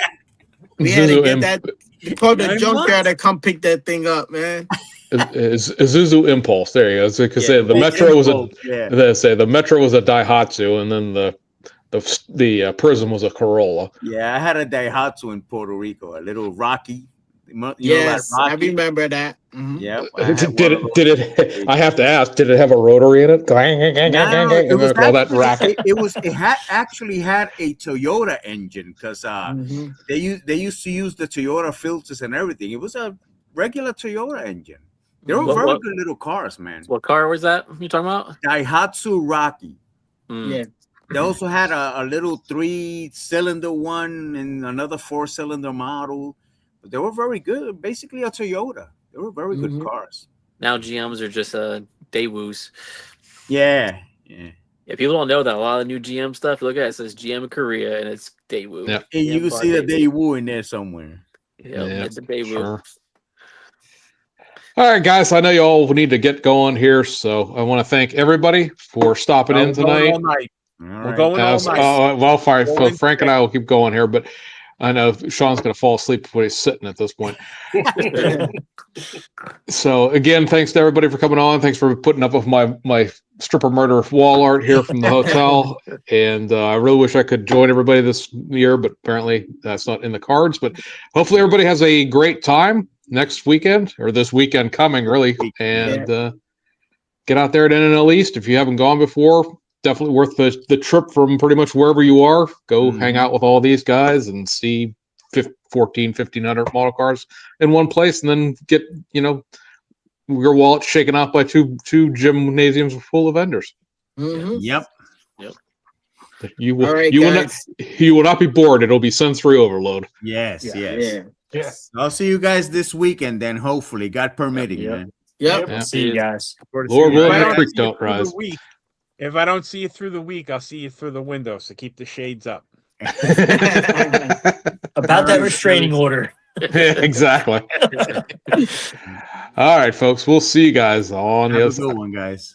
we had to get that. You called the junkyard to come pick that thing up, man. Isuzu Impulse. There you go. Because the Metro was the Metro was a Daihatsu, and then the Prism was a Corolla. Yeah, I had a Daihatsu in Puerto Rico, a little Rocky. Yes, I remember that. Mm-hmm. Yeah. Did it? I have to ask. Did it have a rotary in it? It actually had a Toyota engine, because they used to use the Toyota filters and everything. It was a regular Toyota engine. They were very good little cars, man. What car was that you talking about? Daihatsu Rocky. Yeah. They also had a little 3-cylinder one and another 4-cylinder model. But they were very good. Basically a Toyota. They were very good cars. Now GMs are just Daewoo's. Yeah. People don't know that a lot of the new GM stuff. Look at it says GM Korea, and it's Daewoo. Yeah. And you can see the Daewoo in there somewhere. Yeah, it's a Daewoo. Sure. All right, guys. I know you all need to get going here, so I want to thank everybody for stopping in tonight. We're going all night. Well, Frank and I will keep going here, but I know Sean's going to fall asleep when he's sitting at this point. So again, thanks to everybody for coming on. Thanks for putting up with my stripper murder wall art here from the hotel. And I really wish I could join everybody this year, but apparently that's not in the cards. But hopefully everybody has a great time next weekend, or this weekend coming, really. And get out there at NNL East if you haven't gone before. Definitely worth the trip from pretty much wherever you are. Go hang out with all these guys and see 1,500 model cars in one place, and then get your wallet shaken off by two gymnasiums full of vendors. Mm-hmm. Yep. You will not be bored. It'll be sensory overload. Yes. I'll see you guys this weekend then, hopefully, God permitting, man. Yep. See you guys. Lord willing, the creek don't rise. If I don't see you through the week, I'll see you through the window. So keep the shades up. About that restraining order. Exactly. All right, folks. We'll see you guys on the other side. Have a good one, guys.